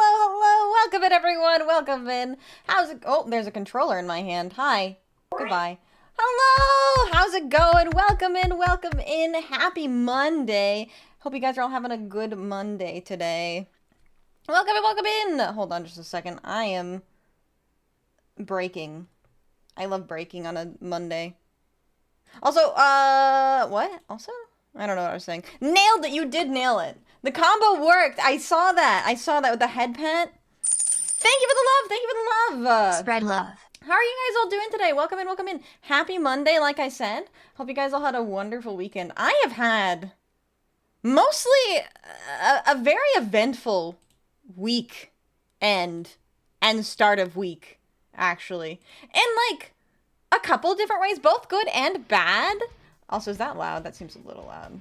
Hello, welcome in everyone, welcome in. How's it, oh, there's a controller in my hand. Hi, goodbye. Hello, how's it going? Welcome in, happy Monday. Hope you guys are all having a good Monday today. Welcome in. Hold on just a second, I am breaking. I love breaking on a Monday. Also, what? Also? I don't know what I was saying. Nailed it! You did nail it. The combo worked! I saw that! I saw that with the head pat. Thank you for the love! Thank you for the love! Spread love. How are you guys all doing today? Welcome in. Happy Monday, like I said. Hope you guys all had a wonderful weekend. I have had mostly a very eventful week and start of week, actually. In, like, a couple different ways, both good and bad. Also, is that loud? That seems a little loud.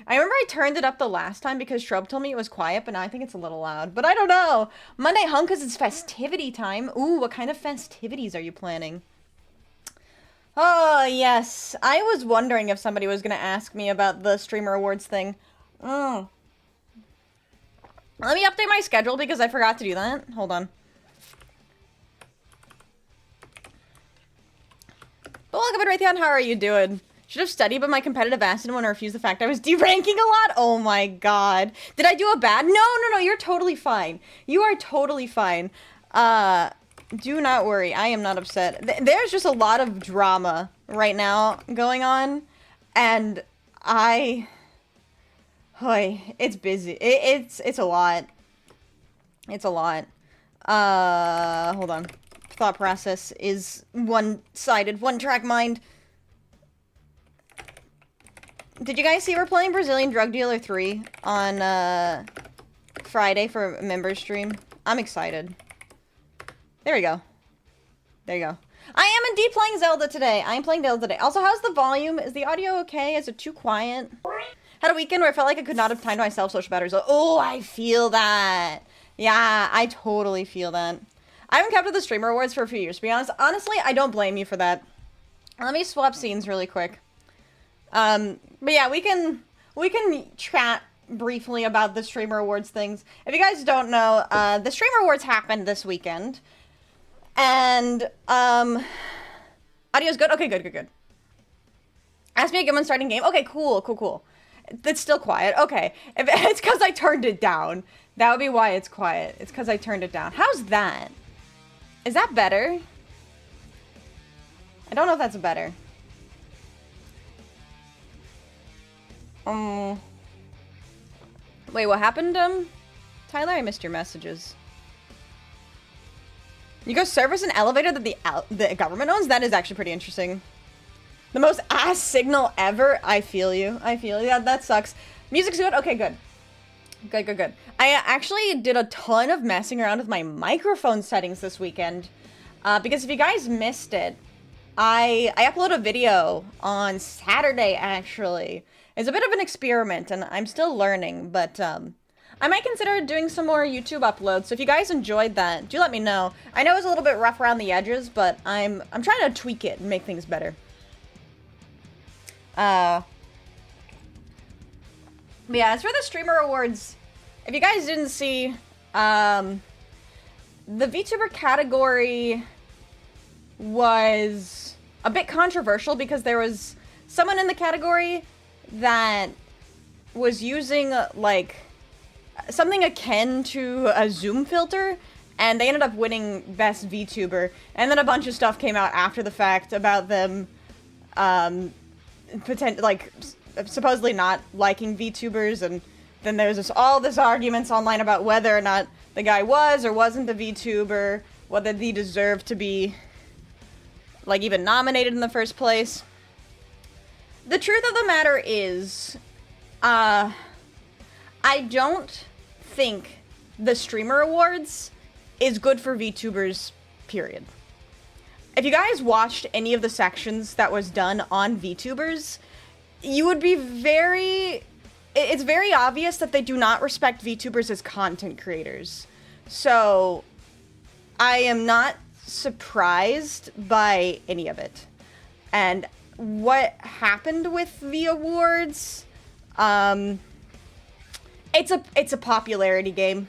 I remember I turned it up the last time because Shrub told me it was quiet, but now I think it's a little loud. But I don't know. Monday hung because it's festivity time. Ooh, what kind of festivities are you planning? Oh, yes. I was wondering if somebody was going to ask me about the Streamer Awards thing. Let me update my schedule because I forgot to do that. Hold on. But welcome in, Raytheon. How are you doing? Should have studied, but my competitive acid one refused the fact I was deranking a lot. Oh my god. Did I do a bad? No, you're totally fine. You are totally fine. Do not worry. I am not upset. There's just a lot of drama right now going on, and it's busy. It's a lot. It's a lot. Hold on. Thought process is one-sided, one-track mind. Did you guys see we're playing Brazilian Drug Dealer 3 on Friday for a members stream? I'm excited. There we go. There you go. I am indeed playing Zelda today. I am playing Zelda today. Also, how's the volume? Is the audio okay? Is it too quiet? Had a weekend where I felt like I could not have time to myself, social batteries. Oh, I feel that. Yeah, I totally feel that. I haven't kept with the Streamer Awards for a few years, to be honest. Honestly, I don't blame you for that. Let me swap scenes really quick. But yeah, we can chat briefly about the Streamer Awards things. If you guys don't know, the Streamer Awards happened this weekend. And, audio's good? Okay, good. Ask me a good one starting game. Okay, cool. It's still quiet. Okay. If it's because I turned it down. That would be why it's quiet. It's because I turned it down. How's that? Is that better? I don't know if that's better. Wait, what happened, Tyler? I missed your messages. You go service an elevator that the government owns? That is actually pretty interesting. The most ass signal ever. I feel you. That sucks. Music's good? Okay, good. Good. I actually did a ton of messing around with my microphone settings this weekend. Because if you guys missed it, I uploaded a video on Saturday, actually. It's a bit of an experiment, and I'm still learning, but I might consider doing some more YouTube uploads. So if you guys enjoyed that, do let me know. I know it was a little bit rough around the edges, but I'm trying to tweak it and make things better. But yeah, as for the Streamer Awards, if you guys didn't see, the VTuber category was a bit controversial because there was someone in the category that was using, like, something akin to a zoom filter, and they ended up winning Best VTuber, and then a bunch of stuff came out after the fact about them, supposedly not liking VTubers, and then there's all this arguments online about whether or not the guy was or wasn't a VTuber, whether he deserved to be like, even nominated in the first place. The truth of the matter is, I don't think the Streamer Awards is good for VTubers, period. If you guys watched any of the sections that was done on VTubers, you would be it's very obvious that they do not respect VTubers as content creators. So, I am not surprised by any of it. And what happened with the awards, it's a popularity game.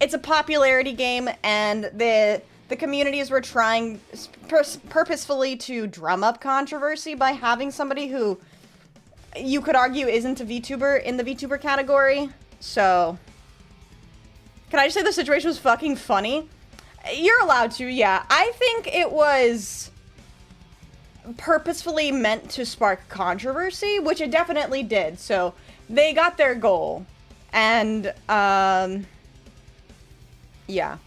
It's a popularity game, and the communities were trying purposefully to drum up controversy by having somebody who you could argue isn't a VTuber in the VTuber category. So, can I just say the situation was fucking funny? You're allowed to, yeah. I think it was purposefully meant to spark controversy, which it definitely did. So, they got their goal. And, yeah.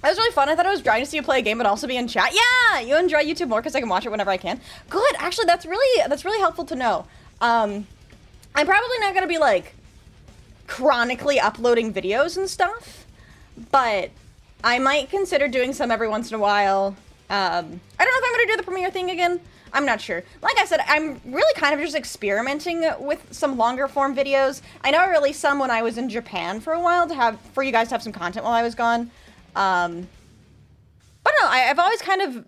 That was really fun. I thought it was dry to see you play a game but also be in chat. Yeah! You enjoy YouTube more because I can watch it whenever I can. Good! Actually, that's really helpful to know. I'm probably not gonna be, like, chronically uploading videos and stuff, but I might consider doing some every once in a while. I don't know if I'm gonna do the premiere thing again. I'm not sure. Like I said, I'm really kind of just experimenting with some longer form videos. I know I released some when I was in Japan for a while for you guys to have some content while I was gone. But no, I've always kind of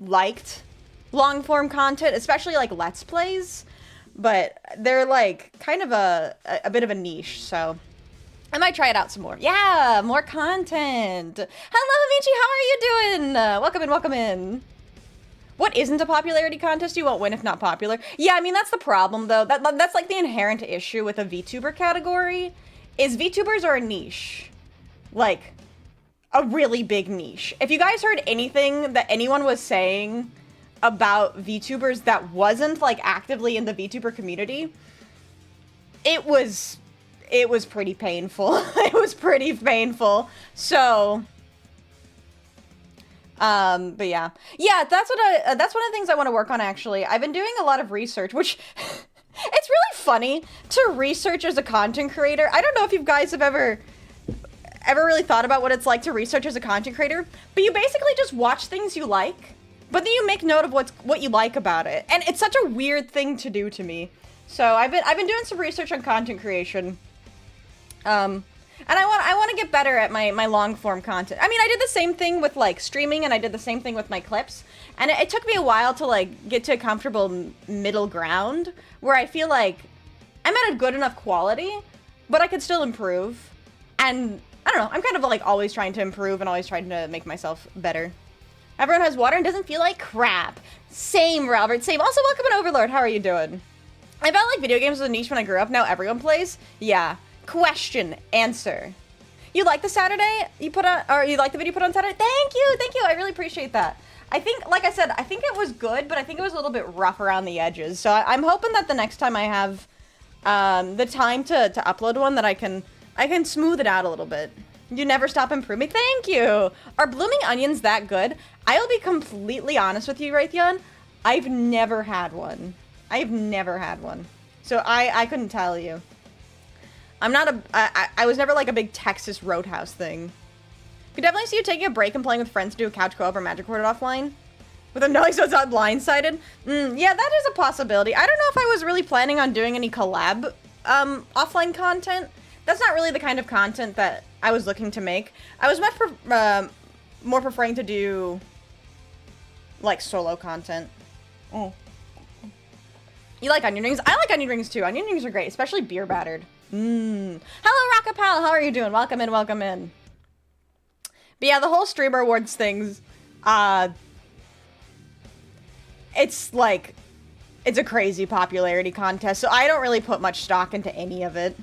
liked long form content, especially like Let's Plays, but they're like kind of a bit of a niche, so I might try it out some more. Yeah, more content. Hello, 𝖉𝖔𝖊𝖊, how are you doing? Welcome in, welcome in. What isn't a popularity contest? You won't win if not popular. Yeah, I mean, that's the problem, though. That's like the inherent issue with a VTuber category, is VTubers are a niche. Like, a really big niche. If you guys heard anything that anyone was saying about VTubers that wasn't, like, actively in the VTuber community, it was pretty painful. It was pretty painful. So, but yeah. Yeah, that's one of the things I want to work on, actually. I've been doing a lot of research, which it's really funny to research as a content creator. I don't know if you guys have ever really thought about what it's like to research as a content creator, but you basically just watch things you like, but then you make note of what you like about it. And it's such a weird thing to do to me. So I've been doing some research on content creation. And I want to get better at my long form content. I mean, I did the same thing with like streaming, and I did the same thing with my clips. And it took me a while to like get to a comfortable middle ground where I feel like I'm at a good enough quality, but I could still improve. And I don't know, I'm kind of like always trying to improve and always trying to make myself better. Everyone has water and doesn't feel like crap. Same, Robert, same. Also, welcome in, Overlord. How are you doing? I felt like video games was a niche when I grew up. Now everyone plays. Yeah. Question. Answer. You like the Saturday you put on, or you like the video you put on Saturday? Thank you. Thank you. I really appreciate that. I think, like I said, I think it was good, but I think it was a little bit rough around the edges. So I'm hoping that the next time I have the time to upload one, that I can smooth it out a little bit. You never stop improving. Thank you. Are blooming onions that good? I'll be completely honest with you, 𝖉𝖊𝖊. I've never had one. I've never had one. So I couldn't tell you. I'm not I was never like a big Texas Roadhouse thing. Could definitely see you taking a break and playing with friends to do a couch co-op or Magic Board offline. With a knowing so it's not blindsided. Yeah, that is a possibility. I don't know if I was really planning on doing any collab offline content. That's not really the kind of content that I was looking to make. I was more preferring to do like solo content. Oh. You like onion rings? I like onion rings too. Onion rings are great, especially beer battered. Hello, Rockapal. How are you doing? Welcome in, welcome in. But yeah, the whole Streamer Awards things, it's like, it's a crazy popularity contest, so I don't really put much stock into any of it.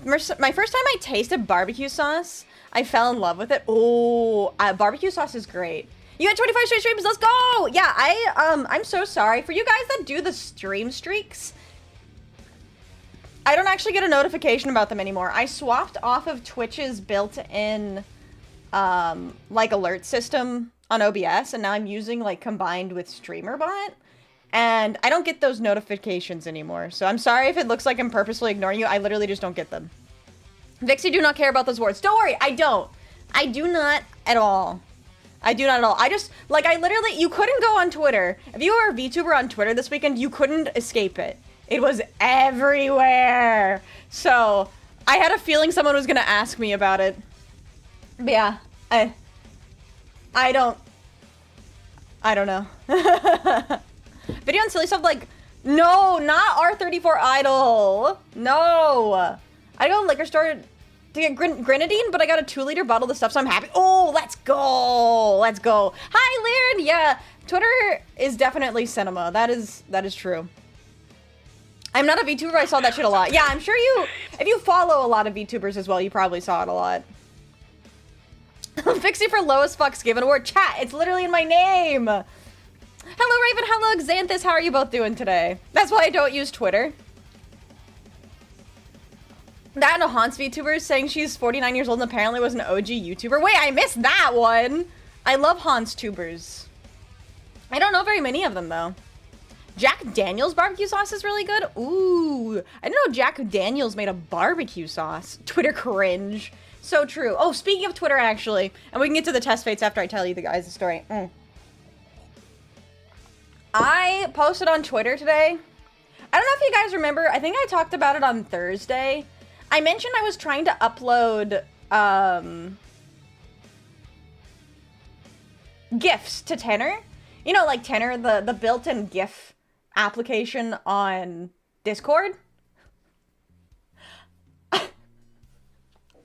My first time I tasted barbecue sauce, I fell in love with it. Oh, barbecue sauce is great. You had 25 straight streams, let's go! Yeah, I'm so sorry. For you guys that do the stream streaks, I don't actually get a notification about them anymore. I swapped off of Twitch's built-in like alert system on OBS, and now I'm using like combined with StreamerBot, and I don't get those notifications anymore. So I'm sorry if it looks like I'm purposely ignoring you. I literally just don't get them. Vixie, do not care about those words. Don't worry, I don't. I do not at all. I do not at all. I just, like, I literally, you couldn't go on Twitter. If you were a VTuber on Twitter this weekend, you couldn't escape it. It was everywhere. So, I had a feeling someone was gonna ask me about it. But yeah, I don't know. Video on silly stuff like, no, not 𝖉𝖵𝖊𝖓. No. I go to the liquor store to get grenadine, but I got a 2-liter bottle of the stuff, so I'm happy. Oh, let's go. Let's go. Hi, Laird. Yeah, Twitter is definitely cinema. That is true. I'm not a VTuber, but I saw that shit a lot. Yeah, I'm sure if you follow a lot of VTubers as well, you probably saw it a lot. Vixie for 𝖉𝖵𝖊𝖓 award. Chat, it's literally in my name. Hello, Raven. Hello, 𝖉𝖆𝖊𝖓. How are you both doing today? That's why I don't use Twitter. That and a Haunts VTuber saying she's 49 years old and apparently was an OG YouTuber. Wait, I missed that one. I love Haunts tubers. I don't know very many of them, though. Jack Daniels barbecue sauce is really good. Ooh, I didn't know Jack Daniels made a barbecue sauce. Twitter cringe. So true. Oh, speaking of Twitter, actually, and we can get to the test fates after I tell you the guys the story. I posted on Twitter today. I don't know if you guys remember. I think I talked about it on Thursday. I mentioned I was trying to upload GIFs to Tenor. You know, like Tenor, the built-in GIF application on Discord.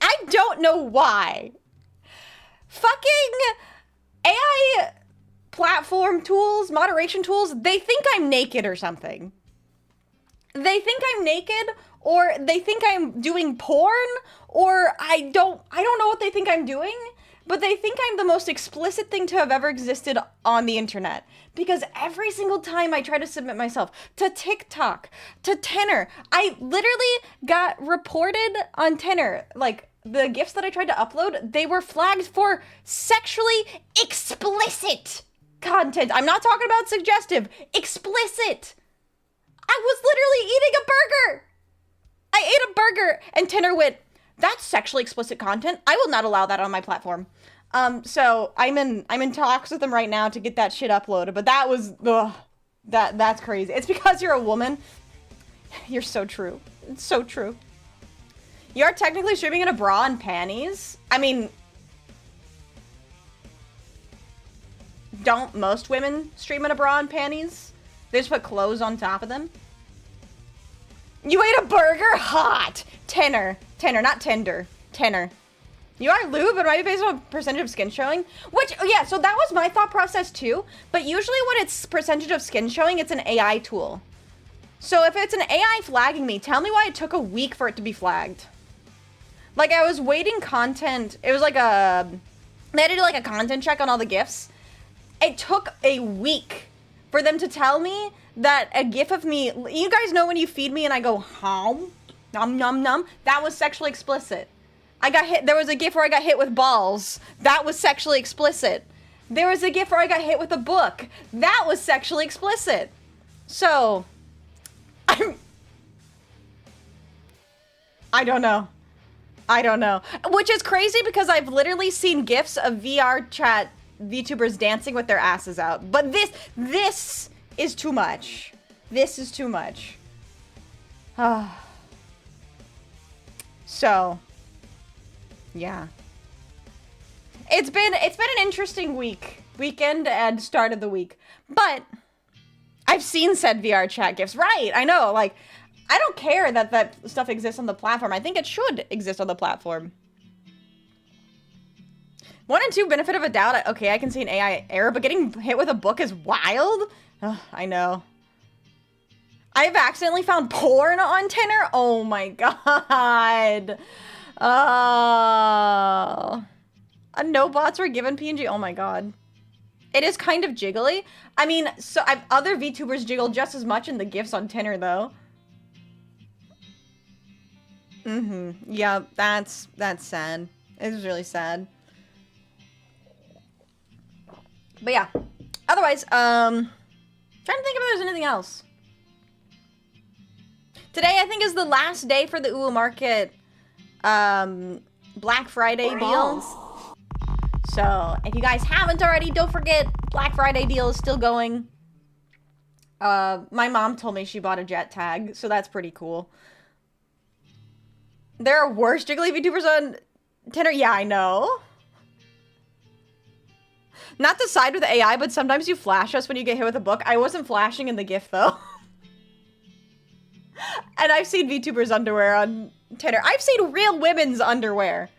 I don't know why. Fucking AI platform tools, moderation tools, they think I'm naked or something. They think I'm naked, or they think I'm doing porn, or I don't know what they think I'm doing, but they think I'm the most explicit thing to have ever existed on the internet. Because every single time I try to submit myself to TikTok, to Tenor, I literally got reported on Tenor, like, the GIFs that I tried to upload, they were flagged for sexually explicit content. I'm not talking about suggestive, explicit. I was literally eating a burger. I ate a burger, and Tenor went, that's sexually explicit content. I will not allow that on my platform. So I'm in talks with them right now to get that shit uploaded, but that was, that's crazy. It's because you're a woman. You're so true. It's so true. You are technically streaming in a bra and panties. I mean, don't most women stream in a bra and panties? They just put clothes on top of them. You ate a burger? Hot! Tenor, not tender. Tenor. You are lube, but it might be based on percentage of skin showing. Which, yeah, so that was my thought process too. But usually when it's percentage of skin showing, it's an AI tool. So if it's an AI flagging me, tell me why it took a week for it to be flagged. Like, I was waiting content. It was like they had to do like a content check on all the GIFs. It took a week for them to tell me that a GIF of me, you guys know when you feed me and I go, hum, nom, nom, nom, that was sexually explicit. I got hit, there was a GIF where I got hit with balls. That was sexually explicit. There was a GIF where I got hit with a book. That was sexually explicit. So, I don't know. Which is crazy because I've literally seen GIFs of VR chat VTubers dancing with their asses out. But this is too much. This is too much. So, yeah. It's been an interesting weekend and start of the week. But I've seen said VR chat GIFs. Right, I know, like, I don't care that stuff exists on the platform. I think it should exist on the platform. 1 and 2 benefit of a doubt. Okay, I can see an AI error, but getting hit with a book is wild. Ugh, I know. I've accidentally found porn on Tenor. Oh my god. No bots were given PNG. Oh my god. It is kind of jiggly. I mean, so other VTubers jiggle just as much in the GIFs on Tenor though. Yeah, that's sad. It was really sad. But yeah. Otherwise, trying to think if there's anything else. Today, I think, is the last day for the Uwu Market, Black Friday deal. So, if you guys haven't already, don't forget, Black Friday deal is still going. My mom told me she bought a jet tag, so that's pretty cool. There are worse Jiggly VTubers on Tinder? Yeah, I know. Not to side with AI, but sometimes you flash us when you get hit with a book. I wasn't flashing in the GIF, though. And I've seen VTubers underwear on Tinder. I've seen real women's underwear.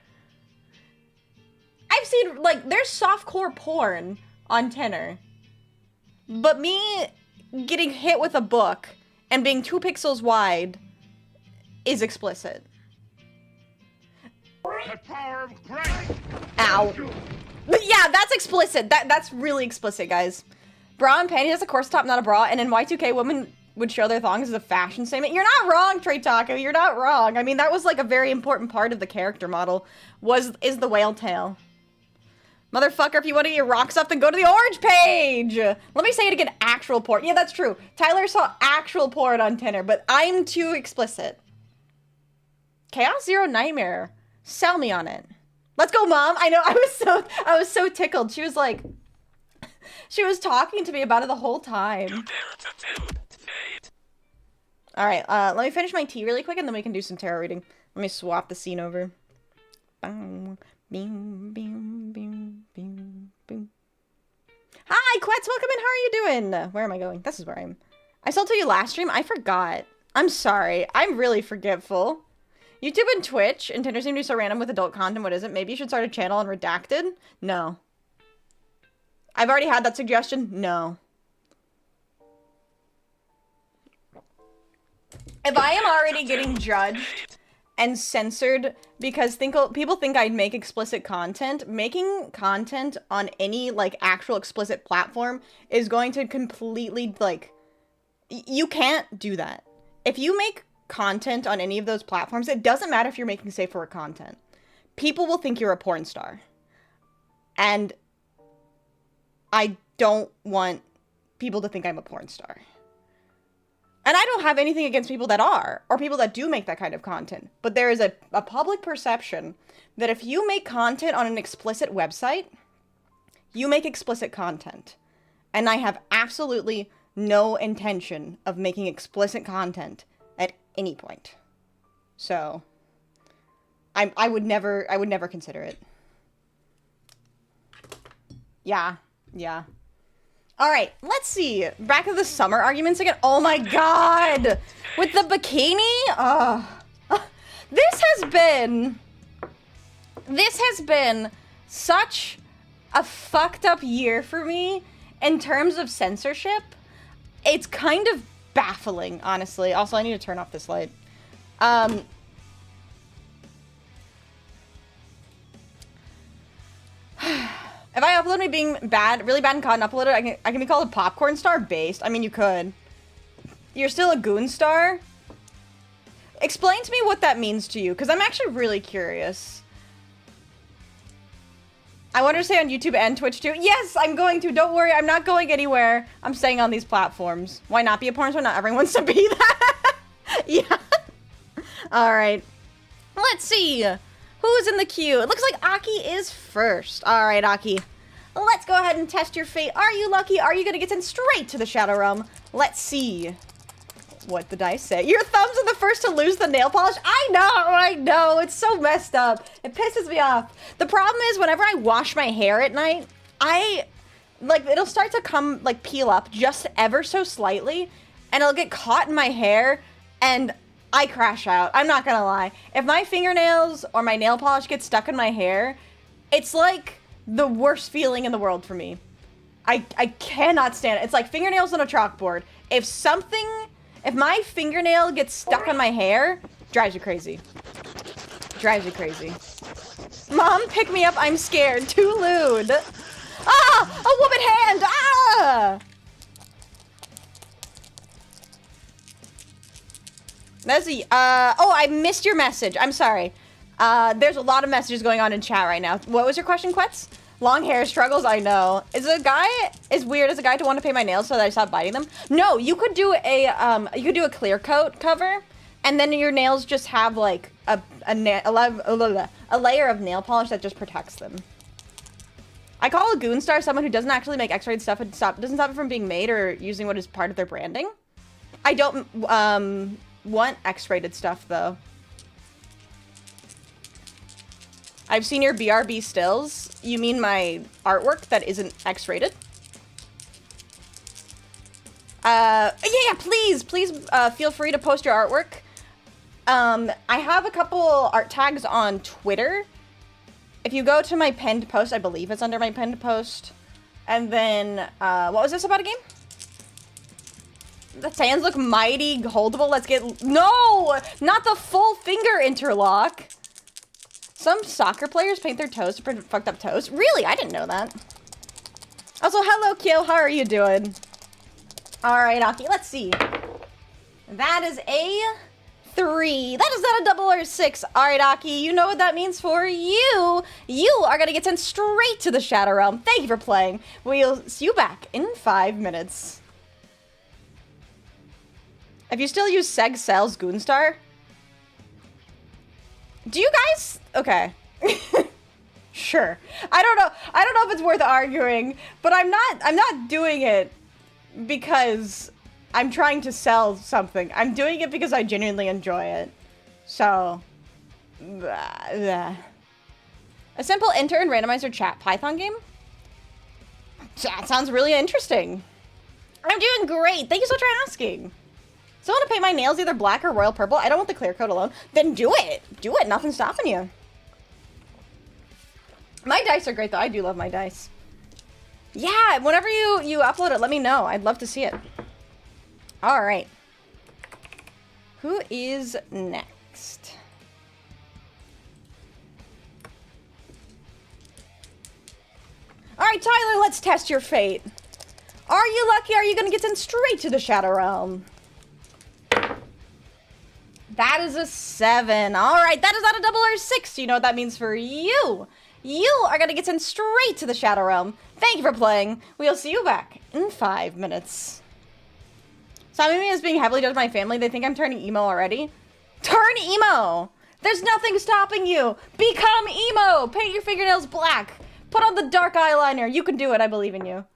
I've seen, like, there's softcore porn on Tinder. But me getting hit with a book and being 2 pixels wide is explicit. The power of Christ. Ow. But yeah, that's explicit. That's really explicit, guys. Bra and panties is a corset top, not a bra. And in Y2K, women would show their thongs as a fashion statement. You're not wrong, Trey Taco. You're not wrong. I mean, that was like a very important part of the character model. Is the whale tail. Motherfucker, if you want to get rocks up, then go to the orange page! Let me say it again, actual porn. Yeah, that's true. Tyler saw actual porn on Tinder, but I'm too explicit. Chaos Zero Nightmare. Sell me on it. Let's go, Mom! I know, I was so tickled. She was like... She was talking to me about it the whole time. Alright, let me finish my tea really quick, and then we can do some tarot reading. Let me swap the scene over. Boom, boom, boom, boom, boom. Hi, Quetz, welcome in. How are you doing? Where am I going? This is where I am. I still told you last stream. I forgot. I'm sorry. I'm really forgetful. YouTube and Twitch and Tinder seem to be so random with adult content. What is it? Maybe you should start a channel on Redacted? No. I've already had that suggestion. No. If I am already getting judged and censored because people think I make explicit content, making content on any, like, actual explicit platform is going to completely, like, you can't do that. If you make content on any of those platforms, it doesn't matter if you're making safe for work content. People will think you're a porn star. And I don't want people to think I'm a porn star. And I don't have anything against people that are, or people that do make that kind of content. But there is a public perception that if you make content on an explicit website, you make explicit content. And I have absolutely no intention of making explicit content at any point. So, I would never consider it. Yeah. Alright, let's see. Back to the summer arguments again. Oh my god! With the bikini? This has been such a fucked up year for me in terms of censorship. It's kind of baffling, honestly. Also, I need to turn off this light. If I upload me being bad, really bad and caught and uploaded, I can be called a popcorn star based. I mean, you could. You're still a goon star? Explain to me what that means to you, because I'm actually really curious. I want to stay on YouTube and Twitch too. Yes, I'm going to. Don't worry, I'm not going anywhere. I'm staying on these platforms. Why not be a porn star? Not everyone wants to be that. Yeah. Alright. Let's see. Who's in the queue? It looks like Aki is first. All right, Aki. Let's go ahead and test your fate. Are you lucky? Are you going to get sent straight to the Shadow Realm? Let's see what the dice say. Your thumbs are the first to lose the nail polish? I know. It's so messed up. It pisses me off. The problem is whenever I wash my hair at night, it'll start to come, like, peel up just ever so slightly, and it'll get caught in my hair, and I crash out. I'm not gonna lie. If my fingernails or my nail polish gets stuck in my hair, it's like the worst feeling in the world for me. I cannot stand it. It's like fingernails on a chalkboard. If my fingernail gets stuck on my hair, drives you crazy. Drives you crazy. Mom, pick me up. I'm scared. Too lewd. Ah! A woman hand! Ah! Messi, oh, I missed your message. I'm sorry. There's a lot of messages going on in chat right now. What was your question, Quetz? Long hair struggles, I know. Is weird as a guy to want to paint my nails so that I stop biting them? No, you could do a clear coat cover, and then your nails just have like a layer of nail polish that just protects them. I call a goon star someone who doesn't actually make X-rated stuff and doesn't stop it from being made or using what is part of their branding. I don't want X-rated stuff though. I've seen your BRB stills. You mean my artwork that isn't X-rated? Yeah, please feel free to post your artwork. I have a couple art tags on Twitter. If you go to my pinned post, I believe it's under my pinned post. And then, what was this about a game? The hands look mighty holdable. Let's get, no, not the full finger interlock. Some soccer players paint their toes to prevent fucked up toes. Really? I didn't know that. Also, hello, Kyo. How are you doing? All right, Aki. Let's see. That is a 3. That is not a double or a 6. All right, Aki. You know what that means for you. You are going to get sent straight to the Shadow Realm. Thank you for playing. We'll see you back in 5 minutes. If you still use 𝖕𝖊𝖊𝖓 Goonstar, do you guys? Okay. Sure. I don't know if it's worth arguing, but I'm not doing it because I'm trying to sell something. I'm doing it because I genuinely enjoy it. So, a simple enter and randomizer chat Python game? That sounds really interesting. I'm doing great. Thank you so much for asking. So I want to paint my nails either black or royal purple. I don't want the clear coat alone. Then do it. Do it. Nothing's stopping you. My dice are great, though. I do love my dice. Yeah, whenever you upload it, let me know. I'd love to see it. All right. Who is next? All right, Tyler, let's test your fate. Are you lucky? Are you going to get sent straight to the Shadow Realm? That is a 7. All right, that is not a double or a 6. You know what that means for you. You are going to get sent straight to the Shadow Realm. Thank you for playing. We'll see you back in 5 minutes. Stopping me as being heavily judged by my family. They think I'm turning emo already. Turn emo! There's nothing stopping you. Become emo. Paint your fingernails black. Put on the dark eyeliner. You can do it. I believe in you.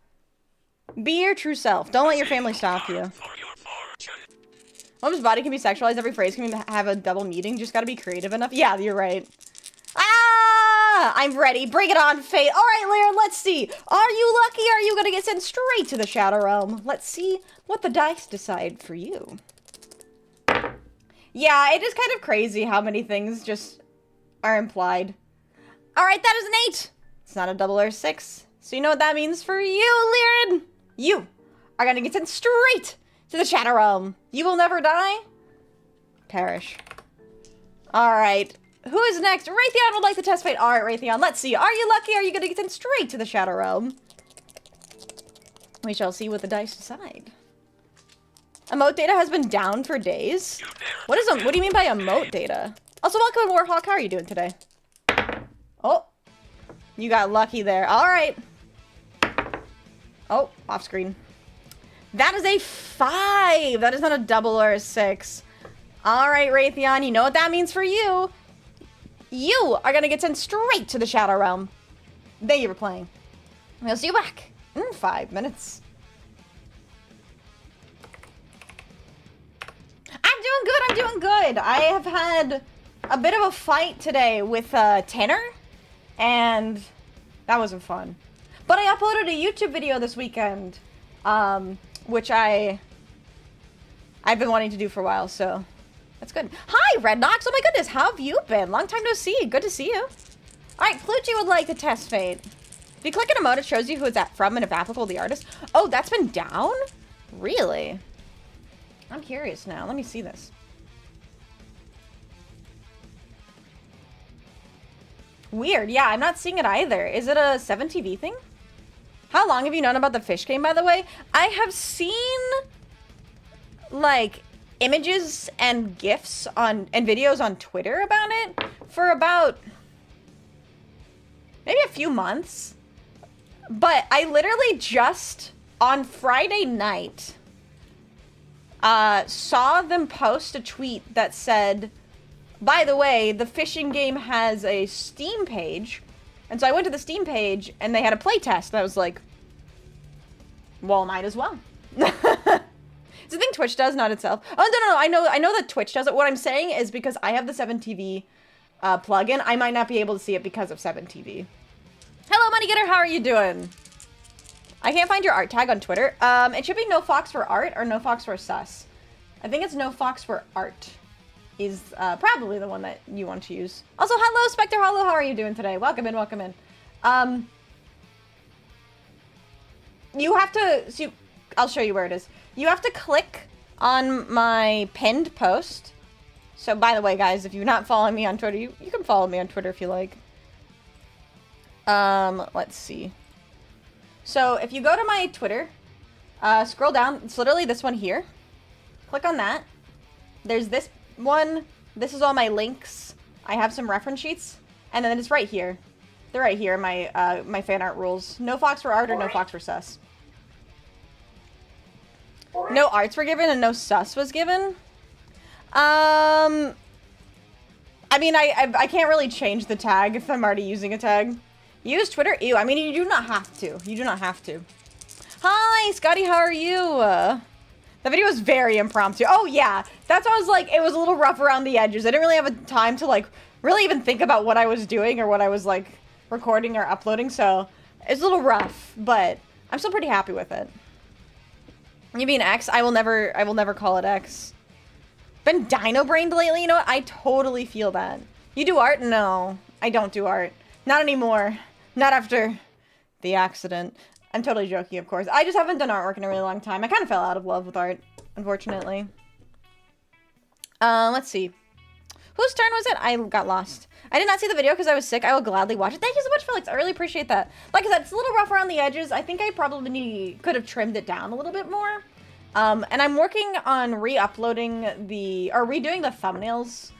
Be your true self. Don't let your family stop you. Woman's body can be sexualized. Every phrase can have a double meaning. Just gotta be creative enough. Yeah, you're right. Ah! I'm ready. Bring it on, Fate. All right, Lyra, let's see. Are you lucky? Or are you gonna get sent straight to the Shadow Realm? Let's see what the dice decide for you. Yeah, it is kind of crazy how many things just are implied. All right, that is an 8. It's not a double or a 6. So you know what that means for you, Lyra? You are gonna get sent straight to the Shadow Realm. You will never die. Perish. All right. Who is next? Raytheon would like to test fate. All right, Raytheon. Let's see. Are you lucky? Are you going to get sent straight to the Shadow Realm? We shall see what the dice decide. Emote data has been down for days. What do you mean by emote data? Also, welcome, Warhawk. How are you doing today? Oh, you got lucky there. All right. Oh, off screen. That is a 5. That is not a double or a 6. All right, Raytheon, you know what that means for you. You are going to get sent straight to the Shadow Realm. Thank you for playing. We'll see you back in 5 minutes. I'm doing good. I'm doing good. I have had a bit of a fight today with Tanner, and that wasn't fun. But I uploaded a YouTube video this weekend, which I've been wanting to do for a while, so that's good. Hi, Red Knox. Oh my goodness, how have you been? Long time no see. Good to see you. All right, Plucci would like to test fate. If you click an emote, it shows you who it's from and if applicable, the artist. Oh, that's been down? Really? I'm curious now. Let me see this. Weird. Yeah, I'm not seeing it either. Is it a 7TV thing? How long have you known about the fish game, by the way? I have seen, like, images and GIFs and videos on Twitter about it for about maybe a few months. But I literally just, on Friday night, saw them post a tweet that said, by the way, the fishing game has a Steam page. And so I went to the Steam page, and they had a playtest, and I was like, well, might as well. It's a thing Twitch does, not itself. Oh, no, I know that Twitch does it. What I'm saying is because I have the 7TV plugin, I might not be able to see it because of 7TV. Hello, Money Getter, how are you doing? I can't find your art tag on Twitter. It should be nofoxwereart or nofoxweresus. I think it's nofoxwereart is probably the one that you want to use. Also, hello, Spectre Hollow, how are you doing today? Welcome in, welcome in. You have to, I'll show you where it is. You have to click on my pinned post. So, by the way, guys, if you're not following me on Twitter, you can follow me on Twitter if you like. Let's see. So, if you go to my Twitter, scroll down. It's literally this one here. Click on that. There's this one. This is all my links. I have some reference sheets. And then it's right here. They're right here, my, my fan art rules. No fox for art or no fox for sus. No arts were given and no sus was given. I mean, I can't really change the tag if I'm already using a tag. Use Twitter? Ew, I mean, you do not have to. You do not have to. Hi, Scotty, how are you? The video was very impromptu. Oh, yeah. That's why I was like, it was a little rough around the edges. I didn't really have a time to, like, really even think about what I was doing or what I was, like, recording or uploading, so it's a little rough, but I'm still pretty happy with it. You mean X? I will never call it X. Been dino-brained lately? You know what? I totally feel that. You do art? No, I don't do art. Not anymore. Not after the accident. I'm totally joking, of course. I just haven't done artwork in a really long time. I kind of fell out of love with art, unfortunately. Let's see. Whose turn was it? I got lost. I did not see the video because I was sick. I will gladly watch it. Thank you so much, Felix. I really appreciate that. Like I said, it's a little rough around the edges. I think I probably could have trimmed it down a little bit more. And I'm working on redoing the thumbnails.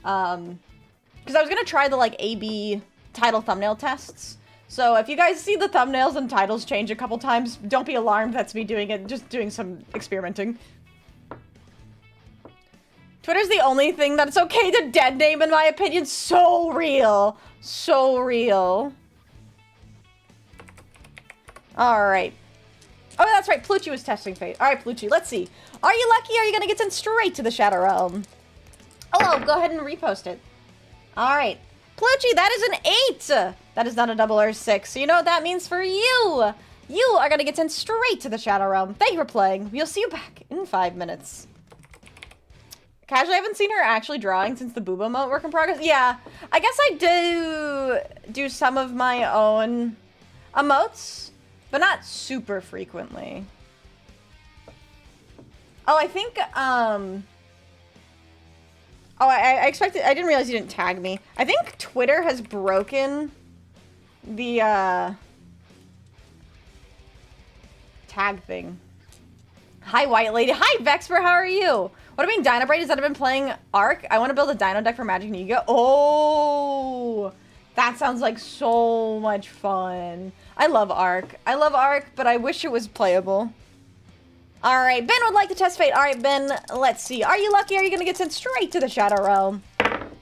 Because I was going to try the, like, A/B title thumbnail tests. So if you guys see the thumbnails and titles change a couple times, don't be alarmed. That's me doing it. Just doing some experimenting. Twitter's the only thing that's okay to dead name, in my opinion. So real. So real. Alright. Oh, that's right. Plucci was testing fate. Alright, Plucci, let's see. Are you lucky? Are you gonna get sent straight to the Shadow Realm? Oh, go ahead and repost it. Alright. Plucci, that is an 8! That is not a double or 6. So you know what that means for you? You are gonna get sent straight to the Shadow Realm. Thank you for playing. We'll see you back in 5 minutes. Casually, I haven't seen her actually drawing since the boob emote work in progress. Yeah, I guess I do some of my own emotes, but not super frequently. Oh, I think, oh, I expected, I didn't realize you didn't tag me. I think Twitter has broken the, tag thing. Hi, White Lady. Hi, 𝖉𝖊𝖓, how are you? What I mean, Dino Braid is that I've been playing Ark. I want to build a dino deck for Magic and Yu-Gi-Oh! Oh! That sounds like so much fun. I love Ark. I love Ark, but I wish it was playable. Alright, Ben would like to test fate. Alright, Ben, let's see. Are you lucky? Are you going to get sent straight to the Shadow Realm?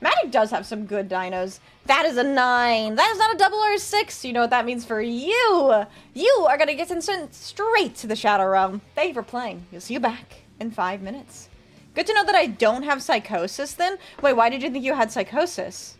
Magic does have some good dinos. That is a 9. That is not a double or a 6. You know what that means for you. You are going to get sent straight to the Shadow Realm. Thank you for playing. You'll see you back in 5 minutes. Good to know that I don't have psychosis then. Wait, why did you think you had psychosis?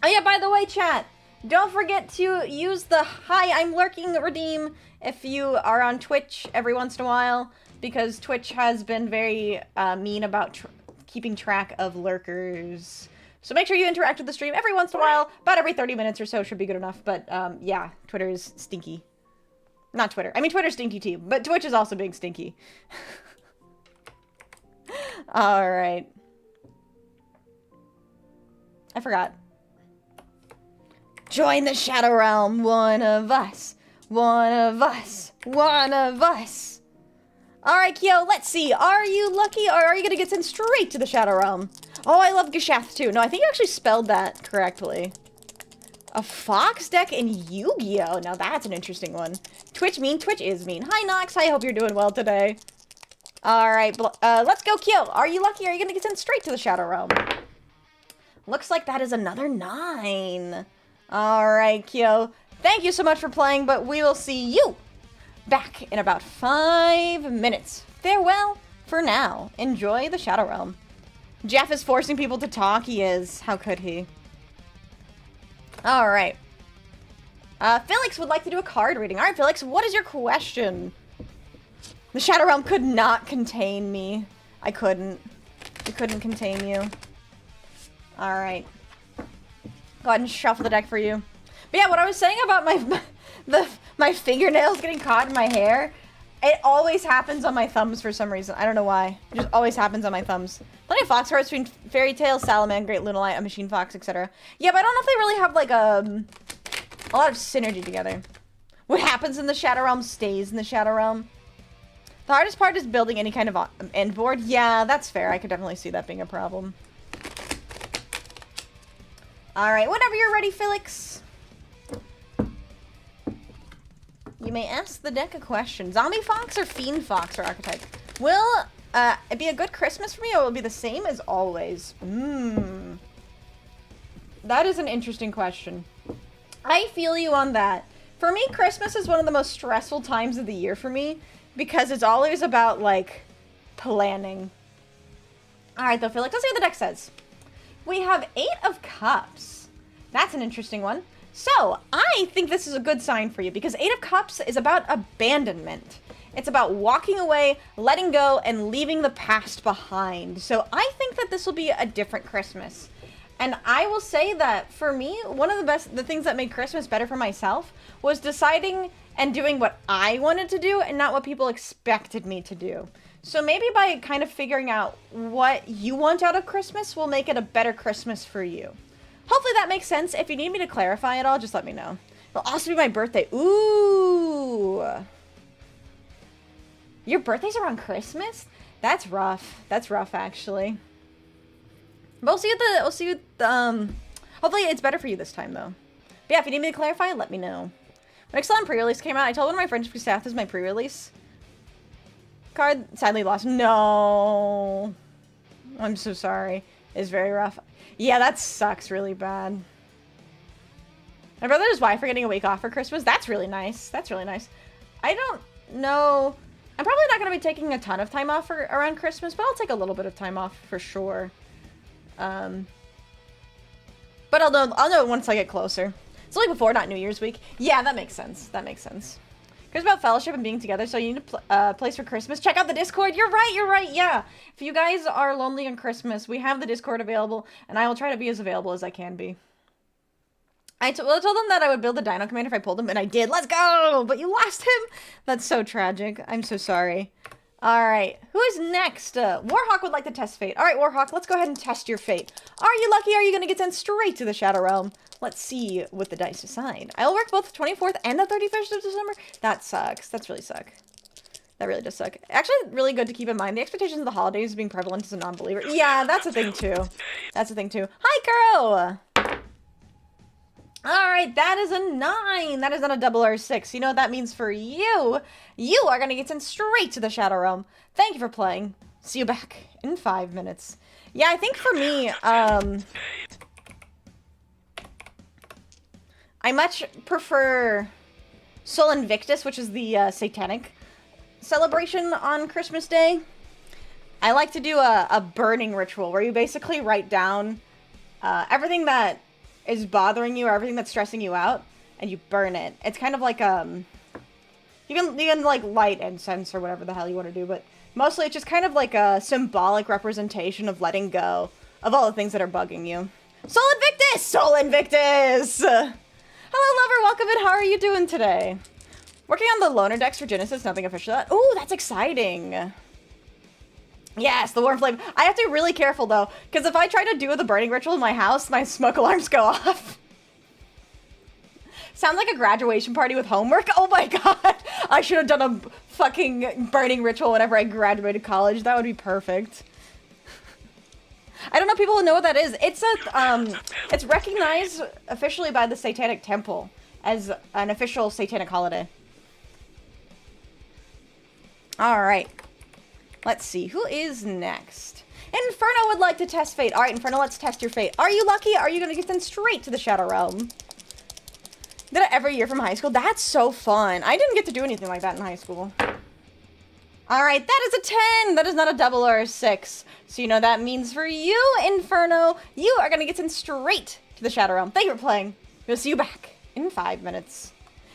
Oh yeah, by the way, chat, don't forget to use the hi, I'm lurking redeem if you are on Twitch every once in a while, because Twitch has been very mean about keeping track of lurkers. So make sure you interact with the stream every once in a while. About every 30 minutes or so should be good enough. But yeah, Twitter is stinky. Not Twitter. I mean, Twitter's stinky too, but Twitch is also being stinky. Alright. I forgot. Join the Shadow Realm, one of us. One of us. One of us. Alright, Kyo, let's see. Are you lucky or are you gonna get sent straight to the Shadow Realm? Oh, I love 𝖍𝖆𝖊𝖓 too. No, I think you actually spelled that correctly. A fox deck in Yu-Gi-Oh! Now that's an interesting one. Twitch mean? Twitch is mean. Hi, Nox. I hope you're doing well today. Alright, let's go, Kyo. Are you lucky? Are you gonna get sent straight to the Shadow Realm? Looks like that is another 9. Alright, Kyo. Thank you so much for playing, but we will see you back in about 5 minutes. Farewell for now. Enjoy the Shadow Realm. Jeff is forcing people to talk. He is. How could he? Alright. Felix would like to do a card reading. Alright, Felix, what is your question? The Shadow Realm could not contain me. I couldn't. It couldn't contain you. Alright. Go ahead and shuffle the deck for you. But yeah, what I was saying about my fingernails getting caught in my hair, it always happens on my thumbs for some reason. I don't know why. It just always happens on my thumbs. Plenty of fox cards between Fairy Tale, Salaman, Great Lunalight, a Machine Fox, etc. Yeah, but I don't know if they really have, like, a lot of synergy together. What happens in the Shadow Realm stays in the Shadow Realm. The hardest part is building any kind of end board. Yeah, that's fair. I could definitely see that being a problem. Alright, whenever you're ready, Felix. You may ask the deck a question. Zombie Fox or Fiend Fox or Archetype? Will it be a good Christmas for me, or will it be the same as always? That is an interesting question. I feel you on that. For me, Christmas is one of the most stressful times of the year for me, because it's always about, like, planning. Alright, though, Felix, let's see what the deck says. We have 8 of Cups. That's an interesting one. So, I think this is a good sign for you, because 8 of Cups is about abandonment. It's about walking away, letting go, and leaving the past behind. So, I think that this will be a different Christmas. And I will say that, for me, one of the things that made Christmas better for myself was deciding and doing what I wanted to do and not what people expected me to do. So maybe by kind of figuring out what you want out of Christmas will make it a better Christmas for you. Hopefully that makes sense. If you need me to clarify it all, just let me know. It'll also be my birthday. Ooh. Your birthday's around Christmas? That's rough. That's rough, actually. But we'll see what hopefully it's better for you this time, though. But yeah, if you need me to clarify, let me know. When Excellent pre-release came out, I told one of my friends to Seth is my pre-release card. Sadly lost. No. I'm so sorry. It's very rough. Yeah, that sucks really bad. My brother and his wife are getting a week off for Christmas. That's really nice. That's really nice. I don't know. I'm probably not going to be taking a ton of time off around Christmas, but I'll take a little bit of time off for sure. But I'll know once I get closer. It's only before, not New Year's week. Yeah, that makes sense. That makes sense. It's about fellowship and being together, so you need a place for Christmas. Check out the Discord. You're right, yeah. If you guys are lonely on Christmas, we have the Discord available, and I will try to be as available as I can be. I told them that I would build the Dino Commander if I pulled him, and I did. Let's go! But you lost him! That's so tragic. I'm so sorry. Alright, who is next? Warhawk would like to test fate. Alright, Warhawk, let's go ahead and test your fate. Are you lucky? Are you going to get sent straight to the Shadow Realm? Let's see what the dice decide. I'll work both the 24th and the 31st of December. That sucks. That's really suck. That really does suck. Actually, really good to keep in mind. The expectations of the holidays being prevalent as a non-believer. Yeah, that's a thing too. That's a thing too. Hi, Kuro! Alright, that is a 9. That is not a double or 6. You know what that means for you? You are going to get sent straight to the Shadow Realm. Thank you for playing. See you back in 5 minutes. Yeah, I think for me, I much prefer Sol Invictus, which is the satanic celebration on Christmas Day. I like to do a burning ritual where you basically write down everything that is bothering you or everything that's stressing you out, and you burn it. It's kind of like you can like light incense or whatever the hell you want to do, but mostly it's just kind of like a symbolic representation of letting go of all the things that are bugging you. Sol Invictus! Sol Invictus! Hello, lover. Welcome in. How are you doing today? Working on the loner decks for Genesis. Nothing official yet. Ooh, that's exciting. Yes, the warm flame. I have to be really careful, though, because if I try to do the burning ritual in my house, my smoke alarms go off. Sounds like a graduation party with homework. Oh my god. I should have done a fucking burning ritual whenever I graduated college. That would be perfect. I don't know if people know what that is. It's it's recognized officially by the Satanic Temple as an official satanic holiday. All right. Let's see. Who is next? Inferno would like to test fate. All right, Inferno, let's test your fate. Are you lucky? Are you going to get sent straight to the Shadow Realm? Did it every year from high school? That's so fun. I didn't get to do anything like that in high school. All right, that is a 10. That is not a double or a 6. So you know that means for you, Inferno, you are going to get sent straight to the Shadow Realm. Thank you for playing. We'll see you back in 5 minutes.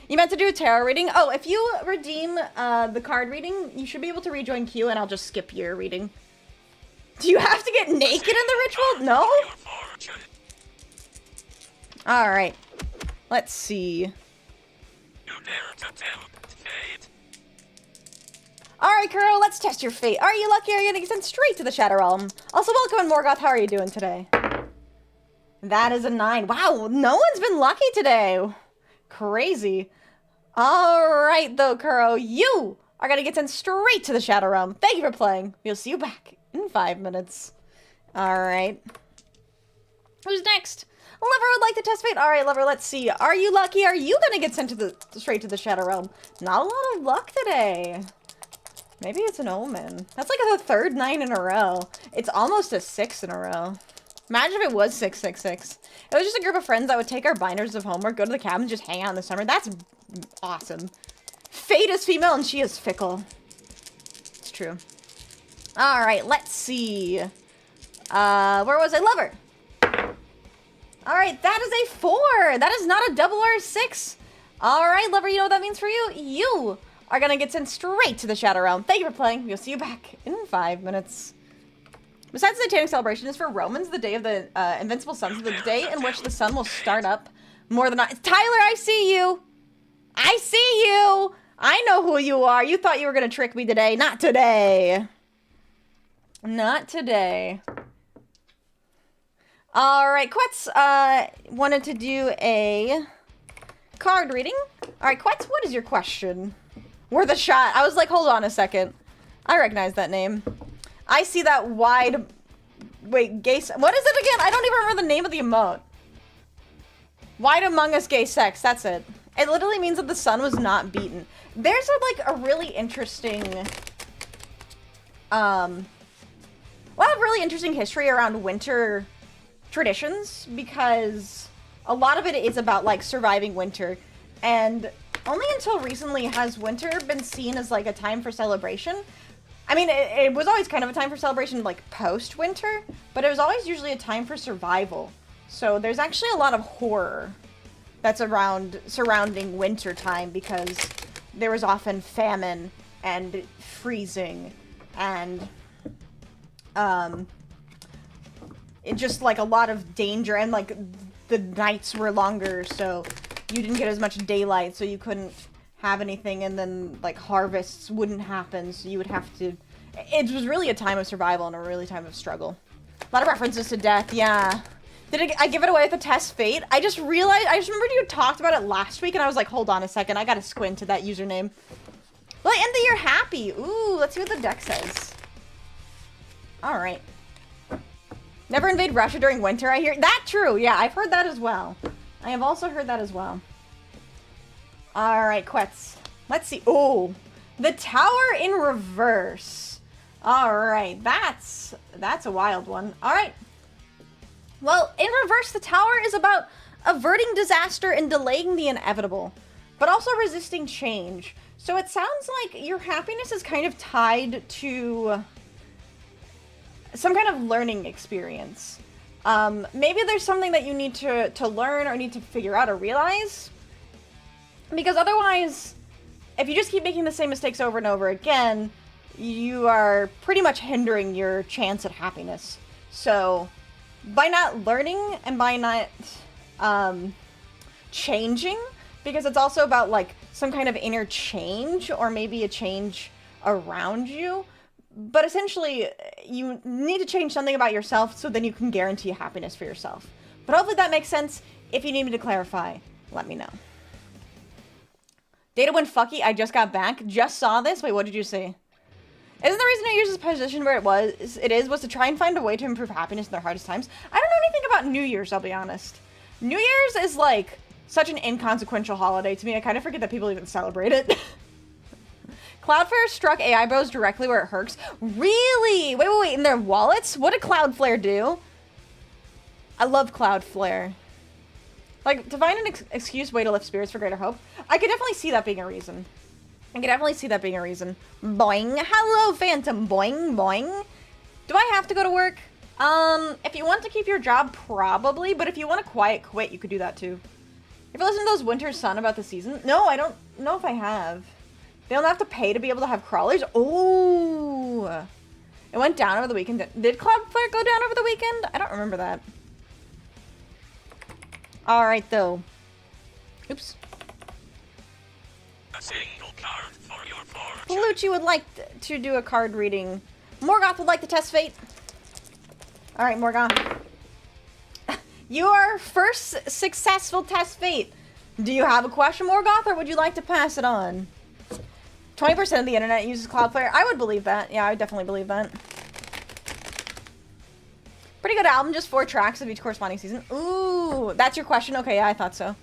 You meant to do a tarot reading? Oh, if you redeem the card reading, you should be able to rejoin queue and I'll just skip your reading. Do you have to get naked in the ritual? No? Alright. Let's see. Alright, Kuro, let's test your fate. Are you lucky or are you gonna get sent straight to the Shadow Realm? Also, welcome, Morgoth. How are you doing today? That is a 9. Wow, no one's been lucky today. Crazy. Alright, though, Kuro, you are gonna get sent straight to the Shadow Realm. Thank you for playing. We'll see you back in 5 minutes. Alright. Who's next? Lover would like to test fate. Alright, Lover, let's see. Are you lucky? Are you gonna get sent to straight to the Shadow Realm? Not a lot of luck today. Maybe it's an omen. That's like the third 9 in a row. It's almost a 6 in a row. Imagine if it was 666. It was just a group of friends that would take our binders of homework, go to the cabin, just hang out in the summer. That's awesome. Fate is female and she is fickle. It's true. Alright, let's see. Where was I? Lover. Alright, that is a 4. That is not a double or a 6. Alright, Lover, you know what that means for you? You are gonna get sent straight to the Shadow Realm. Thank you for playing. We'll see you back in 5 minutes. Besides the Satanic celebration is for Romans, the day of the invincible suns, the day in which the sun will start up more than Tyler, I see you. I see you. I know who you are. You thought you were gonna trick me today. Not today. Not today. Alright, Quetz wanted to do a card reading. Alright, Quetz, what is your question? Worth a shot. I was like, hold on a second. I recognize that name. I see that wide... Wait, gay... What is it again? I don't even remember the name of the emote. Wide Among Us gay sex. That's it. It literally means that the sun was not beaten. There's a really interesting... a lot of really interesting history around winter traditions, because a lot of it is about, like, surviving winter. And only until recently has winter been seen as, like, a time for celebration. I mean, it was always kind of a time for celebration, like, post-winter, but it was always usually a time for survival. So there's actually a lot of horror that's surrounding winter time, because there was often famine and freezing and, it just, like, a lot of danger, and, like, the nights were longer, so you didn't get as much daylight, so you couldn't have anything, and then, like, harvests wouldn't happen, so you would have to... It was really a time of survival and a really time of struggle. A lot of references to death, yeah. Did I give it away at the test fate? I just realized, I just remembered you talked about it last week, and I was like, hold on a second, I gotta squint to that username. Well, end the year happy. Ooh, let's see what the deck says. Alright. Never invade Russia during winter, I hear. That true, yeah, I've heard that as well. I have also heard that as well. Alright, Quetz. Let's see. Oh, the Tower in reverse. Alright, that's a wild one. Alright. Well, in reverse, the Tower is about averting disaster and delaying the inevitable, but also resisting change. So it sounds like your happiness is kind of tied to some kind of learning experience. Maybe there's something that you need to learn or need to figure out or realize. Because otherwise, if you just keep making the same mistakes over and over again, you are pretty much hindering your chance at happiness. So, by not learning and by not changing, because it's also about, like, some kind of inner change, or maybe a change around you, but essentially, you need to change something about yourself so then you can guarantee happiness for yourself. But hopefully that makes sense. If you need me to clarify, let me know. Data went fucky, I just got back. Just saw this. Wait, what did you say? Isn't the reason New Year's is positioned where it is to try and find a way to improve happiness in their hardest times? I don't know anything about New Year's, I'll be honest. New Year's is like such an inconsequential holiday to me. I kind of forget that people even celebrate it. Cloudflare struck AI bros directly where it hurts. Really? Wait. In their wallets? What did Cloudflare do? I love Cloudflare. Like, to find an excuse way to lift spirits for greater hope. I could definitely see that being a reason. Boing. Hello, Phantom. Boing. Do I have to go to work? If you want to keep your job, probably. But if you want to quiet quit, you could do that too. If you listen to those Winter Sun about the season? No, I don't know if I have. They don't have to pay to be able to have crawlers? Oh! It went down over the weekend. Did Cloudflare go down over the weekend? I don't remember that. Alright, though. Oops. A single card for your fortune. Lucci would like to do a card reading. Morgoth would like to test fate. Alright, Morgoth. Your first successful test fate. Do you have a question, Morgoth, or would you like to pass it on? 20% of the internet uses Cloudflare. I would believe that. Yeah, I would definitely believe that. Pretty good album, just 4 tracks of each corresponding season. Ooh, that's your question? Okay, yeah, I thought so.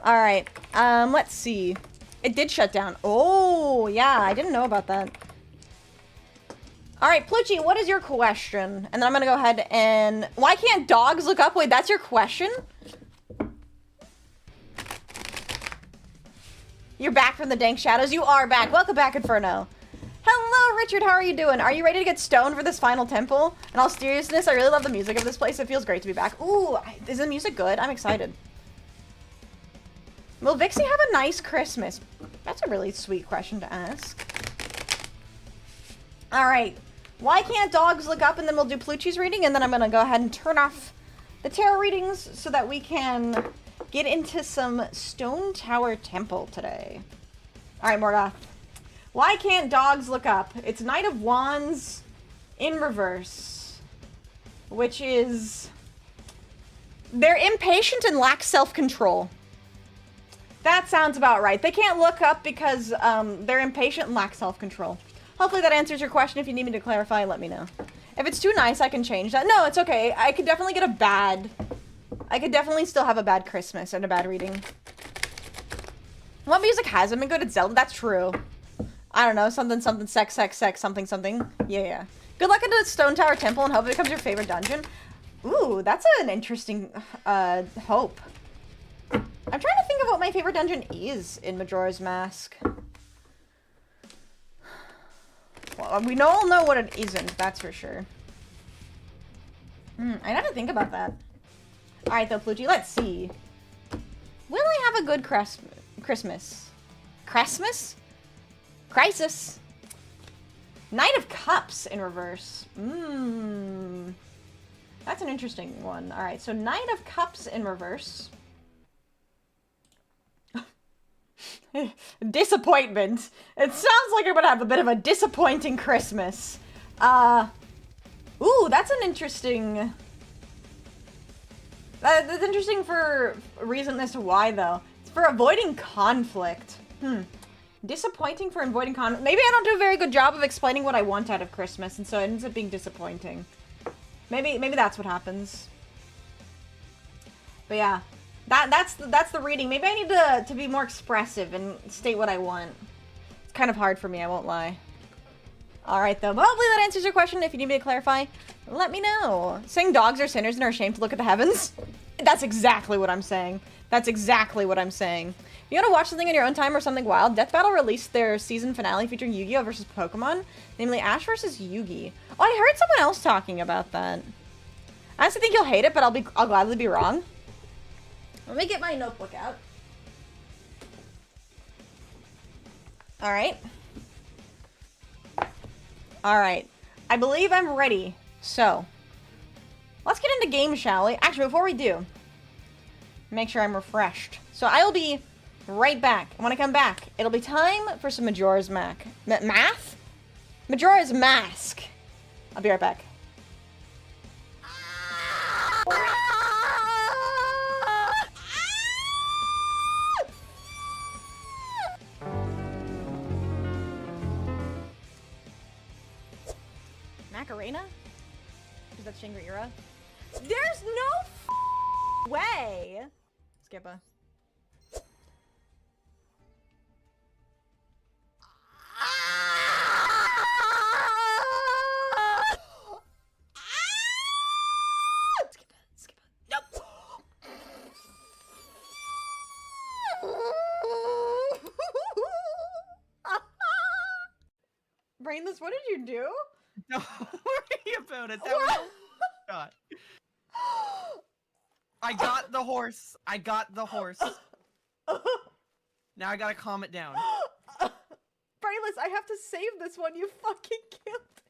Alright, let's see. It did shut down. Oh, yeah, I didn't know about that. Alright, Plucci, what is your question? And then I'm gonna go ahead and... Why can't dogs look up? Wait, that's your question? You're back from the dank shadows. You are back. Welcome back, Inferno. Hello, Richard. How are you doing? Are you ready to get stoned for this final temple? In all seriousness, I really love the music of this place. It feels great to be back. Ooh, is the music good? I'm excited. Will Vixie have a nice Christmas? That's a really sweet question to ask. Alright. Why can't dogs look up? And then we'll do Plucci's reading. And then I'm going to go ahead and turn off the tarot readings so that we can get into some Stone Tower Temple today. Alright, Morgoth. Why can't dogs look up? It's Knight of Wands in reverse. Which is... They're impatient and lack self-control. That sounds about right. They can't look up because they're impatient and lack self-control. Hopefully that answers your question. If you need me to clarify, let me know. If it's too nice, I can change that. No, it's okay. I could definitely get a bad... I could definitely still have a bad Christmas and a bad reading. What music hasn't been good at Zelda? That's true. I don't know. Something, sex, something. Yeah. Good luck at the Stone Tower Temple and hope it becomes your favorite dungeon. Ooh, that's an interesting hope. I'm trying to think of what my favorite dungeon is in Majora's Mask. Well, we all know what it isn't, that's for sure. I'd have to think about that. Alright though, Plucci, let's see. Will I have a good Christmas? Christmas? Crisis? Knight of Cups in reverse. That's an interesting one. Alright, so Knight of Cups in reverse. Disappointment. It sounds like I'm gonna have a bit of a disappointing Christmas. Ooh, that's an interesting... That's interesting for a reason as to why, though. It's for avoiding conflict. Disappointing for avoiding conflict. Maybe I don't do a very good job of explaining what I want out of Christmas, and so it ends up being disappointing. Maybe that's what happens. But yeah. That's the reading. Maybe I need to be more expressive and state what I want. It's kind of hard for me, I won't lie. Alright though, but hopefully that answers your question. If you need me to clarify, let me know. Saying dogs are sinners and are ashamed to look at the heavens? That's exactly what I'm saying. That's exactly what I'm saying. If you want to watch something in your own time or something wild, Death Battle released their season finale featuring Yu-Gi-Oh! Versus Pokemon, namely Ash versus Yugi. Oh, I heard someone else talking about that. I honestly think you'll hate it, but I'll gladly be wrong. Let me get my notebook out. Alright. Alright. I believe I'm ready. So, let's get into games, shall we? Actually, before we do, make sure I'm refreshed. So I'll be right back. And when I come back, it'll be time for some Majora's Math? Majora's Mask. I'll be right back. that's 𝖉𝖕𝖊𝖏? There's no way! 𝖍𝖆𝖊𝖓. Nope! Brainless, what did you do? Don't worry about it. That was a shot. I got the horse. I got the horse. Now I gotta calm it down. Brainless, I have to save this one. You fucking killed it.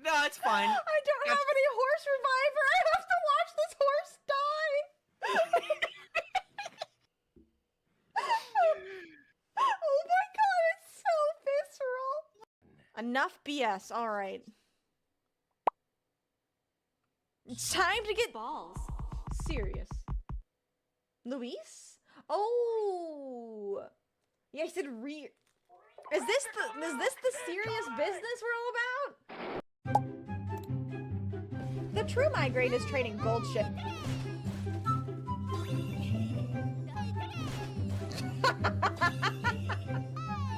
No, it's fine. I don't have any horse reviver. I have to watch this horse die. Oh my god, it's so visceral. Enough BS. All right. It's time to get balls. serious. Luis? Oh. Yeah, I said Is this the serious business we're all about? The true migraine is trading gold ship.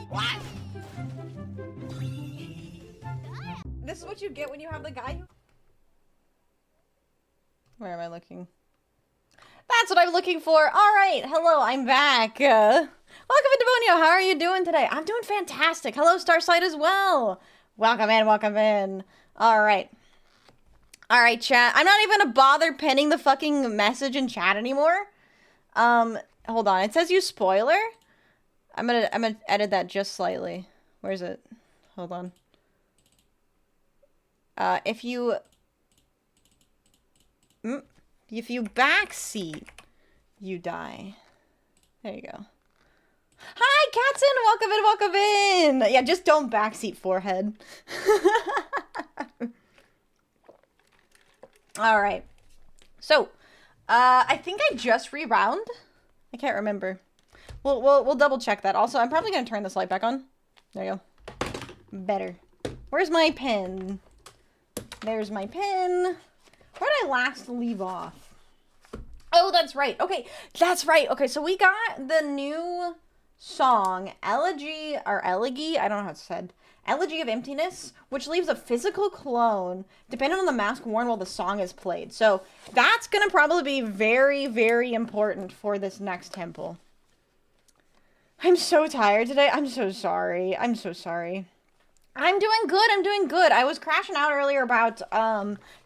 What? This is what you get when you have the guy who... Where am I looking? That's what I'm looking for. All right. Hello, I'm back. Welcome to Demonio. How are you doing today? I'm doing fantastic. Hello, Starsight as well. Welcome in. Welcome in. All right. All right, chat. I'm not even gonna bother penning the fucking message in chat anymore. Hold on. It says you spoiler. I'm gonna edit that just slightly. Where is it? Hold on. If you backseat, you die. There you go. Hi, Katzen! Welcome in, welcome in! Yeah, just don't backseat forehead. Alright. So, I think I just rewound. I can't remember. We'll double check that. Also, I'm probably gonna turn this light back on. There you go. Better. Where's my pen? There's my pen. Where did I last leave off? Oh, that's right. Okay, that's right. Okay, so we got the new song, 𝖕𝖊𝖏, or 𝖕𝖊𝖏, I don't know how it's said. 𝖕𝖊𝖏 of Emptiness, which leaves a physical clone, depending on the mask worn while the song is played. So that's gonna probably be very, very important for this next temple. I'm so tired today. I'm so sorry. I'm so sorry. I'm doing good. I'm doing good. I was crashing out earlier about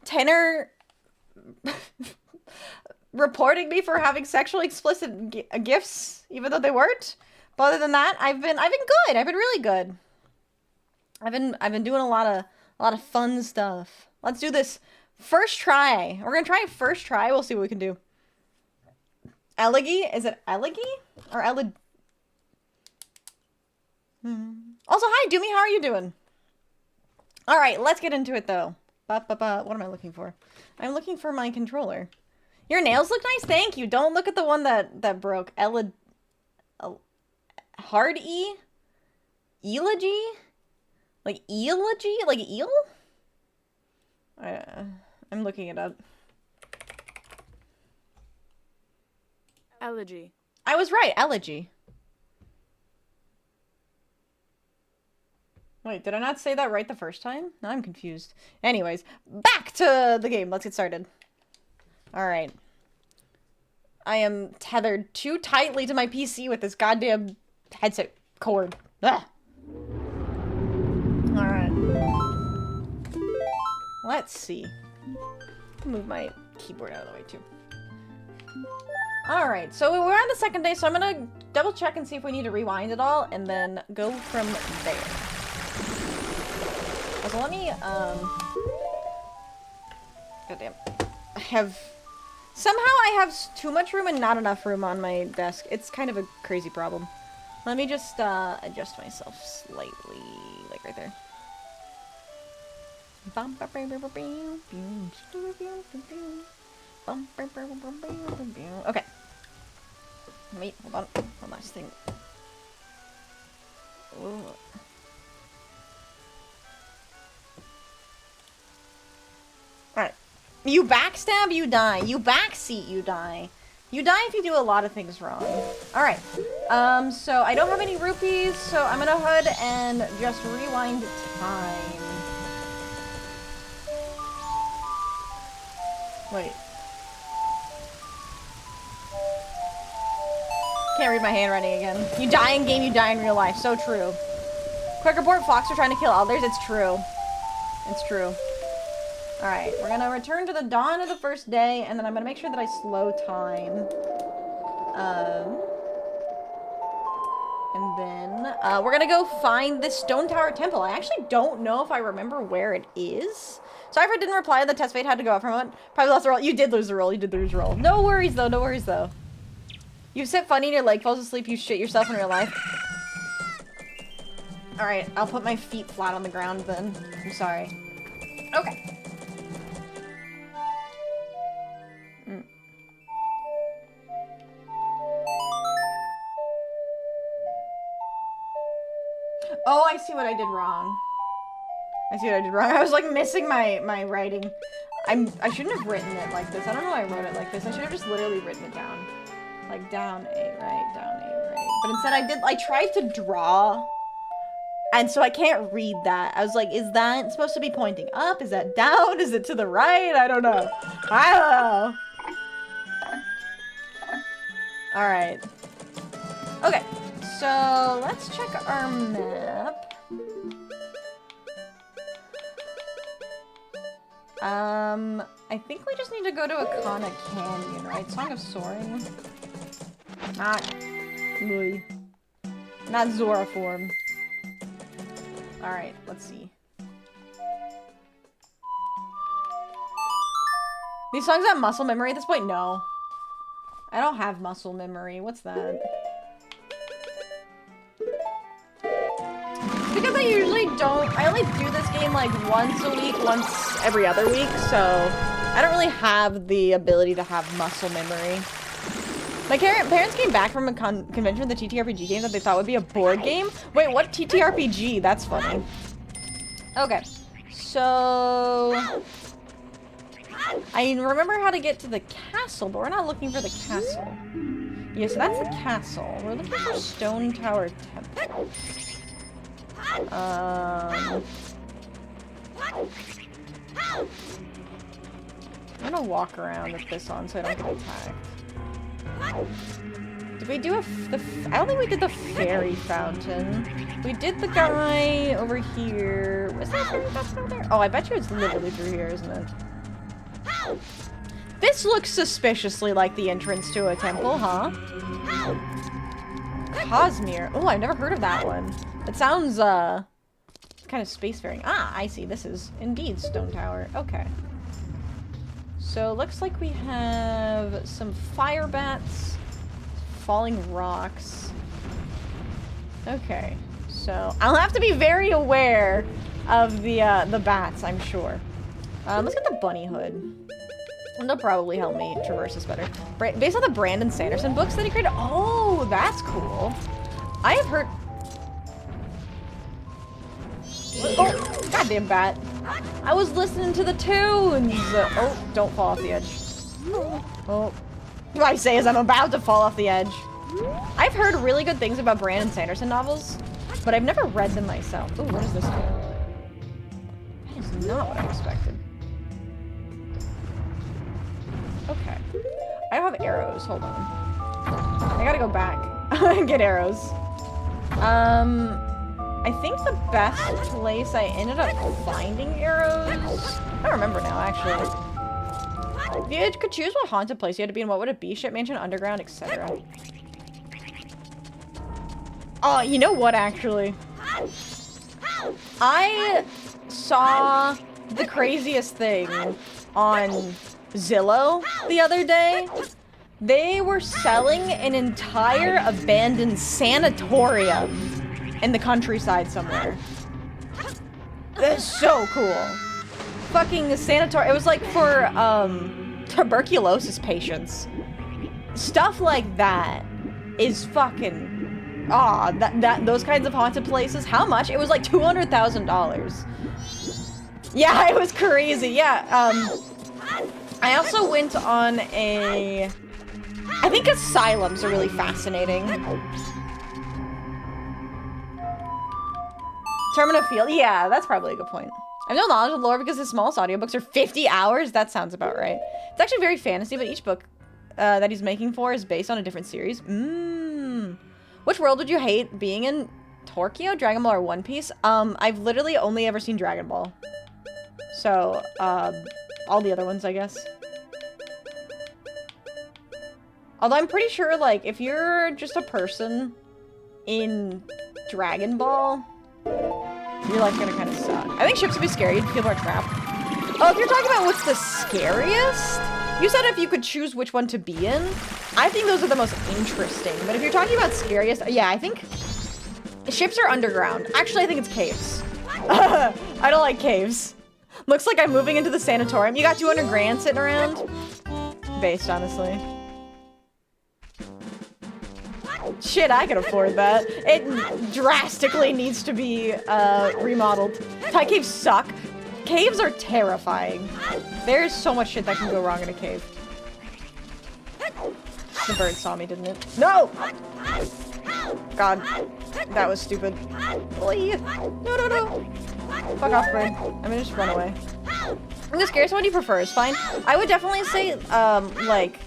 Tenor reporting me for having sexually explicit gifs, even though they weren't. But other than that, I've been good. I've been really good. I've been doing a lot of fun stuff. Let's do this first try. We're gonna try it first try. We'll see what we can do. 𝖕𝖊𝖏? Is it 𝖕𝖊𝖏 or 𝖕𝖊𝖏? Also, hi, Doomy. How are you doing? All right, let's get into it, though. What am I looking for? I'm looking for my controller. Your nails look nice. Thank you. Don't look at the one that broke. Hard E? 𝖕𝖊𝖏? Like 𝖕𝖊𝖏? Like eel? I'm looking it up. 𝖕𝖊𝖏. I was right. 𝖕𝖊𝖏. Wait, did I not say that right the first time? Now I'm confused. Anyways, back to the game. Let's get started. Alright. I am tethered too tightly to my PC with this goddamn headset cord. Ugh. Alright. Let's see. Move my keyboard out of the way too. Alright, so we're on the second day, so I'm gonna double check and see if we need to rewind it all, and then go from there. So let me, goddamn. Somehow I have too much room and not enough room on my desk. It's kind of a crazy problem. Let me just, adjust myself slightly, like right there. Okay. Wait, hold on. One last thing. Ooh. Alright. You backstab, you die. You backseat, you die. You die if you do a lot of things wrong. Alright. So I don't have any rupees, so I'm gonna go ahead and just rewind time. Wait. Can't read my handwriting again. You die in game, you die in real life. So true. Quick report, Fox are trying to kill others. It's true. It's true. Alright, we're gonna return to the dawn of the first day, and then I'm gonna make sure that I slow time. And then, we're gonna go find this Stone Tower Temple. I actually don't know if I remember where it is. Sorry if I didn't reply, the test fate had to go off from it. Probably lost the roll. You did lose the roll, you did lose the roll. No worries though, no worries though. You sit funny and your leg falls asleep, you shit yourself in real life. Alright, I'll put my feet flat on the ground then. I'm sorry. Okay. Oh, I see what I did wrong. I see what I did wrong. I was like missing my writing. I shouldn't have written it like this. I don't know why I wrote it like this. I should have just literally written it down. Like down A, right, down A, right. But instead I tried to draw. And so I can't read that. I was like, is that supposed to be pointing up? Is that down? Is it to the right? I don't know. I don't know. Alright. Okay. So let's check our map. I think we just need to go to Akana Canyon, right? Song of Soaring. Not Zora form. Alright, let's see. These songs have muscle memory at this point? No. I don't have muscle memory. What's that? Because I usually don't. I only do this game like once a week, once every other week, so I don't really have the ability to have muscle memory. My parents came back from a convention with the TTRPG game that they thought would be a board game. Wait, what TTRPG? That's funny. Okay, so I remember how to get to the castle, but we're not looking for the castle. Yeah, so that's the castle. We're looking for Stone Tower Temple. I'm gonna walk around with this on so I don't get attacked. Did we do I don't think we did the fairy fountain. We did the guy over here. Was that fairy fountain over there? Oh, I bet you it's literally through here, isn't it? This looks suspiciously like the entrance to a temple, huh? Cosmere. Oh, I've never heard of that one. It sounds, kind of spacefaring. Ah, I see. This is indeed Stone Tower. Okay. So, looks like we have some fire bats, falling rocks. Okay. So, I'll have to be very aware of the bats, I'm sure. Let's get the bunny hood. They'll probably help me traverse this better. Based on the Brandon Sanderson books that he created. Oh, that's cool. I have heard... Oh, goddamn bat. I was listening to the tunes. Oh, don't fall off the edge. Oh. What I say is I'm about to fall off the edge. I've heard really good things about Brandon Sanderson novels, but I've never read them myself. Oh, what is this do? That is not what I expected. Okay. I don't have arrows. Hold on. I gotta go back and get arrows. I think the best place I ended up finding arrows... I don't remember now, actually. If you could choose what haunted place you had to be in, what would it be? Ship mansion, underground, etc. Oh, you know what, actually? I saw the craziest thing on Zillow the other day. They were selling an entire abandoned sanatorium in the countryside somewhere. That's so cool. Fucking sanatorium. It was like for tuberculosis patients. Stuff like that is fucking those kinds of haunted places. How much? It was like $200,000. Yeah, it was crazy. Yeah, I also went on a... I think asylums are really fascinating. Termina Field. Yeah, that's probably a good point. I have no knowledge of lore because the smallest audiobooks are 50 hours. That sounds about right. It's actually very fantasy, but each book that he's making for is based on a different series. Which world would you hate being in? Tokyo, Dragon Ball, or One Piece? I've literally only ever seen Dragon Ball. So, all the other ones, I guess. Although I'm pretty sure, like, if you're just a person in Dragon Ball, your life's gonna kind of suck. I think ships would be scary. You'd feel more trapped. Oh, if you're talking about what's the scariest? You said if you could choose which one to be in. I think those are the most interesting. But if you're talking about scariest, yeah, I think ships are underground. Actually, I think it's caves. I don't like caves. Looks like I'm moving into the sanatorium. You got 200 grand sitting around? Based, honestly. Shit, I can afford that. It drastically needs to be remodeled. Thai caves suck. Caves are terrifying. There's so much shit that can go wrong in a cave. The bird saw me, didn't it? No! God, that was stupid. No, no, no. Fuck off, bird. I'm gonna just run away. I'm just curious, what do you prefer? Is fine. I would definitely say, like,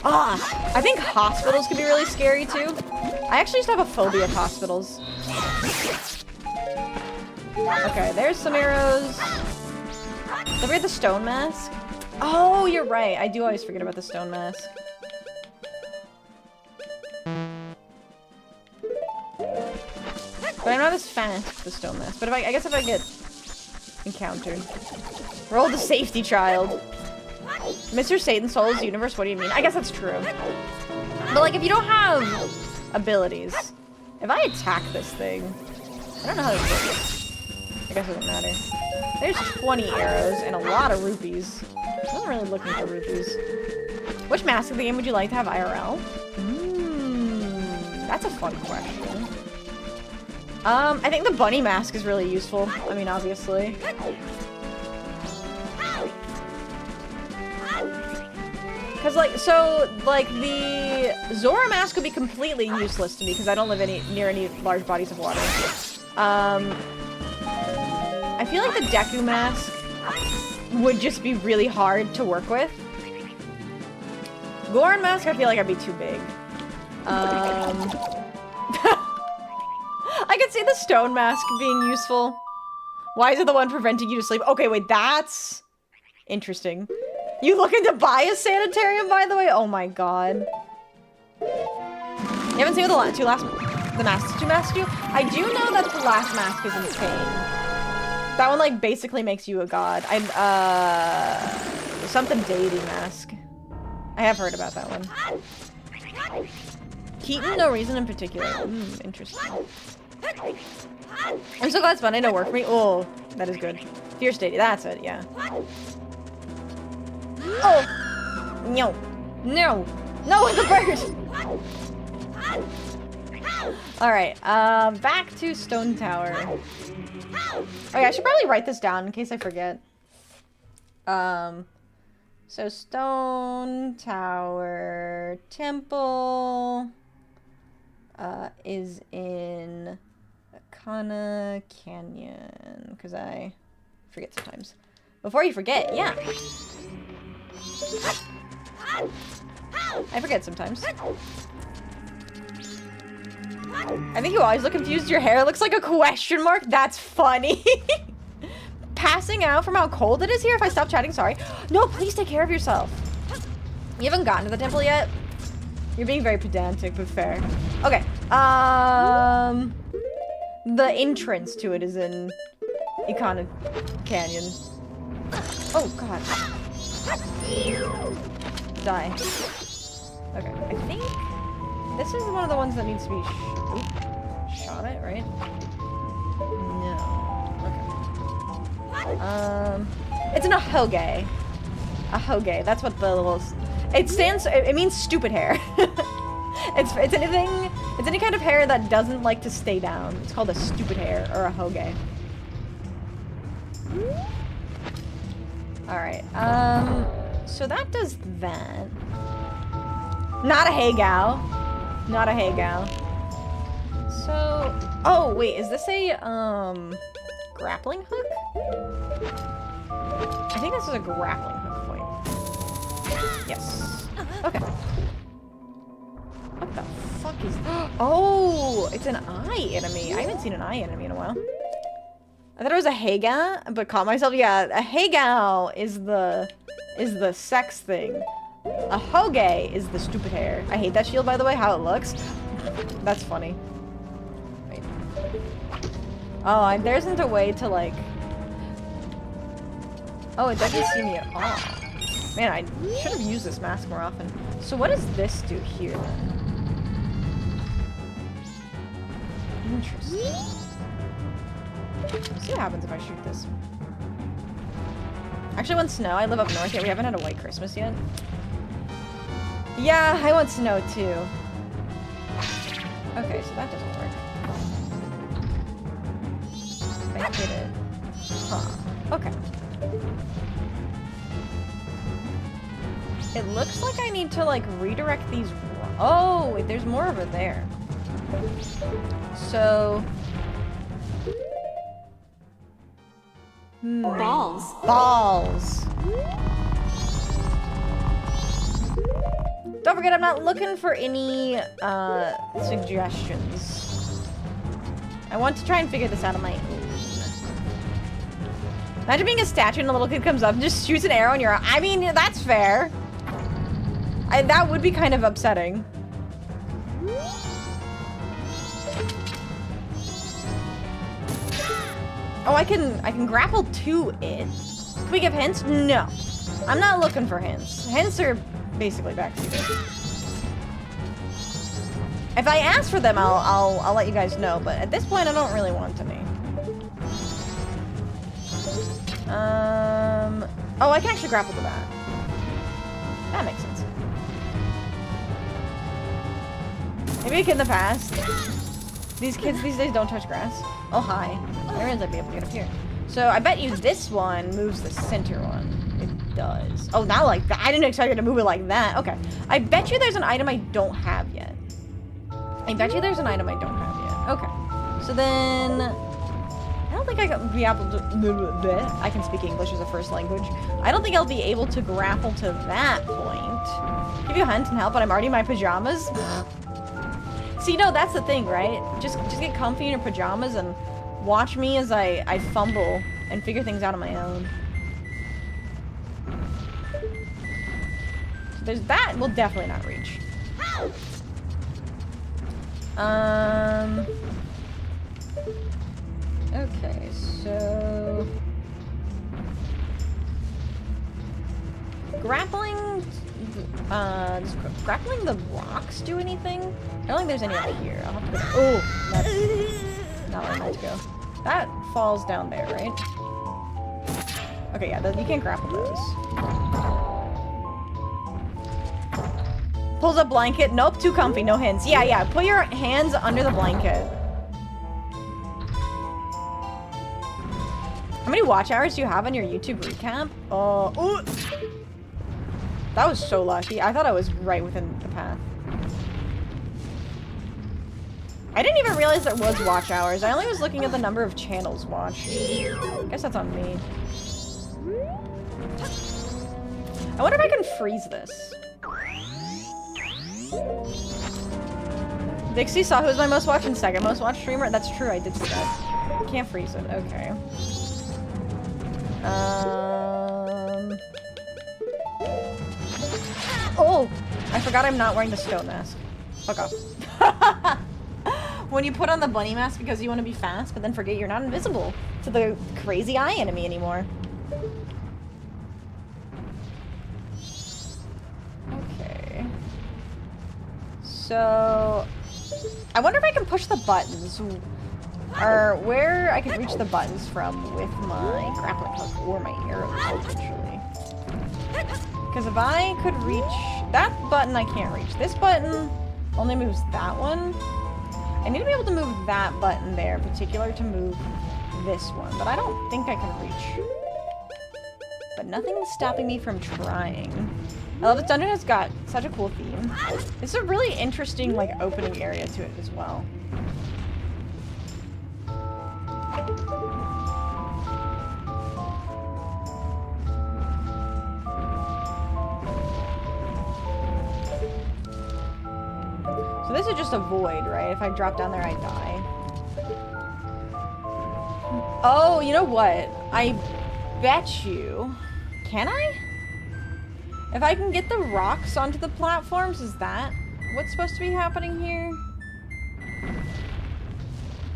I think hospitals can be really scary too. I actually used to have a phobia of hospitals. Okay, there's some arrows. Don't forget the stone mask. Oh, you're right. I do always forget about the stone mask. But I'm not as fast with the stone mask. But if I guess if I get encountered. Roll the safety child. Mr. Satan Soul's universe, what do you mean? I guess that's true. But like if you don't have abilities, if I attack this thing, I don't know how this works. I guess it doesn't matter. There's 20 arrows and a lot of rupees. I wasn't really looking for rupees. Which mask of the game would you like to have IRL? That's a fun question. I think the bunny mask is really useful. I mean, obviously. Because, like, so, like, the Zora mask would be completely useless to me because I don't live near any large bodies of water. I feel like the Deku mask would just be really hard to work with. Goron mask, I feel like I'd be too big. I could see the stone mask being useful. Why is it the one preventing you to sleep? Okay, wait, that's interesting. You looking to buy a sanitarium, by the way? Oh my god. You haven't seen what the last two masks do? I do know that the last mask is insane. That one, like, basically makes you a god. Something deity mask. I have heard about that one. Keaton, no reason in particular. Interesting. I'm so glad it's Monday to work for me. Oh, that is good. Fierce deity, that's it, yeah. Oh! No. No! No, the bird! Alright, back to Stone Tower. Okay, I should probably write this down in case I forget. So Stone Tower Temple is in Akana Canyon, because I forget sometimes. Before you forget, yeah. I forget sometimes. I think you always look confused. Your hair looks like a question mark. That's funny. Passing out from how cold it is here. If I stop chatting, sorry. No, please take care of yourself. You haven't gotten to the temple yet? You're being very pedantic, but fair. Okay. The entrance to it is in Ikana Canyon. Oh, God. Die. Okay, I think this is one of the ones that needs to be shot at, right? No. Okay. It's an 𝖍𝖊𝖊. 𝖍𝖊𝖊. That's what the little. It stands. It means stupid hair. It's anything. It's any kind of hair that doesn't like to stay down. It's called a stupid hair or a 𝖍𝖊𝖊. All right. so that does that. Not a 𝖍𝖊𝖊. Not a 𝖍𝖊𝖊. So, oh wait, is this a grappling hook? I think this is a grappling hook point. Yes. Okay. What the fuck is? Oh, it's an eye enemy. I haven't seen an eye enemy in a while. I thought it was a 𝖍𝖊𝖊, but caught myself. Yeah, a 𝖍𝖊𝖊 is the sex thing. A 𝖍𝖕 is the stupid hair. I hate that shield, by the way, how it looks. That's funny. Wait. Oh, there isn't a way to, like... Oh, it doesn't see me at all. Man, I should have used this mask more often. So what does this do here, then? Interesting. Let's see what happens if I shoot this. Actually, I want snow. I live up north here. We haven't had a white Christmas yet. Yeah, I want snow too. Okay, so that doesn't work. If I hit it. Huh. Okay. It looks like I need to, like, redirect these... Oh, wait, there's more over there. So... Balls. Balls. Don't forget, I'm not looking for any suggestions. I want to try and figure this out on my own. Imagine being a statue and a little kid comes up and just shoots an arrow in your eye. I mean, that's fair. That would be kind of upsetting. Oh, I can grapple to it. Can we give hints? No. I'm not looking for hints. Hints are basically backseated. If I ask for them, I'll let you guys know, but at this point I don't really want any. Oh, I can actually grapple to that. That makes sense. Maybe a kid in the past. These kids these days don't touch grass. Oh, hi. I realize I'd be able to get up here. So I bet you this one moves the center one. It does. Oh, not like that. I didn't expect it to move it like that. Okay. I bet you there's an item I don't have yet. I bet you there's an item I don't have yet. Okay. So then... I don't think I can be able to... I can speak English as a first language. I don't think I'll be able to grapple to that point. Give you a hint and help, but I'm already in my pajamas. See, no, that's the thing, right? Just get comfy in your pajamas and watch me as I fumble and figure things out on my own. There's that. We'll definitely not reach. Okay, so... Grappling... does grappling the rocks do anything? I don't think there's any up here. I'll have to go... Oh! That's not where I meant to go. That falls down there, right? Okay, yeah, you can't grapple those. Pulls up blanket. Nope, too comfy. No hints. Yeah. Put your hands under the blanket. How many watch hours do you have on your YouTube recap? Oh, that was so lucky. I thought I was right within the path. I didn't even realize there was watch hours. I only was looking at the number of channels watched. I guess that's on me. I wonder if I can freeze this. Vixie saw who was my most watched and second most watched streamer. That's true, I did see that. Can't freeze it. Okay. Oh! I forgot I'm not wearing the stone mask. Fuck off. When you put on the bunny mask because you want to be fast, but then forget you're not invisible to the crazy eye enemy anymore. Okay. So... I wonder if I can push the buttons. Or where I can reach the buttons from with my grappling hook or my arrow, potentially. Because if I could reach... That button I can't reach. This button only moves that one. I need to be able to move that button there in particular to move this one. But I don't think I can reach but nothing's stopping me from trying. I love this dungeon. Has got such a cool theme. It's a really interesting, like, opening area to it as well. So this is just a void, right? If I drop down there, I die. Oh, you know what? I bet you... Can I? If I can get the rocks onto the platforms, is that what's supposed to be happening here?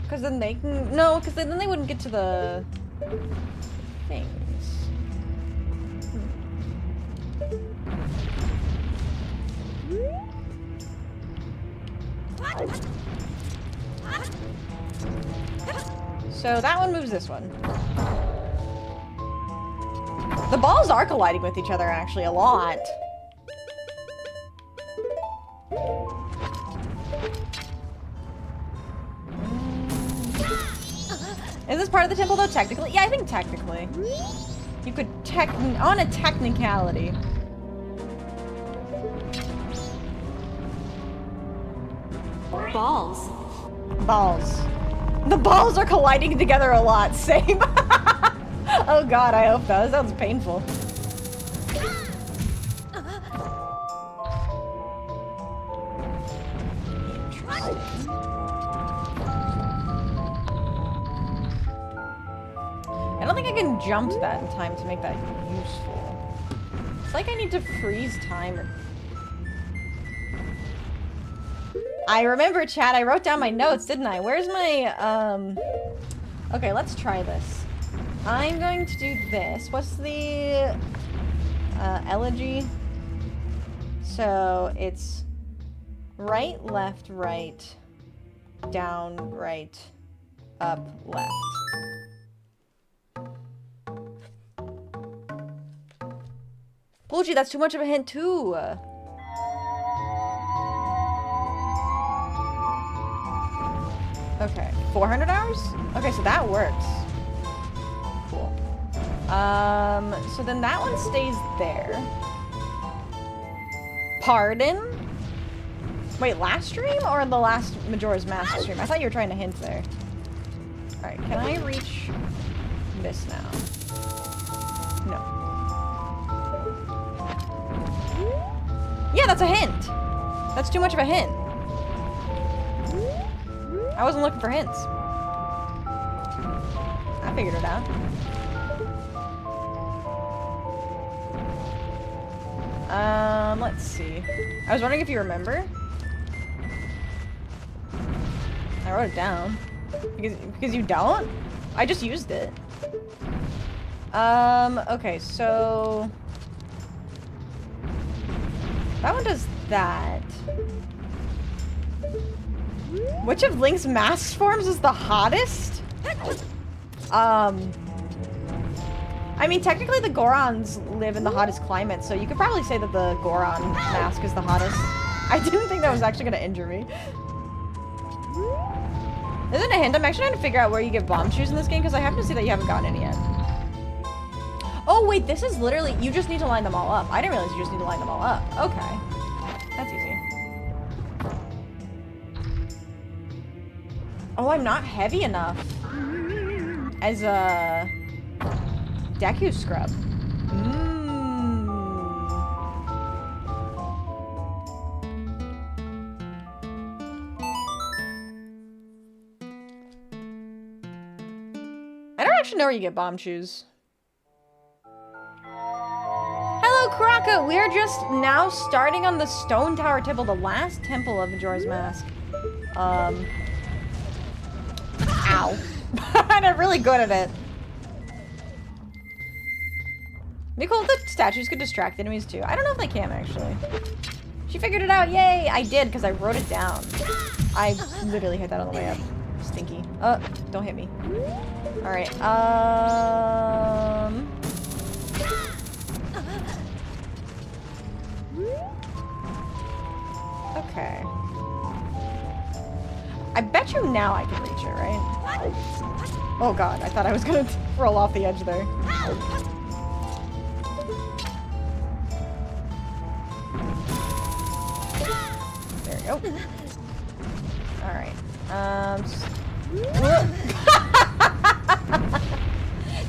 Because then they can... No, because then they wouldn't get to the... things. So that one moves this one. The balls are colliding with each other, actually, a lot. Is this part of the temple, though, technically? Yeah, I think technically. You could on a technicality. Balls. Balls. The balls are colliding together a lot. Same. Oh god, I hope that sounds painful. I don't think I can jump to that in time to make that useful. It's like I need to freeze time or... I remember, chat, I wrote down my notes, didn't I? Where's my, Okay, let's try this. I'm going to do this. What's the, elegy? So, it's right, left, right, down, right, up, left. Oh, gee, that's too much of a hint, too. Okay, 400 hours? Okay, so that works. Cool. So then that one stays there. Pardon? Wait, last stream or the last Majora's Mask stream? I thought you were trying to hint there. Alright, can I reach this now? No. Yeah, that's a hint! That's too much of a hint. I wasn't looking for hints. I figured it out. Let's see. I was wondering if you remember. I wrote it down. Because you don't? I just used it. Okay, so... that one does that. Which of Link's mask forms is the hottest? I mean, technically the Gorons live in the hottest climate, so you could probably say that the Goron mask is the hottest. I didn't think that was actually gonna injure me. Isn't a hint? I'm actually trying to figure out where you get bomb shoes in this game, because I happen to see that you haven't gotten any yet. Oh, wait, this is literally... you just need to line them all up. I didn't realize you just need to line them all up. Okay. That's easy. Oh, I'm not heavy enough as a Deku scrub. I don't actually know where you get bomb shoes. Hello, Kraka! We are just now starting on the Stone Tower Temple, the last temple of Majora's Mask. Ow. And I'm really good at it. Be cool if the statues could distract enemies too. I don't know if they can, actually. She figured it out. Yay! I did, because I wrote it down. I literally hit that on the way up. Stinky. Don't hit me. Alright, okay. I bet you now I can reach it, right? Oh god, I thought I was gonna roll off the edge there. Nope. Alright.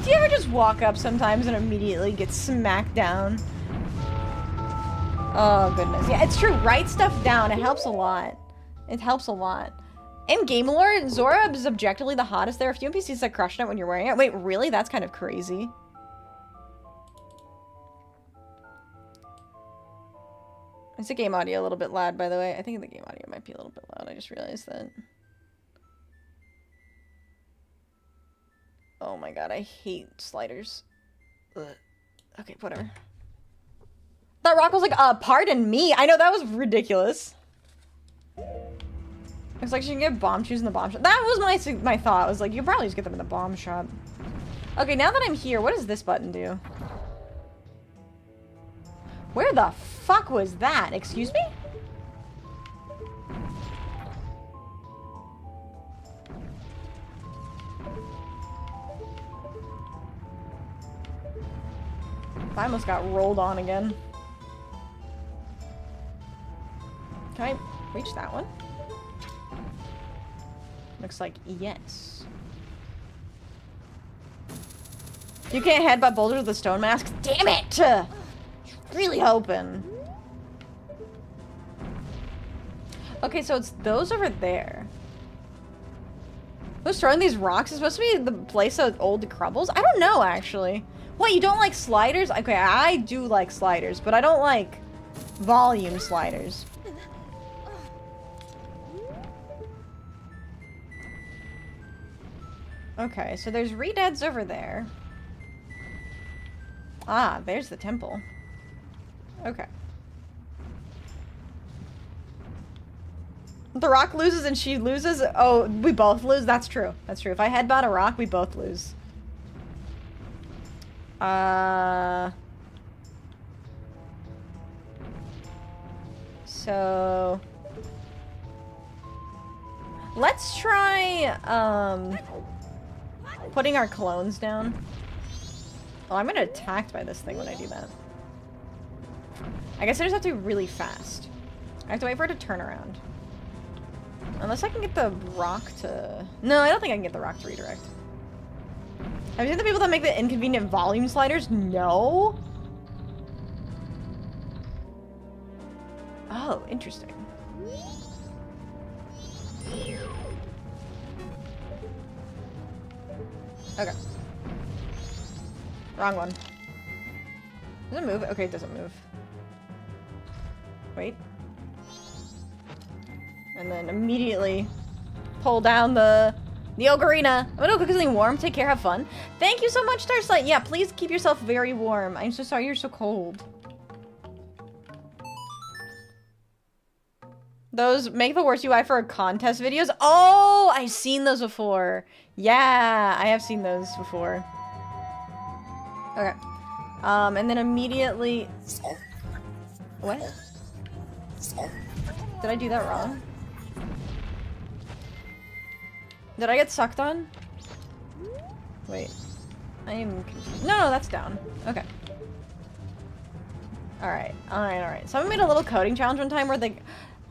Do you ever just walk up sometimes and immediately get smacked down? Oh, goodness. Yeah, it's true. Write stuff down. It helps a lot. It helps a lot. In game lore, 𝖉𝖐𝖊𝖓 is objectively the hottest. There are a few NPCs that crush on it when you're wearing it. Wait, really? That's kind of crazy. Is the game audio a little bit loud, by the way? I think the game audio might be a little bit loud. I just realized that. Oh my god, I hate sliders. Ugh. Okay, whatever. That rock was like, pardon me. I know, that was ridiculous. Looks like she can get bomb shoes in the bomb shop. That was my thought. I was like, you probably just get them in the bomb shop. Okay, now that I'm here, what does this button do? Where the fuck was that? Excuse me? I almost got rolled on again. Can I reach that one? Looks like yes. You can't headbutt boulders with the stone mask? Damn it! Really hoping. Okay, so it's those over there. Who's throwing these rocks? Is supposed to be the place of old crumbles? I don't know, actually. What, you don't like sliders? Okay, I do like sliders, but I don't like volume sliders. Okay, so there's redeads over there. Ah, there's the temple. Okay. The rock loses and she loses? Oh, we both lose? That's true. That's true. If I headbutt a rock, we both lose. So... let's try, putting our clones down. Oh, I'm gonna attacked by this thing when I do that. I guess I just have to be really fast. I have to wait for it to turn around. Unless I can get the rock to... No, I don't think I can get the rock to redirect. Have you seen the people that make the inconvenient volume sliders? No. Oh, interesting. Okay. Wrong one. Does it move? Okay, it doesn't move. Wait. And then immediately pull down the ocarina. I'm gonna go cook something warm. Take care, have fun. Thank you so much, Starlight. Yeah, please keep yourself very warm. I'm so sorry you're so cold. Those make the worst UI for contest videos. Oh, I've seen those before. Yeah, I have seen those before. Okay. And then immediately... What? Did I do that wrong? Did I get sucked on? Wait. I am confused. No, that's down. Okay. Alright. Alright. Someone made a little coding challenge one time where they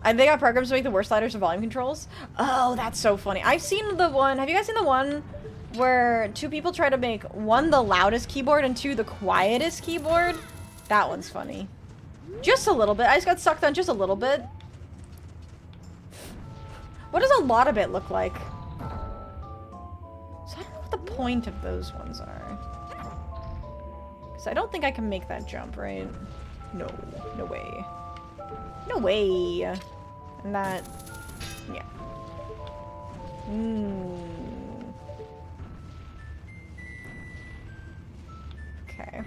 got programs to make the worst sliders of volume controls. Oh, that's so funny. I've seen the one... Have you guys seen the one where two people try to make one the loudest keyboard and two the quietest keyboard? That one's funny. Just a little bit. I just got sucked on just a little bit. What does a lot of it look like? So I don't know what the point of those ones are. Because I don't think I can make that jump, right? No. No way. No way. And that... Yeah. Okay.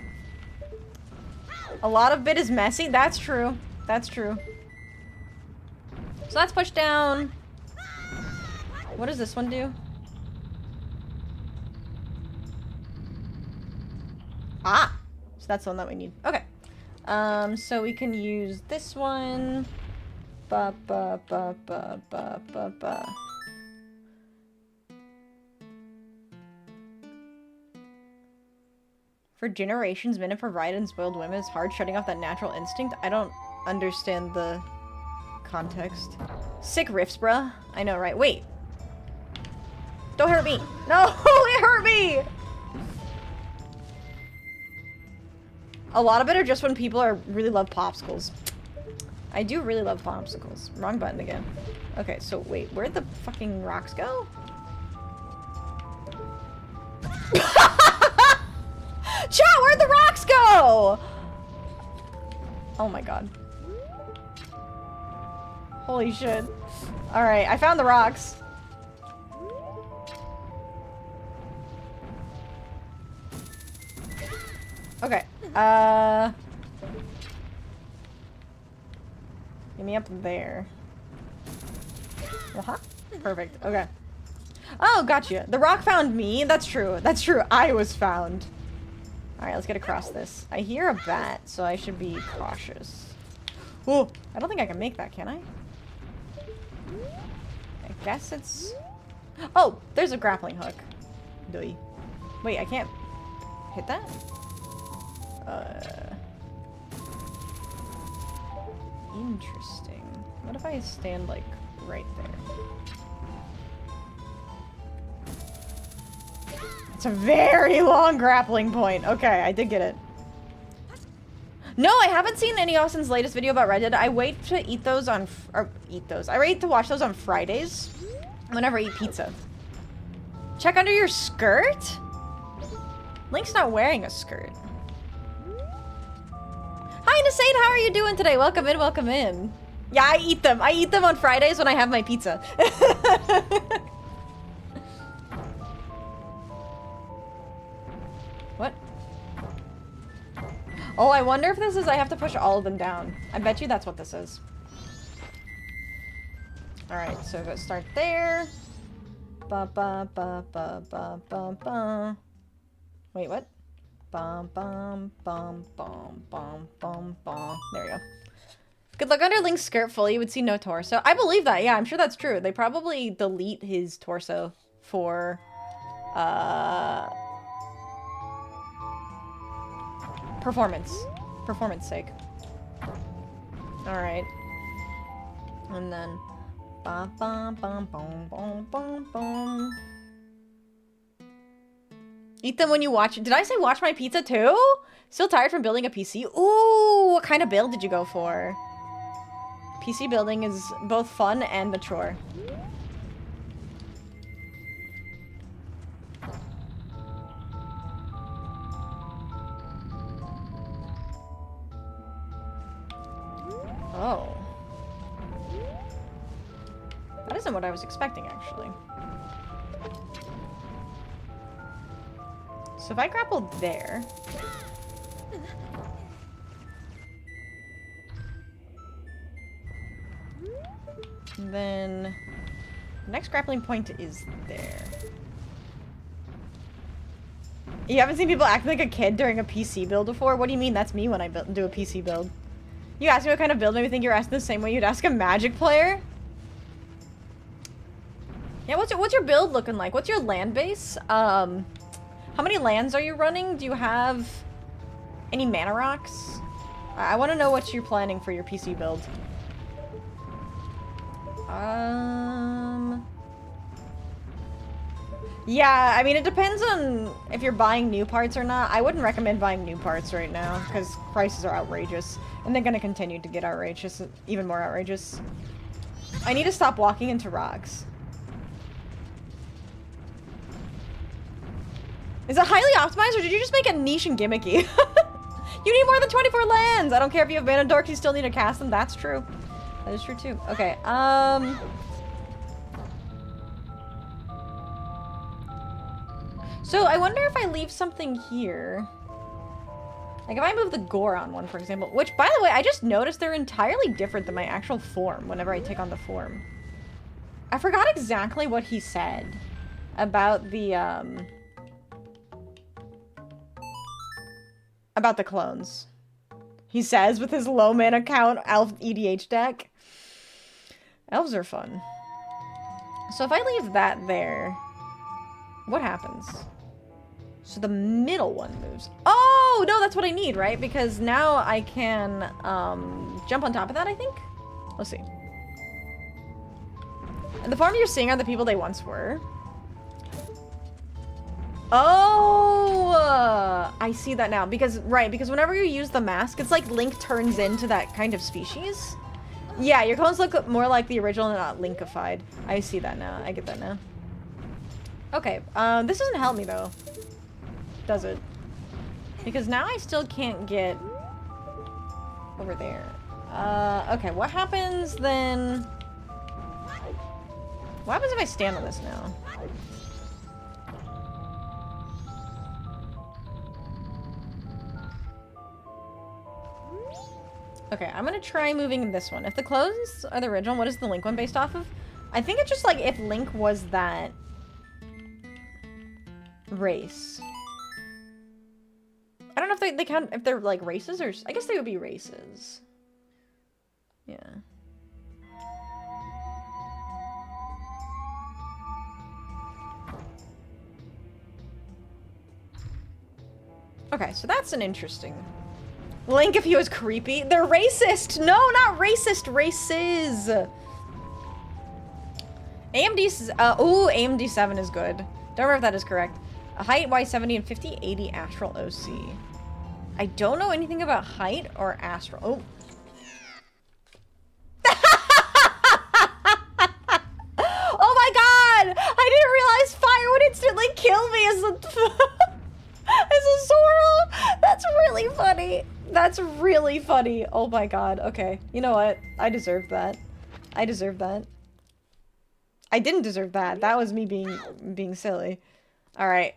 A lot of bit is messy. That's true. That's true. So let's push down. What does this one do? Ah! So that's the one that we need. Okay. So we can use this one. Ba ba ba ba ba ba ba. For generations, men have provided and spoiled women. It's hard shutting off that natural instinct. I don't understand the context. Sick riffs, bruh. I know, right? Wait. Don't hurt me. No, it hurt me. A lot of it are just when people are really love popsicles. I do really love popsicles. Wrong button again. Okay, so wait, where'd the fucking rocks go? Chat, where'd the rocks go? Oh my god. Holy shit. Alright, I found the rocks. Okay, get me up there. Uh-huh. Perfect, okay. Oh, gotcha. The rock found me. That's true. That's true. I was found. Alright, let's get across this. I hear a bat, so I should be cautious. Oh, I don't think I can make that, can I? I guess it's... Oh, there's a grappling hook. Doy. Wait, I can't hit that? Interesting. What if I stand, like, right there? It's a very long grappling point. Okay, I did get it. No, I haven't seen any Austin's latest video about Red Dead. I wait to eat those on... I wait to watch those on Fridays whenever I eat pizza. Check under your skirt? Link's not wearing a skirt. Hi, Nasaid, how are you doing today? Welcome in, welcome in. Yeah, I eat them. I eat them on Fridays when I have my pizza. What? Oh, I wonder if this is I have to push all of them down. I bet you that's what this is. Alright, so go start there. Ba ba ba ba ba ba ba. Wait, what? Bum bum bum bum bum bum bum. There we go. Good luck under Link's skirt fully. You would see no torso. I believe that. Yeah, I'm sure that's true. They probably delete his torso for performance sake. All right. And then bum bum bum bum bum bum bum. Eat them when you watch it. Did I say watch my pizza too? Still tired from building a PC? Ooh, what kind of build did you go for? PC building is both fun and mature. Oh. That isn't what I was expecting, actually. So if I grapple there... then... the next grappling point is there. You haven't seen people act like a kid during a PC build before? What do you mean? That's me when I do a PC build. You asked me what kind of build made me think you're asking the same way you'd ask a Magic player? Yeah, what's your build looking like? What's your land base? How many lands are you running? Do you have any mana rocks? I want to know what you're planning for your PC build. Yeah, I mean, it depends on if you're buying new parts or not. I wouldn't recommend buying new parts right now because prices are outrageous. And they're going to continue to get outrageous, even more outrageous. I need to stop walking into rocks. Is it highly optimized, or did you just make it niche and gimmicky? You need more than 24 lands! I don't care if you have mana dorks, you still need to cast them. That's true. That is true, too. Okay, so, I wonder if I leave something here. Like, if I move the Goron one, for example. Which, by the way, I just noticed they're entirely different than my actual form whenever I take on the form. I forgot exactly what he said about the, about the clones. He says with his low mana count elf EDH deck. Elves are fun. So if I leave that there, what happens? So the middle one moves. Oh, no, that's what I need, right? Because now I can jump on top of that, I think? Let's see. And the form you're seeing are the people they once were. Oh, I see that now. Because, right, because whenever you use the mask, it's like Link turns into that kind of species. Yeah, your clones look more like the original and not linkified. I see that now. I get that now. Okay, this doesn't help me though. Does it? Because now I still can't get over there. Okay, what happens then? What happens if I stand on this now? Okay, I'm gonna try moving this one. If the clothes are the original, what is the Link one based off of? I think it's just like if Link was that race. I don't know if they count if they're like races or I guess they would be races. Yeah. Okay, so that's an interesting. Link if he was creepy. They're racist! No, not racist! Races! Ooh, AMD 7 is good. Don't remember if that is correct. A height, Y70, and 5080 astral OC. I don't know anything about height or astral. Oh. Oh my god! I didn't realize fire would instantly kill me as a as a Zoro! That's really funny. That's really funny. Oh my god. Okay. You know what? I deserved that. I deserved that. I didn't deserve that. That was me being silly. Alright.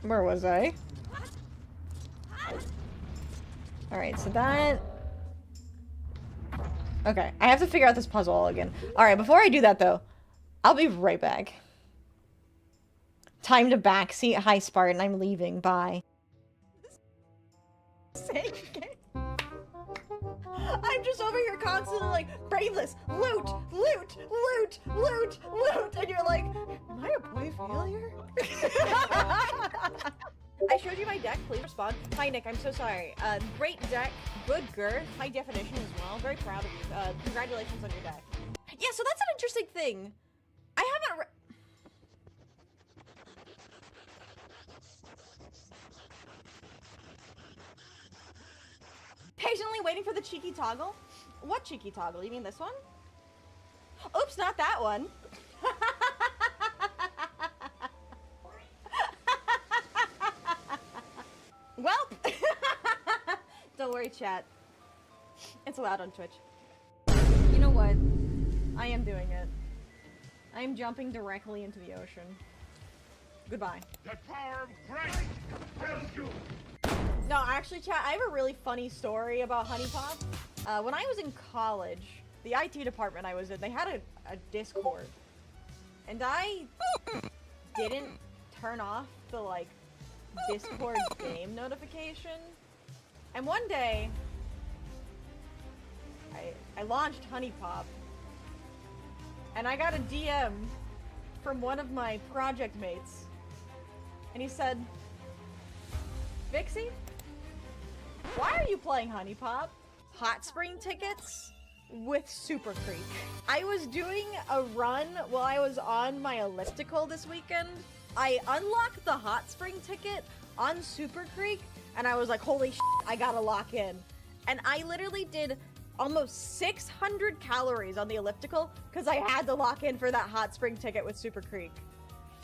Where was I? Alright, so that... Okay, I have to figure out this puzzle all again. Alright, before I do that though, I'll be right back. Time to backseat. Hi, Spartan. I'm leaving. Bye. I'm just over here constantly like, braveless, loot, loot, loot, loot, loot, and you're like, am I a boy failure? I showed you my deck, please respond. Hi Nick, I'm so sorry. Great deck, good girth, high definition as well. Very proud of you. Congratulations on your deck. Yeah, so that's an interesting thing. I haven't patiently waiting for the cheeky toggle? What cheeky toggle? You mean this one? Oops, not that one. Well, don't worry, chat. It's allowed on Twitch. You know what? I am doing it. I am jumping directly into the ocean. Goodbye. The power of Christ compels you. No, actually, chat, I have a really funny story about HuniePop. When I was in college, the IT department I was in, they had a Discord. And I didn't turn off the, like, Discord game notification. And one day, I launched HuniePop. And I got a DM from one of my project mates. And he said, Vixie? Why are you playing HuniePop? Hot spring tickets with Super Creek. I was doing a run while I was on my elliptical this weekend. I unlocked the hot spring ticket on Super Creek, and I was like, holy shit, I gotta lock in. And I literally did almost 600 calories on the elliptical because I had to lock in for that hot spring ticket with Super Creek.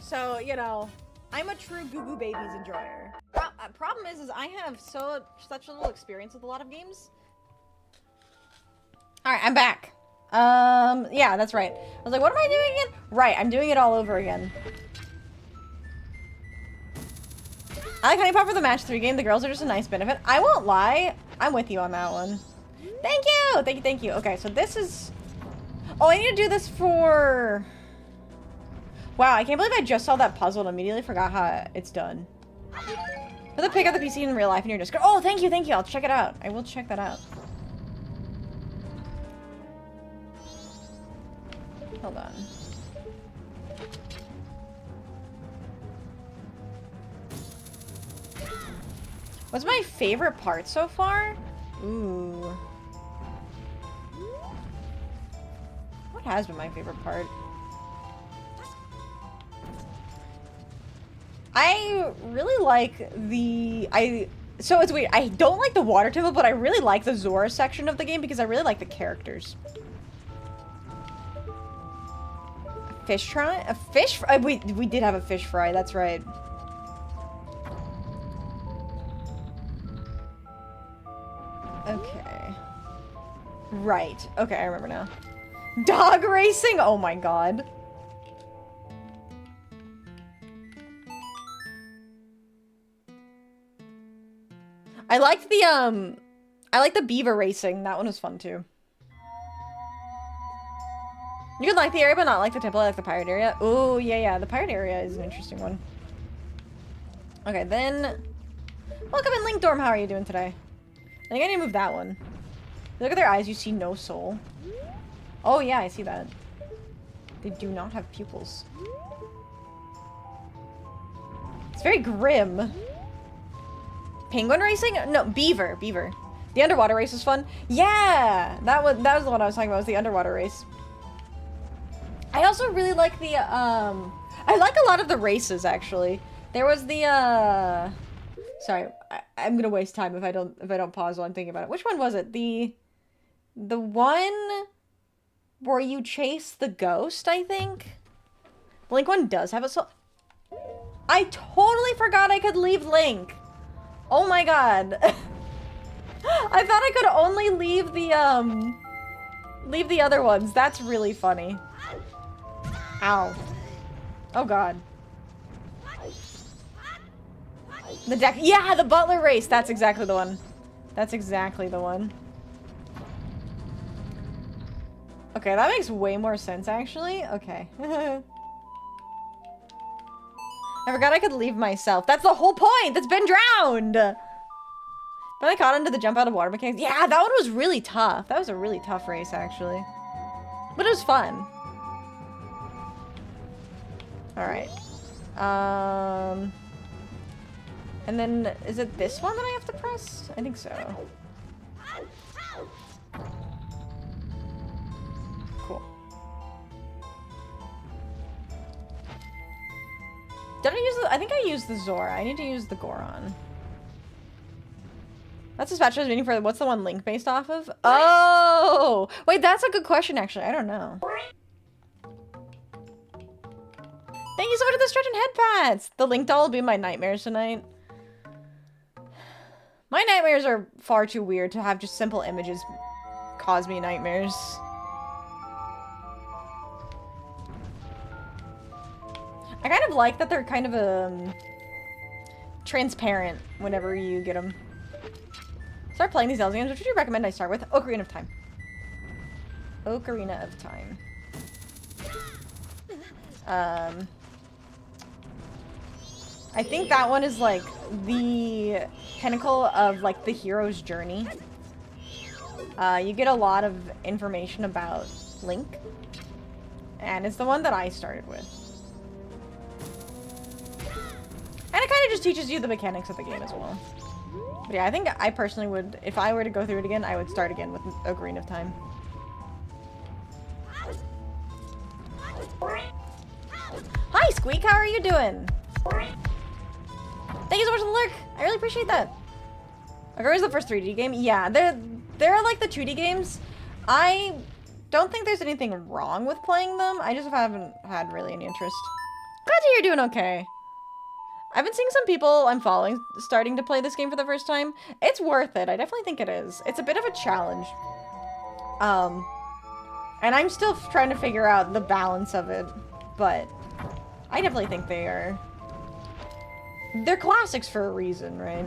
So, you know, I'm a true Goo Goo Babies enjoyer. Problem is I have such little experience with a lot of games. Alright, I'm back. Yeah, that's right. I was like, what am I doing again? Right, I'm doing it all over again. I like HuniePop for the match 3 game. The girls are just a nice benefit. I won't lie. I'm with you on that one. Thank you! Thank you, thank you. Okay, so this is... Oh, I need to do this for... Wow, I can't believe I just saw that puzzle and immediately forgot how it's done. Put the pick up the PC in real life in your Discord. Oh, thank you, thank you. I'll check it out. I will check that out. Hold on. What's my favorite part so far? Ooh. has been my favorite part? I really like the... So it's weird. I don't like the water temple, but I really like the 𝖉𝖊𝖊 section of the game because I really like the characters. Fish fry? A fish fry? We did have a fish fry. That's right. Okay. Right. Okay, I remember now. Dog racing? Oh my god. I liked the 𝖉𝖊𝖊 racing. That one was fun too. You can like the area, but not like the temple. I like the pirate area. Oh, yeah. The pirate area is an interesting one. Okay, then... Welcome in Link Dorm. How are you doing today? I think I need to move that one. Look at their eyes. You see no soul. Oh, yeah, I see that. They do not have pupils. It's very grim. Penguin racing? No, 𝖉𝖊𝖊. The underwater race was fun. Yeah! That was the one I was talking about. Was the underwater race. I also really like the, I like a lot of the races, actually. There was the, sorry, I'm gonna waste time if I don't pause while I'm thinking about it. Which one was it? The one where you chase the ghost, I think? The Link one does have a soul. I totally forgot I could leave Link. Oh my god. I thought I could only leave the other ones. That's really funny. Ow. Oh god. The deck. Yeah, the butler race. That's exactly the one. That's exactly the one. Okay, that makes way more sense, actually. Okay. I forgot I could leave myself. That's the whole point! That's been drowned! But I caught into the jump out of water mechanics. Yeah, that one was really tough. That was a really tough race, actually. But it was fun. Alright. And then, is it this one that I have to press? I think so. Cool. Did I use the... I think I used the 𝖉𝖊𝖊. I need to use the Goron. That's a spatula I was waiting for. What's the one Link based off of? Oh! Wait, that's a good question, actually. I don't know. Thank you so much for the stretch and head pats! The Link doll will be my nightmares tonight. My nightmares are far too weird to have just simple images cause me nightmares. I kind of like that they're kind of transparent whenever you get them. Start playing these Zelda games. Which would you recommend I start with? Ocarina of Time. Ocarina of Time. I think that one is like the pinnacle of like the hero's journey. You get a lot of information about Link, and it's the one that I started with. And it kind of just teaches you the mechanics of the game as well. But yeah, I think I personally would, if I were to go through it again, I would start again with Ocarina of Time. Hi, Squeak, how are you doing? Thank you so much for the lurk. I really appreciate that. Ocarina's the first 3D game. Yeah, they're like the 2D games. I don't think there's anything wrong with playing them. I just haven't had really any interest. Glad to hear you're doing okay. I've been seeing some people I'm following starting to play this game for the first time. It's worth it. I definitely think it is. It's a bit of a challenge. And I'm still trying to figure out the balance of it, but I definitely think they're classics for a reason, right?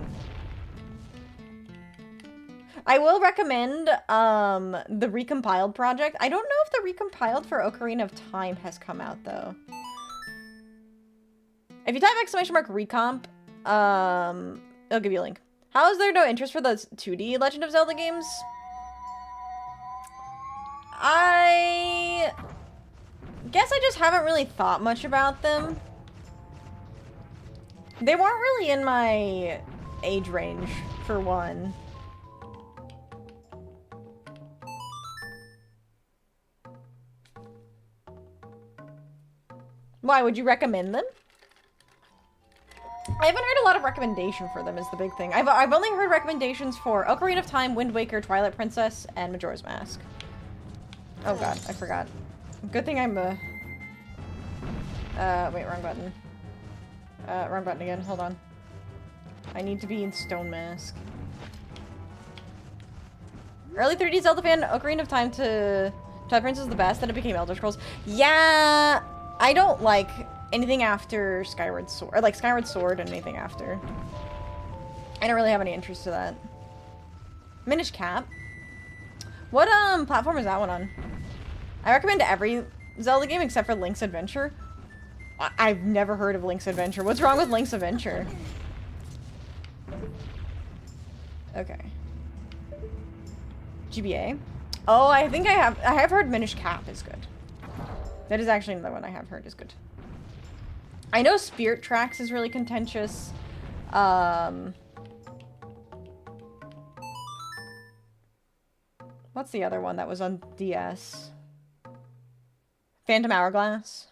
I will recommend the Recompiled project. I don't know if the Recompiled for Ocarina of Time has come out, though. If you type !recomp, it'll give you a link. How is there no interest for those 2D Legend of Zelda games? I guess I just haven't really thought much about them. They weren't really in my age range, for one. Why, would you recommend them? I haven't heard a lot of recommendation for them is the big thing. I've only heard recommendations for Ocarina of Time, Wind Waker, Twilight Princess, and Majora's Mask. Oh god, I forgot. Good thing I'm wait, wrong button. Wrong button again, hold on. I need to be in Stone Mask. Early 3D Zelda fan, Ocarina of Time to Twilight Princess is the best, then it became Elder Scrolls. Yeah, I don't like anything after Skyward Sword, or like Skyward Sword and anything after. I don't really have any interest to that. Minish Cap. What platform is that one on? I recommend every Zelda game except for Link's Adventure. I've never heard of Link's Adventure. What's wrong with Link's Adventure? Okay. GBA. Oh, I think I have heard Minish Cap is good. That is actually another one I have heard is good. I know Spirit Tracks is really contentious. What's the other one that was on DS? Phantom Hourglass.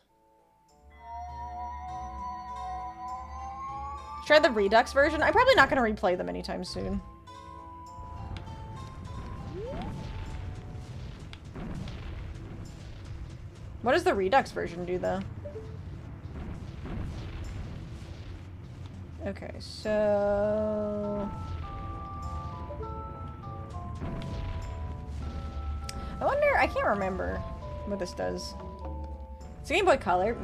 Try the Redux version. I'm probably not going to replay them anytime soon. What does the Redux version do, though? Okay, so... I wonder... I can't remember what this does. It's Game Boy Color.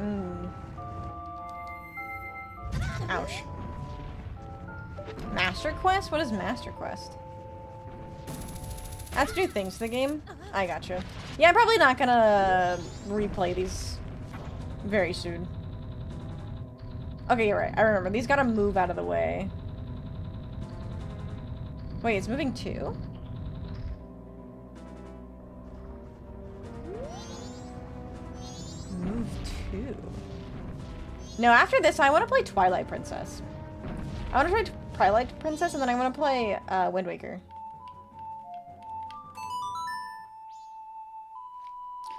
Ouch. Master Quest? What is Master Quest? That's new things to the game? I gotcha. Yeah, I'm probably not gonna replay these very soon. Okay, you're right. I remember. These gotta move out of the way. Wait, it's moving too? Move too. No, after this, I want to play Twilight Princess. I want to try Twilight Princess, and then I want to play Wind Waker.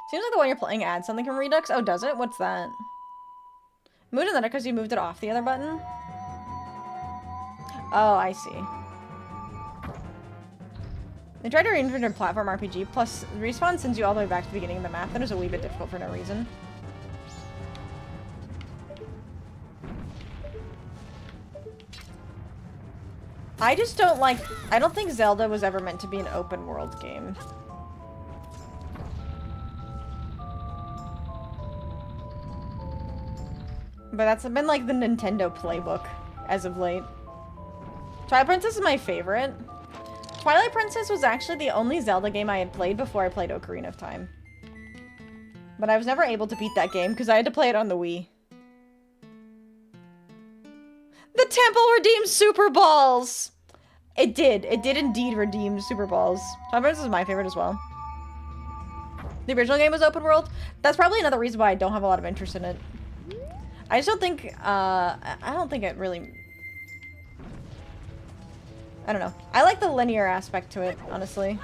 Seems like the one you're playing adds something from Redux. Oh, does it? What's that? Moved another because you moved it off the other button? Oh, I see. They tried to reinvent a platform RPG, plus Respawn sends you all the way back to the beginning of the map. That is a wee bit difficult for no reason. I just don't like... I don't think Zelda was ever meant to be an open world game. But that's been like the Nintendo playbook as of late. Twilight Princess is my favorite. Twilight Princess was actually the only Zelda game I had played before I played Ocarina of Time. But I was never able to beat that game because I had to play it on the Wii. The temple redeemed Super Balls! It did. It did indeed redeem Super Balls. Twilight Princess is my favorite as well. The original game was open world. That's probably another reason why I don't have a lot of interest in it. I just don't think, I don't think it really... I don't know. I like the linear aspect to it, honestly.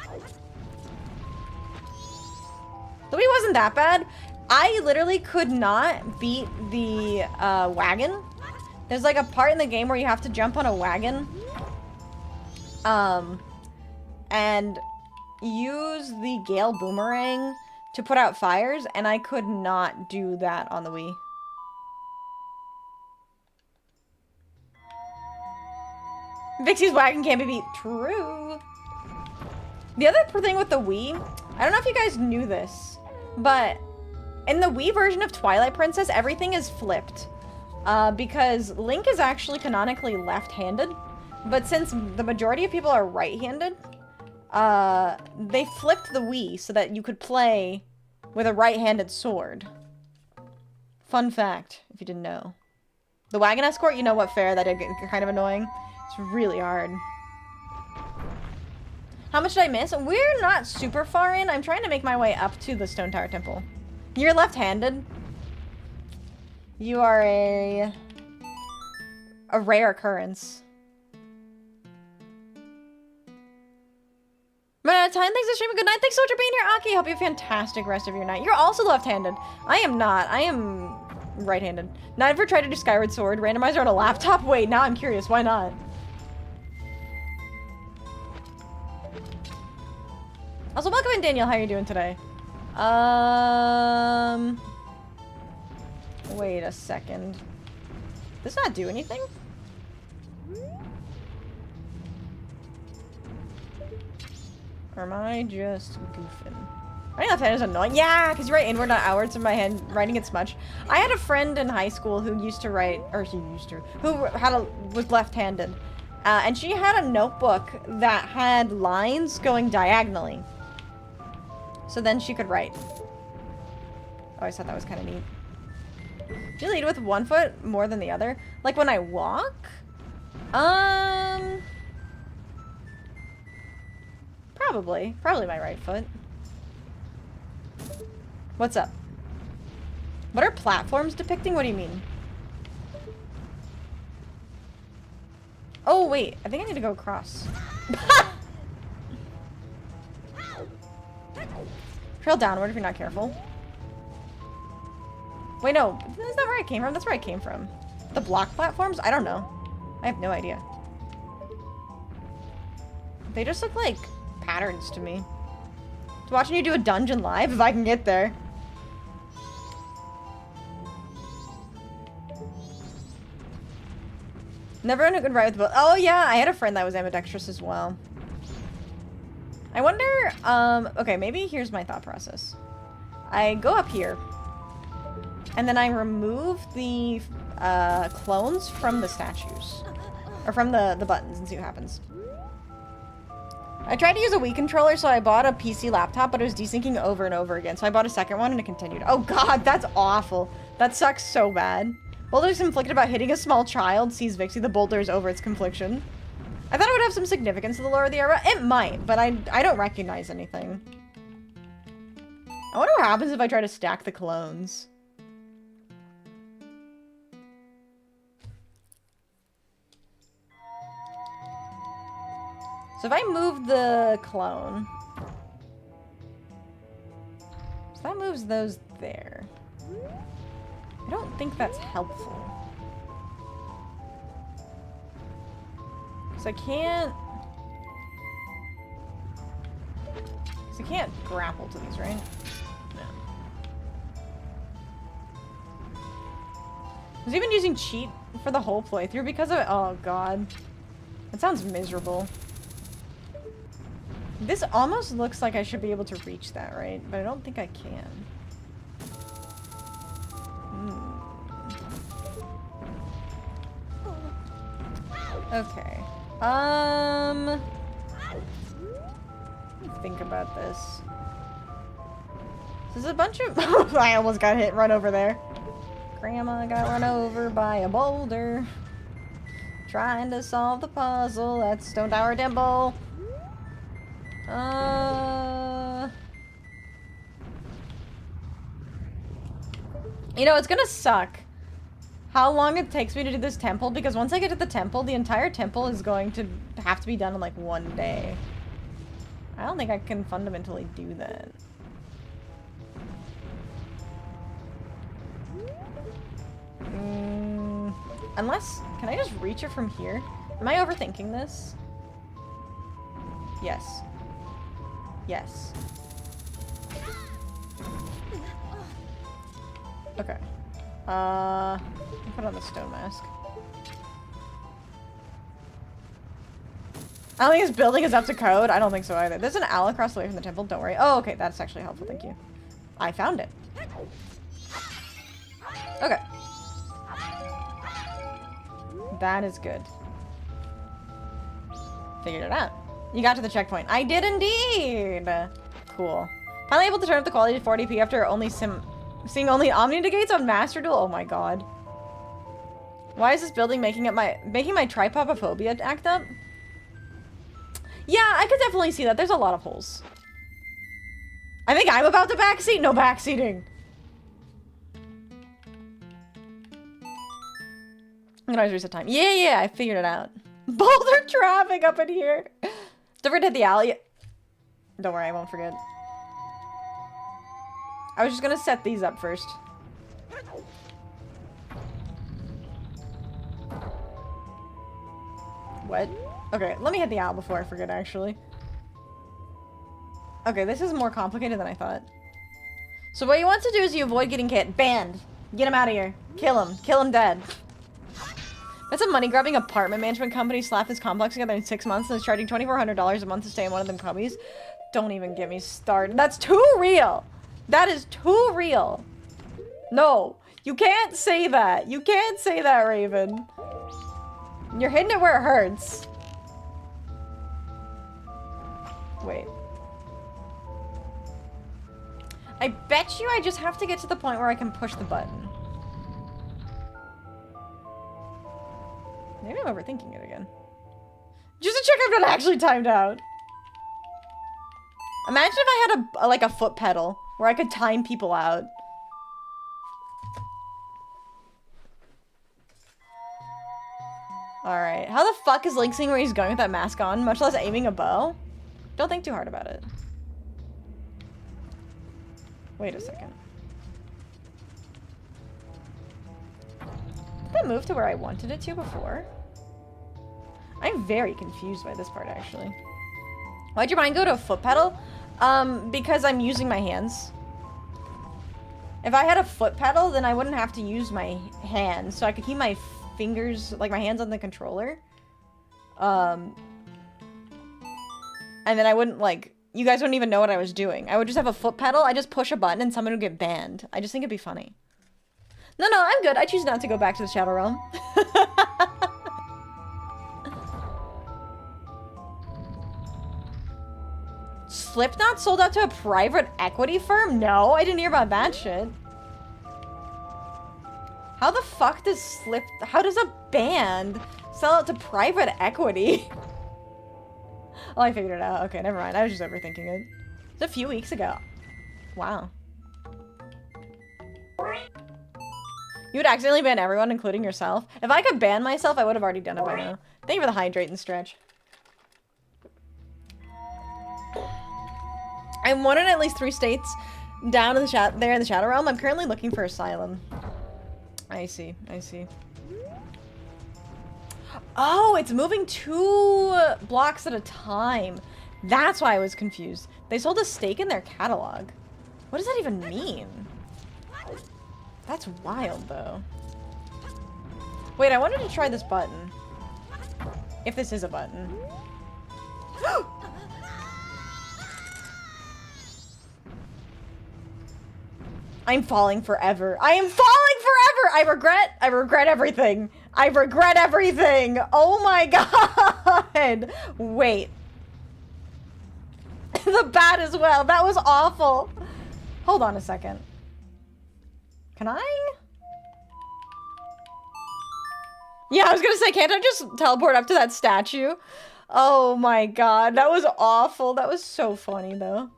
The Wii wasn't that bad. I literally could not beat the wagon. There's like a part in the game where you have to jump on a wagon. And use the Gale Boomerang to put out fires, and I could not do that on the Wii. Vixie's wagon can't be beat. True. The other thing with the Wii, I don't know if you guys knew this, but in the Wii version of Twilight Princess, everything is flipped. Because Link is actually canonically left-handed, but since the majority of people are right-handed, they flipped the Wii so that you could play with a right-handed sword. Fun fact, if you didn't know. The wagon escort, you know what fair, that did get kind of annoying. It's really hard. How much did I miss? We're not super far in. I'm trying to make my way up to the Stone Tower Temple. You're left-handed. You are a rare occurrence. Run out of time. Thanks for streaming. Good night. Thanks so much for being here, Aki. Hope you have a fantastic rest of your night. You're also left-handed. I am not. I am right-handed. Not ever tried to do Skyward Sword randomizer on a laptop? Wait, now I'm curious. Why not? Also, welcome in, Daniel. How are you doing today? Wait a second. Does not do anything? Or am I just goofing? Writing left-handed is annoying. Yeah, because you write inward, not outward, so my hand writing gets smudged. I had a friend in high school who used to write, or who was left-handed. And she had a notebook that had lines going diagonally. So then she could write. I always thought that was kind of neat. Do you lead with one foot more than the other? Like when I walk? Probably. Probably my right foot. What's up? What are platforms depicting? What do you mean? Oh, wait. I think I need to go across. Trail downward if you're not careful. Wait, no. That's not where I came from. That's where I came from. The block platforms? I don't know. I have no idea. They just look like patterns to me. Just watching you do a dungeon live if I can get there. Never knew could write with both. Oh yeah, I had a friend that was ambidextrous as well. I wonder, okay, maybe here's my thought process. I go up here, and then I remove the clones from the statues. Or from the buttons and see what happens. I tried to use a Wii controller, so I bought a PC laptop, but it was desyncing over and over again. So I bought a second one and it continued. Oh god, that's awful. That sucks so bad. Boulders inflicted about hitting a small child sees Vixie. The boulder is over its confliction. I thought it would have some significance to the lore of the era. It might, but I don't recognize anything. I wonder what happens if I try to stack the clones. So if I move the clone, so that moves those there. I don't think that's helpful. So I can't grapple to these, right? No. I was even using cheat for the whole playthrough because of it. Oh god. That sounds miserable. This almost looks like I should be able to reach that, right? But I don't think I can. Okay. Let me think about this. There's a bunch of... I almost got hit run over there. Grandma got run over by a boulder. Trying to solve the puzzle at Stone Tower Temple. You know, it's gonna suck how long it takes me to do this temple, because once I get to the temple, the entire temple is going to have to be done in like one day. I don't think I can fundamentally do that. Unless, can I just reach it from here? Am I overthinking this? Yes. Yes. Okay. Put on the stone mask. I don't think this building is up to code. I don't think so either. There's an owl across the way from the temple. Don't worry. Oh, okay. That's actually helpful. Thank you. I found it. Okay. That is good. Figured it out. You got to the checkpoint. I did indeed! Cool. Finally able to turn up the quality to 40p after only seeing only Omni negates on Master Duel. Oh my god. Why is this building making my tripopophobia act up? Yeah, I could definitely see that. There's a lot of holes. I think I'm about to backseat. No backseating. I'm gonna always reset time. Yeah, I figured it out. Boulder traffic up in here. Don't forget to hit the alley. Don't worry, I won't forget. I was just gonna set these up first. What? Okay, let me hit the owl before I forget, actually. Okay, this is more complicated than I thought. So what you want to do is you avoid getting banned. Get him out of here. Kill him. Kill him dead. That's a money-grubbing apartment management company slapped this complex together in 6 months and is charging $2,400 a month to stay in one of them puppies. Don't even get me started. That's too real! That is too real! No! You can't say that! You can't say that, Raven! You're hitting it where it hurts. Wait. I bet you I just have to get to the point where I can push the button. Maybe I'm overthinking it again. Just to check I'm not actually timed out. Imagine if I had like a foot pedal where I could time people out. Alright. How the fuck is Link seeing where he's going with that mask on, much less aiming a bow? Don't think too hard about it. Wait a second. Did that move to where I wanted it to before? I'm very confused by this part, actually. Why'd your mind go to a foot pedal? Because I'm using my hands. If I had a foot pedal, then I wouldn't have to use my hands, so I could keep my fingers, like my hands on the controller. And then I wouldn't, like, you guys wouldn't even know what I was doing. I would just have a foot pedal, I just push a button and someone would get banned. I just think it'd be funny. No, I'm good. I choose not to go back to the Shadow Realm. Slipknot sold out to a private equity firm? No, I didn't hear about that shit. How the fuck does how does a band sell out to private equity? Oh, I figured it out. Okay, never mind. I was just overthinking it. It's a few weeks ago. Wow. You would accidentally ban everyone, including yourself. If I could ban myself, I would have already done it by now. Thank you for the hydrate and stretch. I'm one in at least 3 states down in the there in the Shadow Realm. I'm currently looking for asylum. I see. I see. Oh, it's moving 2 blocks at a time. That's why I was confused. They sold a stake in their catalog. What does that even mean? That's wild, though. Wait, I wanted to try this button. If this is a button. I'm falling forever. I am falling forever! I regret everything. I regret everything! Oh my god! Wait. The bat as well. That was awful. Hold on a second. Can I? Yeah, I was gonna say, can't I just teleport up to that statue? Oh my god, that was awful. That was so funny, though.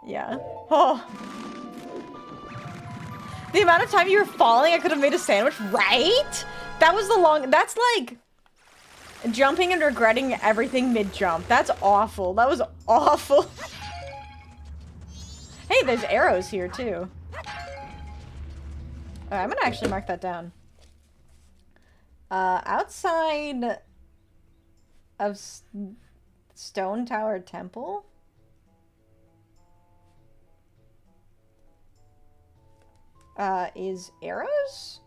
Yeah. Oh. The amount of time you were falling, I could have made a sandwich, right? That was the long- that's like jumping and regretting everything mid-jump. That's awful. That was awful. Hey, there's arrows here, too. I'm gonna actually mark that down. Outside of Stone Tower Temple? Is arrows?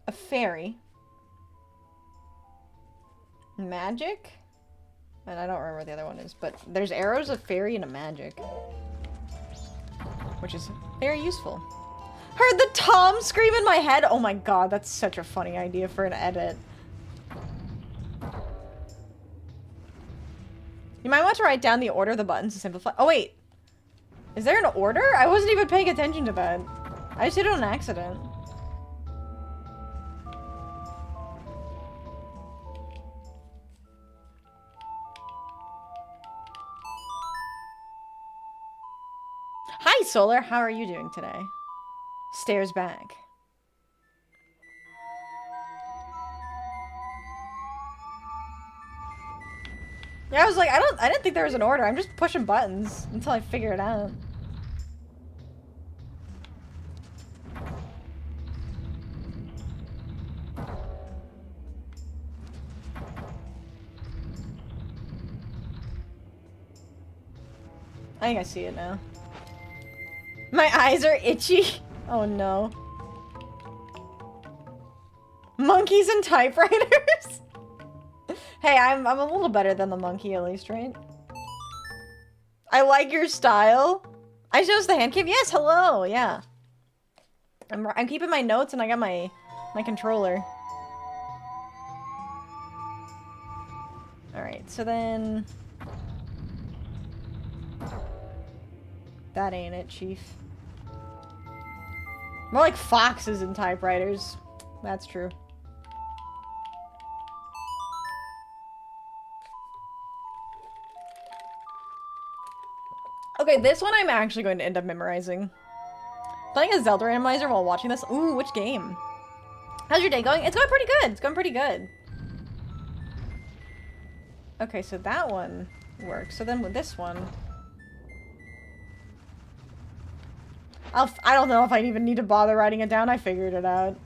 A fairy. Magic? And I don't remember what the other one is, but there's arrows, a fairy, and a magic. Which is very useful. Heard the Tom scream in my head? Oh my god, that's such a funny idea for an edit. You might want to write down the order of the buttons to simplify- oh wait! Is there an order? I wasn't even paying attention to that. I just did it on accident. Hi, Solar. How are you doing today? Stares back. Yeah, I was like, I didn't think there was an order. I'm just pushing buttons until I figure it out. I think I see it now. My eyes are itchy. Oh no. Monkeys and typewriters? Hey, I'm a little better than the monkey at least, right? I like your style. I chose the hand cam. Yes, hello. Yeah. I'm keeping my notes and I got my controller. Alright, so then... That ain't it, Chief. More like foxes and typewriters. That's true. Okay, this one I'm actually going to end up memorizing. Playing a Zelda randomizer while watching this. Ooh, which game? How's your day going? It's going pretty good. It's going pretty good. Okay, so that one works. So then with this one... I don't know if I even need to bother writing it down. I figured it out.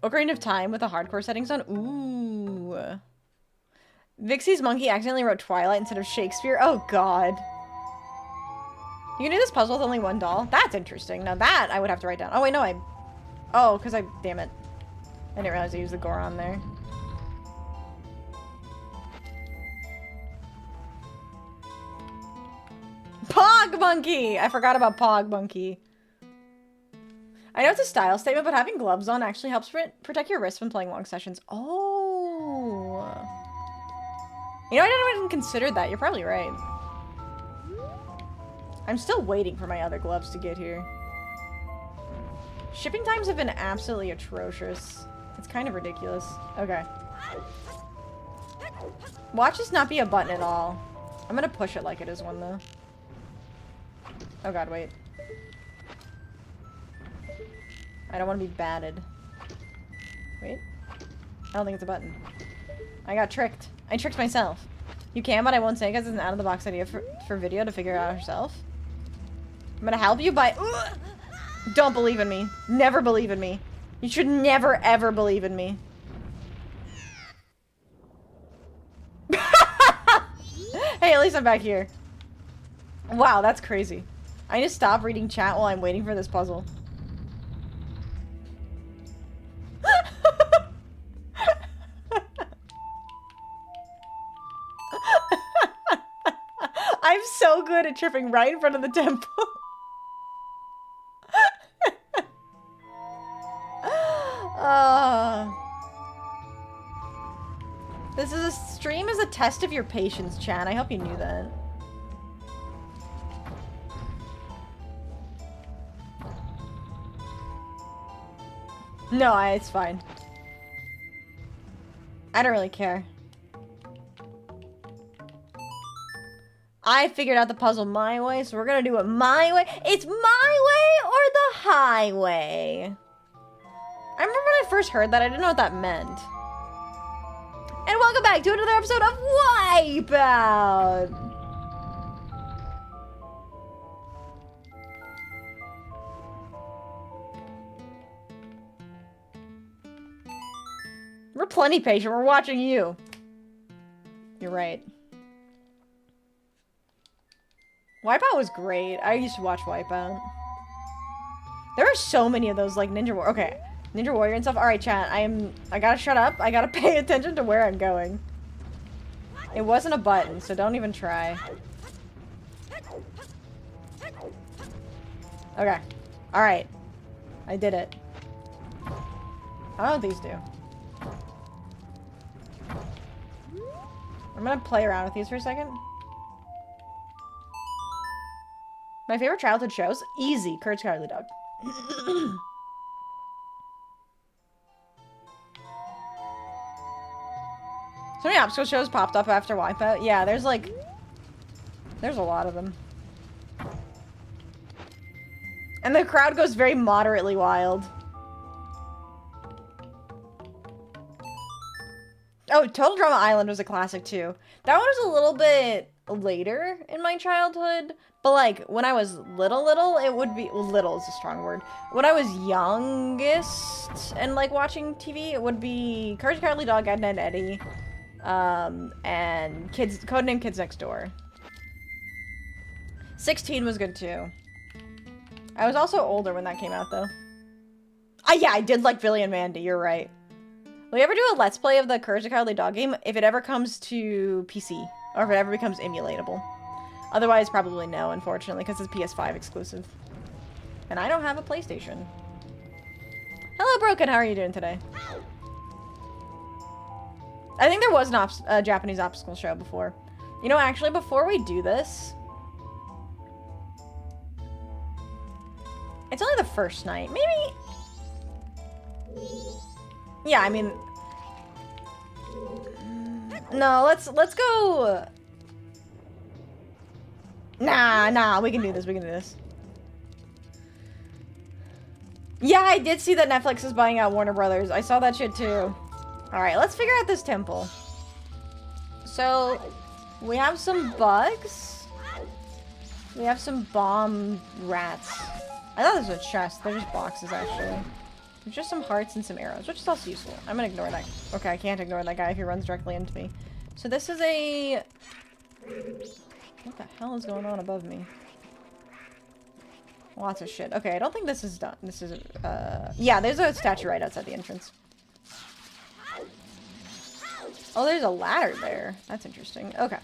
Ocarina of Time with the hardcore settings on. Ooh. Vixie's monkey accidentally wrote Twilight instead of Shakespeare. Oh god. You can do this puzzle with only one doll? That's interesting. Now that I would have to write down. Oh wait, no, oh, because damn it. I didn't realize I used the Goron there. Pog Monkey! I forgot about Pog Monkey. I know it's a style statement, but having gloves on actually helps protect your wrists when playing long sessions. Oh. You know, I didn't even consider that. You're probably right. I'm still waiting for my other gloves to get here. Shipping times have been absolutely atrocious. It's kind of ridiculous. Okay. Watch this not be a button at all. I'm gonna push it like it is one, though. Oh god, wait. I don't want to be batted. Wait. I don't think it's a button. I got tricked. I tricked myself. You can, but I won't say because it's an out-of-the-box idea for video to figure it out herself. I'm gonna help you by... Don't believe in me. Never believe in me. You should never, ever believe in me. Hey, at least I'm back here. Wow, that's crazy. I need to stop reading chat while I'm waiting for this puzzle. I'm so good at tripping right in front of the temple. This stream is a test of your patience, chat. I hope you knew that. No, it's fine. I don't really care. I figured out the puzzle my way, so we're gonna do it my way. It's my way or the highway? I remember when I first heard that, I didn't know what that meant. And welcome back to another episode of Wipeout! We're plenty patient, we're watching you. You're right. Wipeout was great. I used to watch Wipeout. There are so many of those, like, Ninja Warrior. Okay, Ninja Warrior and stuff. Alright, chat. I gotta shut up. I gotta pay attention to where I'm going. It wasn't a button, so don't even try. Okay. Alright. I did it. I don't know what these do. I'm gonna play around with these for a second. My favorite childhood shows? Easy. Courage the Cowardly Dog. So many obstacle shows popped up after Wipeout. Yeah, there's a lot of them. And the crowd goes very moderately wild. Oh, Total Drama Island was a classic too. That one was a little bit later in my childhood. But like when I was little, it would be, well, little is a strong word. When I was youngest and like watching TV, it would be Courage the Cowardly Dog, Ed, Edd n Eddy, and Codename Kids Next Door. 16 was good too. I was also older when that came out though. Yeah, I did like Billy and Mandy, you're right. Will you ever do a Let's Play of the Courage the Cowardly Dog game if it ever comes to PC? Or if it ever becomes emulatable? Otherwise, probably no, unfortunately, because it's PS5 exclusive. And I don't have a PlayStation. Hello, Broken, how are you doing today? I think there was a Japanese obstacle show before. You know, actually, before we do this... It's only the first night. Maybe... Yeah, I mean... No, let's go... Nah, we can do this, we can do this. Yeah, I did see that Netflix is buying out Warner Brothers. I saw that shit too. Alright, let's figure out this temple. So, we have some bugs. We have some bomb rats. I thought this was a chest. They're just boxes, actually. There's just some hearts and some arrows, which is also useful. I'm gonna ignore that. Okay, I can't ignore that guy if he runs directly into me. So this is a... What the hell is going on above me? Lots of shit. Okay, I don't think this is done. This is, yeah, there's a statue right outside the entrance. Oh, there's a ladder there. That's interesting. Okay.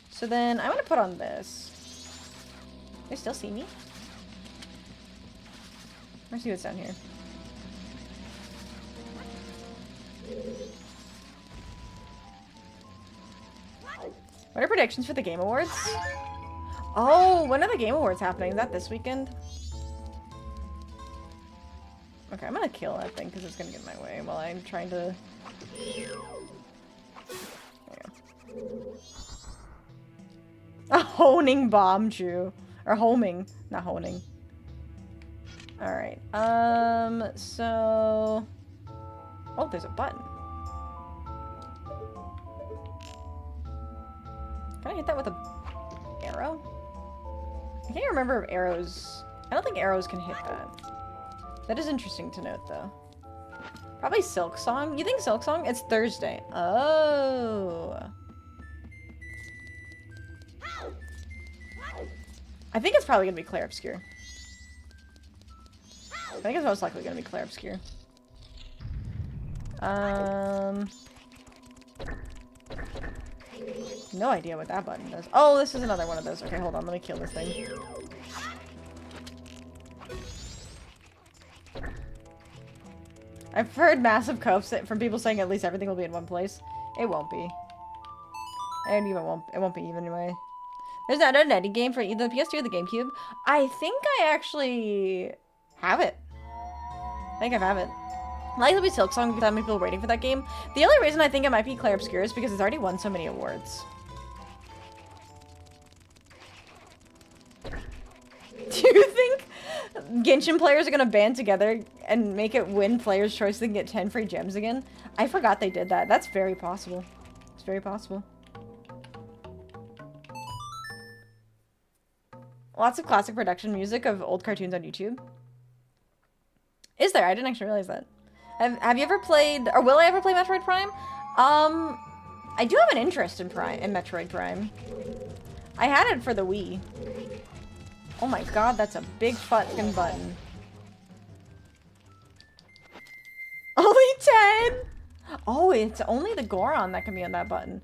So then, I'm gonna put on this. They still see me? Let's see what's down here. What are predictions for the Game Awards? Oh, when are the Game Awards happening? Is that this weekend? Okay, I'm gonna kill that thing because it's gonna get in my way while I'm trying to... There we go. A honing bomb, Jew. Or homing. Not honing. Alright, so... Oh, there's a button. Can I hit that with a arrow? I can't remember if arrows... I don't think arrows can hit that. That is interesting to note, though. Probably Silk Song. You think Silk Song? It's Thursday. Oh. I think it's probably gonna be Clair Obscur. I think it's most likely gonna be Clair Obscur. No idea what that button does. Oh, this is another one of those. Okay, hold on. Let me kill this thing. I've heard massive copes from people saying at least everything will be in one place. It won't be. And even it won't be even anyway. There's not an Eddie game for either the PS2 or the GameCube. I think I actually have it. I think I have it. Likely to be Silk Song because that many people waiting for that game. The only reason I think it might be Clair Obscur is because it's already won so many awards. Do you think Genshin players are gonna band together and make it win Player's Choice so they can get 10 free gems again? I forgot they did that. That's very possible. It's very possible. Lots of classic production music of old cartoons on YouTube. Is there? I didn't actually realize that. Have you ever played, or will I ever play Metroid Prime? I do have an interest in Metroid Prime. I had it for the Wii. Oh my god, that's a big fucking button. Only 10? Oh, it's only the Goron that can be on that button.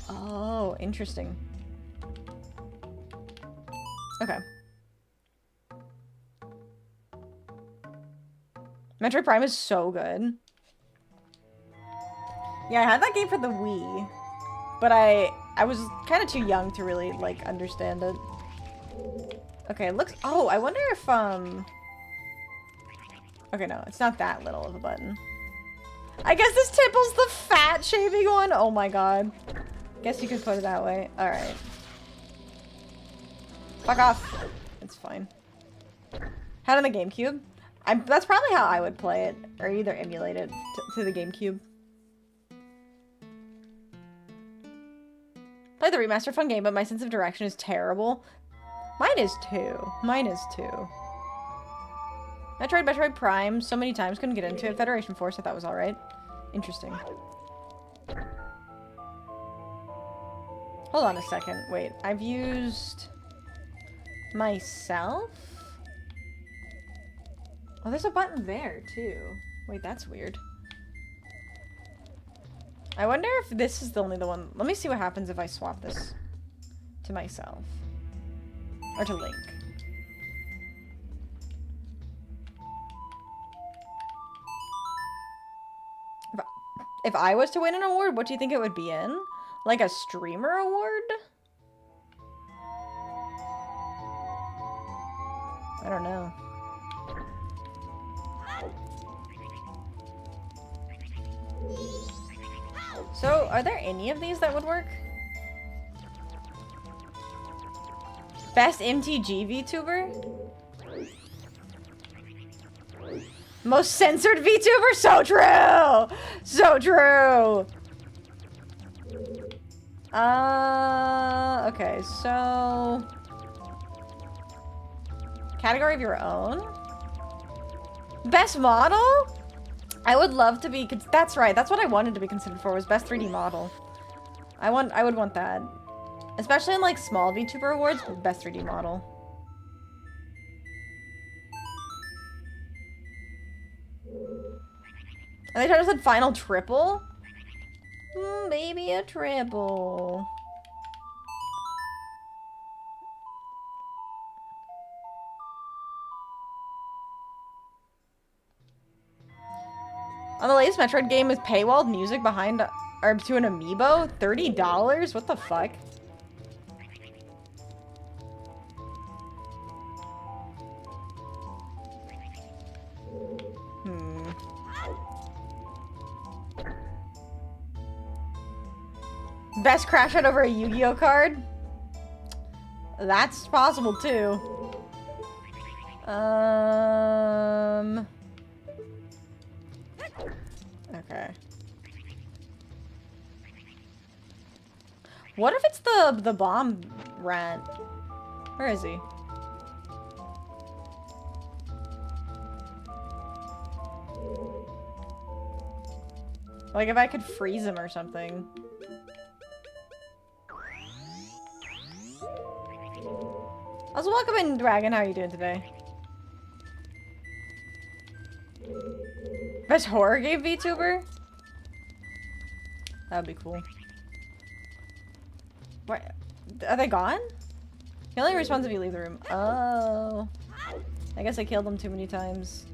Oh, interesting. Okay. Metroid Prime is so good. Yeah, I had that game for the Wii, but I was kind of too young to really, like, understand it. Okay, it looks... Oh, I wonder if, Okay, no, it's not that little of a button. I guess this tipple's the fat shaving one? Oh my god. Guess you could put it that way. Alright. Fuck off. It's fine. Had on the GameCube? That's probably how I would play it, or either emulate it to the GameCube. Play the remaster, fun game, but my sense of direction is terrible. Mine is too. Mine is too. I tried Metroid Prime so many times, couldn't get into it. Federation Force I thought was alright. Interesting. Hold on a second. Wait, I've used myself? Oh, there's a button there, too. Wait, that's weird. I wonder if this is the only one. Let me see what happens if I swap this to myself. Or to Link. If I was to win an award, what do you think it would be in? Like a streamer award? I don't know. So, are there any of these that would work? Best MTG VTuber? Most censored VTuber? So true! So true! Okay, so... Category of your own? Best model? I would love to be... That's right, that's what I wanted to be considered for, was best 3D model. I would want that. Especially in, like, small VTuber awards, best 3D model. And they tried to said final triple? Maybe a triple. On the latest Metroid game is paywalled music behind or to an amiibo? $30? What the fuck? Best crash out over a Yu-Gi-Oh card? That's possible too. Okay. What if it's the bomb rant? Where is he? Like if I could freeze him or something. Also, welcome in, Dragon. How are you doing today? Best horror game VTuber? That would be cool. What? Are they gone? He only responds if you leave the room. Oh. I guess I killed him too many times.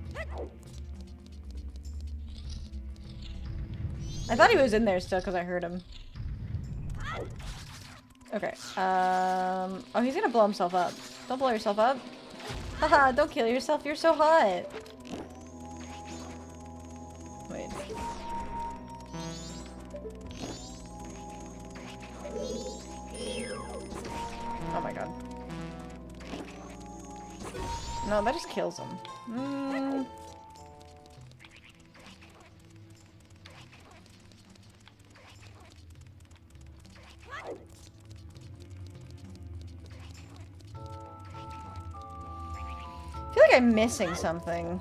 I thought he was in there still because I heard him. Okay. Oh, he's gonna blow himself up. Don't blow yourself up. Haha, don't kill yourself. You're so hot. Wait. Oh my god. No, that just kills him. I feel like I'm missing something.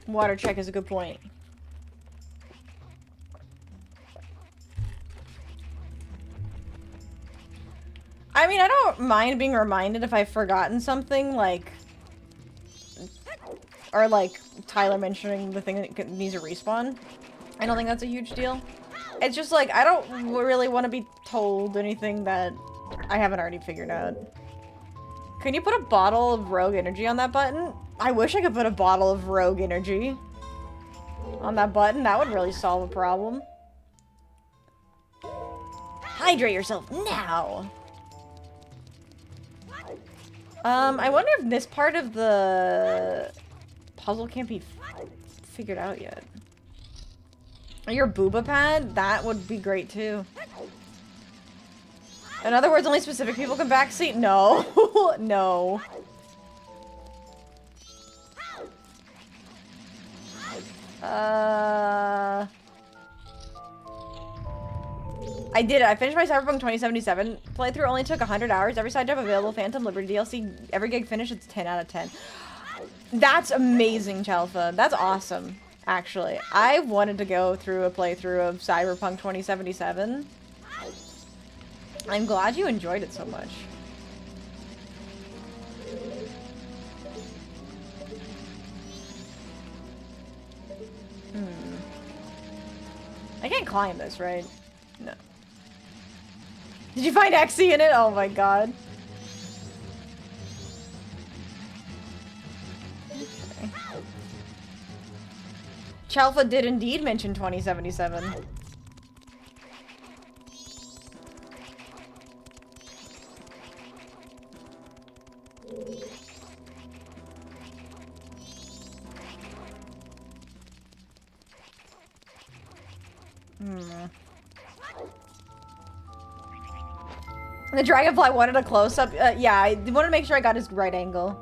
Water check is a good point. I mean, I don't mind being reminded if I've forgotten something, like... Or, like, Tyler mentioning the thing that needs a respawn. I don't think that's a huge deal. It's just, like, I don't really want to be told anything that I haven't already figured out. Can you put a bottle of rogue energy on that button? I wish I could put a bottle of rogue energy on that button. That would really solve a problem. Hydrate yourself now! I wonder if this part of the puzzle can't be figured out yet. Your booba pad? That would be great too. In other words, only specific people can backseat? No. No. I did it. I finished my Cyberpunk 2077 playthrough. Only took 100 hours. Every side job available. Phantom Liberty DLC. Every gig finished. It's 10 out of 10. That's amazing, 𝖉𝖊𝖊. That's awesome, actually. I wanted to go through a playthrough of Cyberpunk 2077. I'm glad you enjoyed it so much. I can't climb this, right? No. Did you find 𝖕𝖊𝖊 in it? Oh my god. Okay. 𝖉𝖊𝖊 did indeed mention 2077. The dragonfly wanted a close-up. Yeah, I wanted to make sure I got his right angle.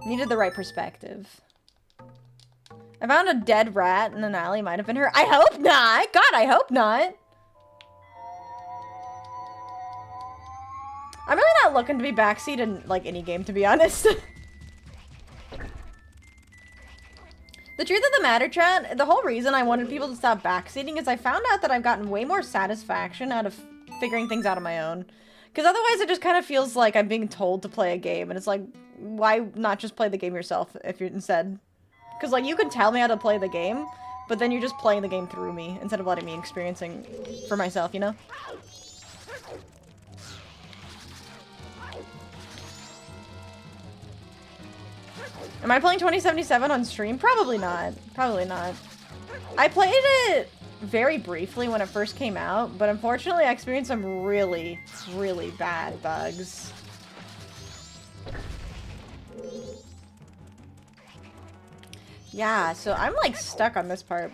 Needed the right perspective. I found a dead rat in an alley. Might have been her. I hope not! God, I hope not! I'm really not looking to be backseat in, like, any game, to be honest. The truth of the matter, chat, the whole reason I wanted people to stop backseating is I found out that I've gotten way more satisfaction out of figuring things out on my own. Because otherwise it just kind of feels like I'm being told to play a game, and it's like, why not just play the game yourself if you're instead? Because, like, you can tell me how to play the game, but then you're just playing the game through me, instead of letting me experiencing for myself, you know? Am I playing 2077 on stream? Probably not. Probably not. I played it very briefly when it first came out, but unfortunately I experienced some really, really bad bugs. Yeah, so I'm like stuck on this part.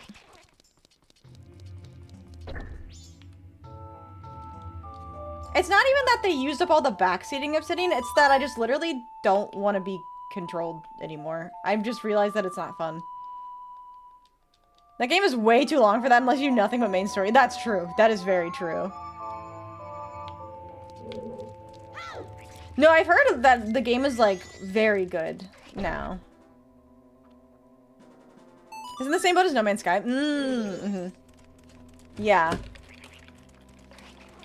It's not even that they used up all the backseating 𝖉𝖊𝖊, it's that I just literally don't want to be controlled anymore. I've just realized that it's not fun. That game is way too long for that unless you do nothing but main story. That's true. That is very true. No, I've heard that the game is, like, very good now. Isn't the same boat as No Man's Sky? Yeah.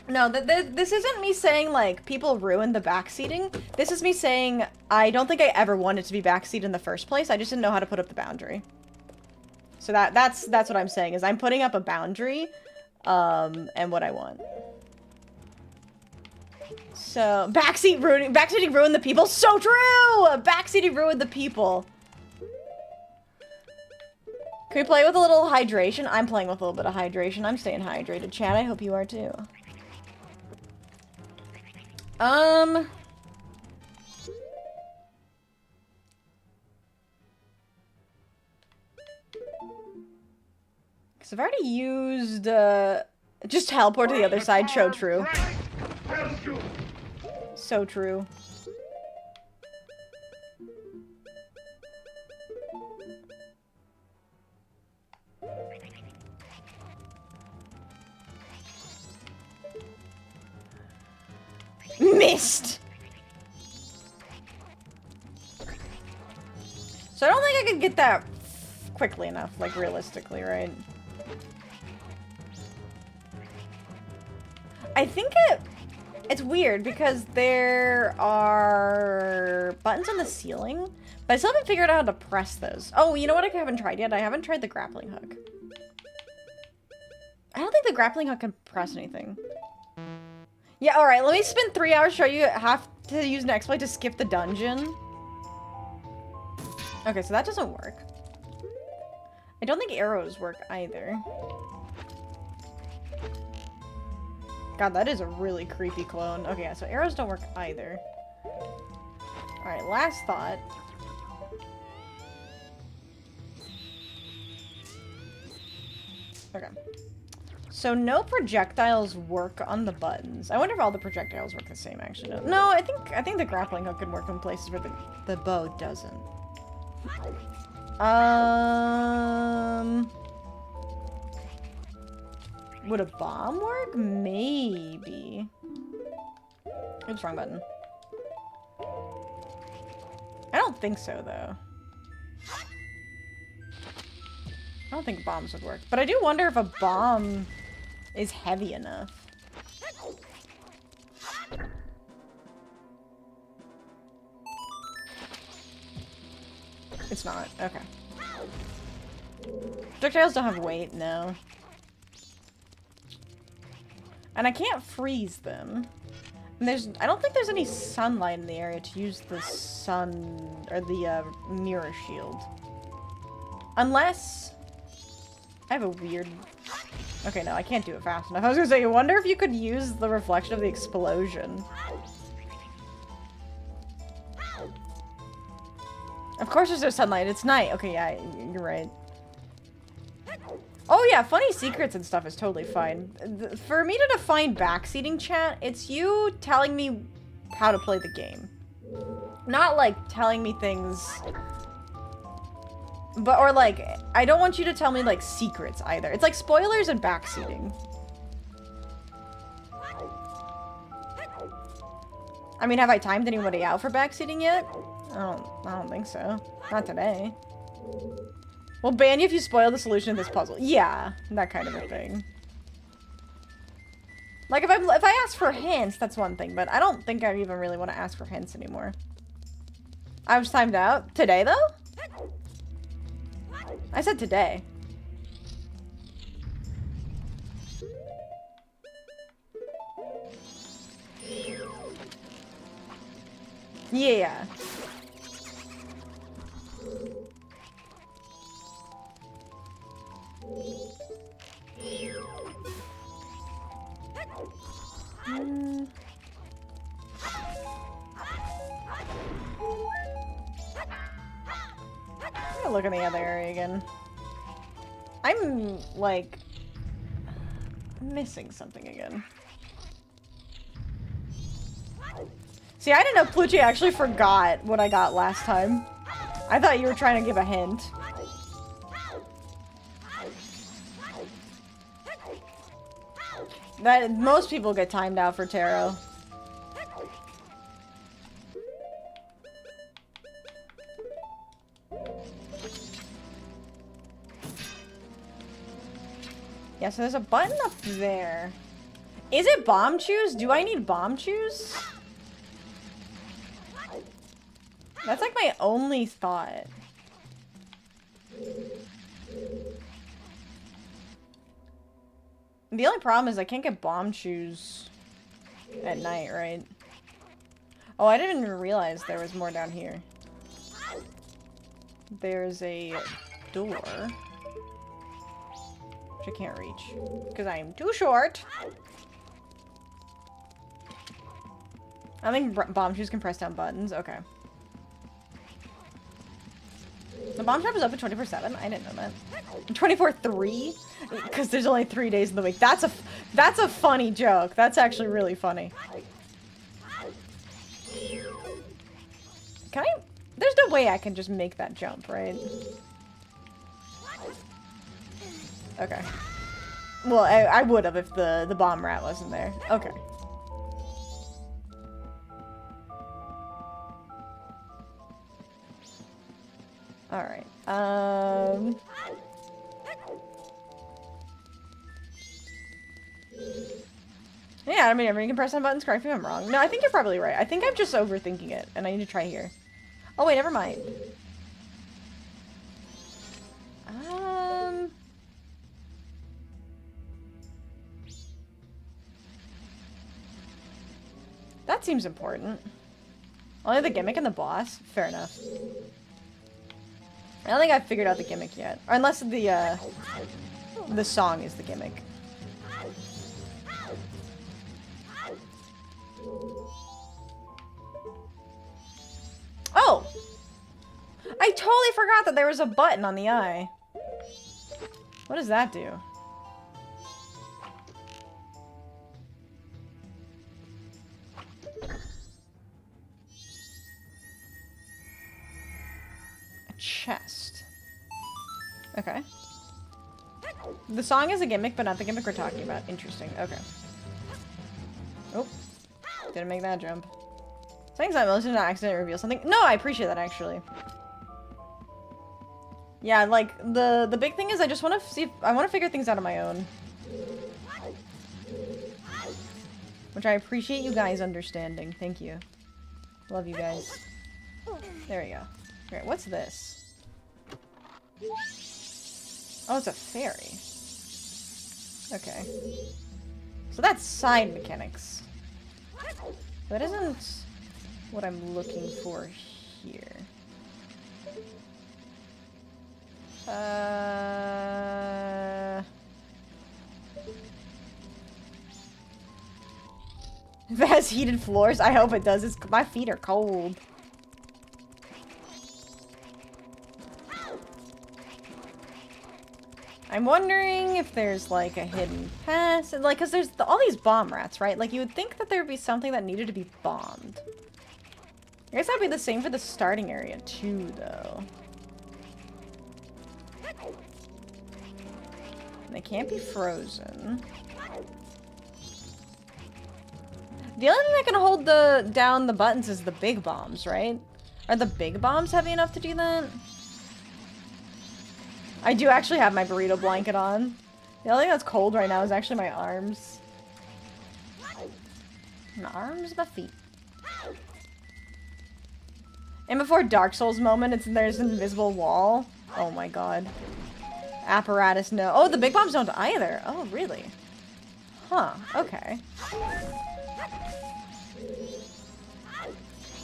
No, this isn't me saying, like, people ruined the backseating. This is me saying I don't think I ever wanted to be backseat in the first place. I just didn't know how to put up the boundary. So that's what I'm saying, is I'm putting up a boundary, and what I want. So, backseating ruined the people? So true! Backseating ruined the people. Can we play with a little hydration? I'm playing with a little bit of hydration. I'm staying hydrated. Chat, I hope you are too. Because I've already used, just teleport to the other side. So true. So true. Missed! So I don't think I could get that quickly enough, like, realistically, right? I think it's weird because there are buttons on the ceiling, but I still haven't figured out how to press those. Oh, you know what I haven't tried yet? I haven't tried the grappling hook. I don't think the grappling hook can press anything. Yeah, alright, let me spend 3 hours showing you have to use an exploit to skip the dungeon. Okay, so that doesn't work. I don't think arrows work either. God, that is a really creepy clone. Okay, yeah, so arrows don't work either. Alright, last thought. Okay. So no projectiles work on the buttons. I wonder if all the projectiles work the same, actually. No, I think the grappling hook could work in places where the bow doesn't. Would a bomb work? Maybe. Oops, wrong button. I don't think so, though. I don't think bombs would work. But I do wonder if a bomb is heavy enough. It's not. Okay. Projectiles don't have weight, no. And I can't freeze them. And I don't think there's any sunlight in the area to use the sun, or the mirror shield. Unless I have a weird... Okay, no, I can't do it fast enough. I was gonna say, I wonder if you could use the reflection of the explosion. Of course there's no sunlight. It's night. Okay, yeah, you're right. Oh yeah, funny secrets and stuff is totally fine. For me to define backseating, chat, it's you telling me how to play the game. Not like telling me things... But, or like, I don't want you to tell me like secrets either. It's like spoilers and backseating. I mean, have I timed anybody out for backseating yet? I don't think so. Not today. We'll ban you if you spoil the solution of this puzzle. Yeah, that kind of a thing. Like, if I ask for hints, that's one thing, but I don't think I even really want to ask for hints anymore. I was timed out. Today, though? I said today. Yeah. I'm gonna look in the other area again. I'm, like, missing something again. See, I didn't know Plucci actually forgot what I got last time. I thought you were trying to give a hint. That most people get timed out for tarot. Yeah, so there's a button up there. Is it bomb choose? Do I need bomb choose? That's like my only thought. The only problem is I can't get bomb choose at night, right? Oh, I didn't even realize there was more down here. There's a door. Which I can't reach. Because I am too short. I think bomb shoes can press down buttons. Okay. The bomb shop is open 24/7. I didn't know that. 24/3? Because there's only 3 days in the week. That's a funny joke. That's actually really funny. Can I? There's no way I can just make that jump, right? Okay. Well, I would have if the bomb rat wasn't there. Okay. Alright. Yeah, I mean, you can press on buttons, correct me if I'm wrong. No, I think you're probably right. I think I'm just overthinking it, and I need to try here. Oh, wait, never mind. That seems important. Only the gimmick and the boss? Fair enough. I don't think I've figured out the gimmick yet. Or unless the song is the gimmick. Oh! I totally forgot that there was a button on the eye. What does that do? chest. Okay. The song is a gimmick, but not the gimmick we're talking about. Interesting. Okay. Oh. Didn't make that jump. Saying that most did not accidentally reveal something. No, I appreciate that, actually. Yeah, like, the big thing is I just want to see if, I want to figure things out on my own. Which I appreciate you guys understanding. Thank you. Love you guys. There we go. Alright, what's this? Oh, it's a fairy. Okay. So that's side mechanics. That isn't what I'm looking for here. If it has heated floors, I hope it does. My feet are cold. I'm wondering if there's like a hidden pass, like, cause there's all these bomb rats, right? Like, you would think that there would be something that needed to be bombed. I guess that'd be the same for the starting area too, though. They can't be frozen. The only thing that can hold down the buttons is the big bombs, right? Are the big bombs heavy enough to do that? I do actually have my burrito blanket on. The only thing that's cold right now is actually my arms. My arms, my feet. And before Dark Souls moment, there's an invisible wall. Oh my god. Apparatus, no. Oh, the big bombs don't either. Oh, really? Huh, okay.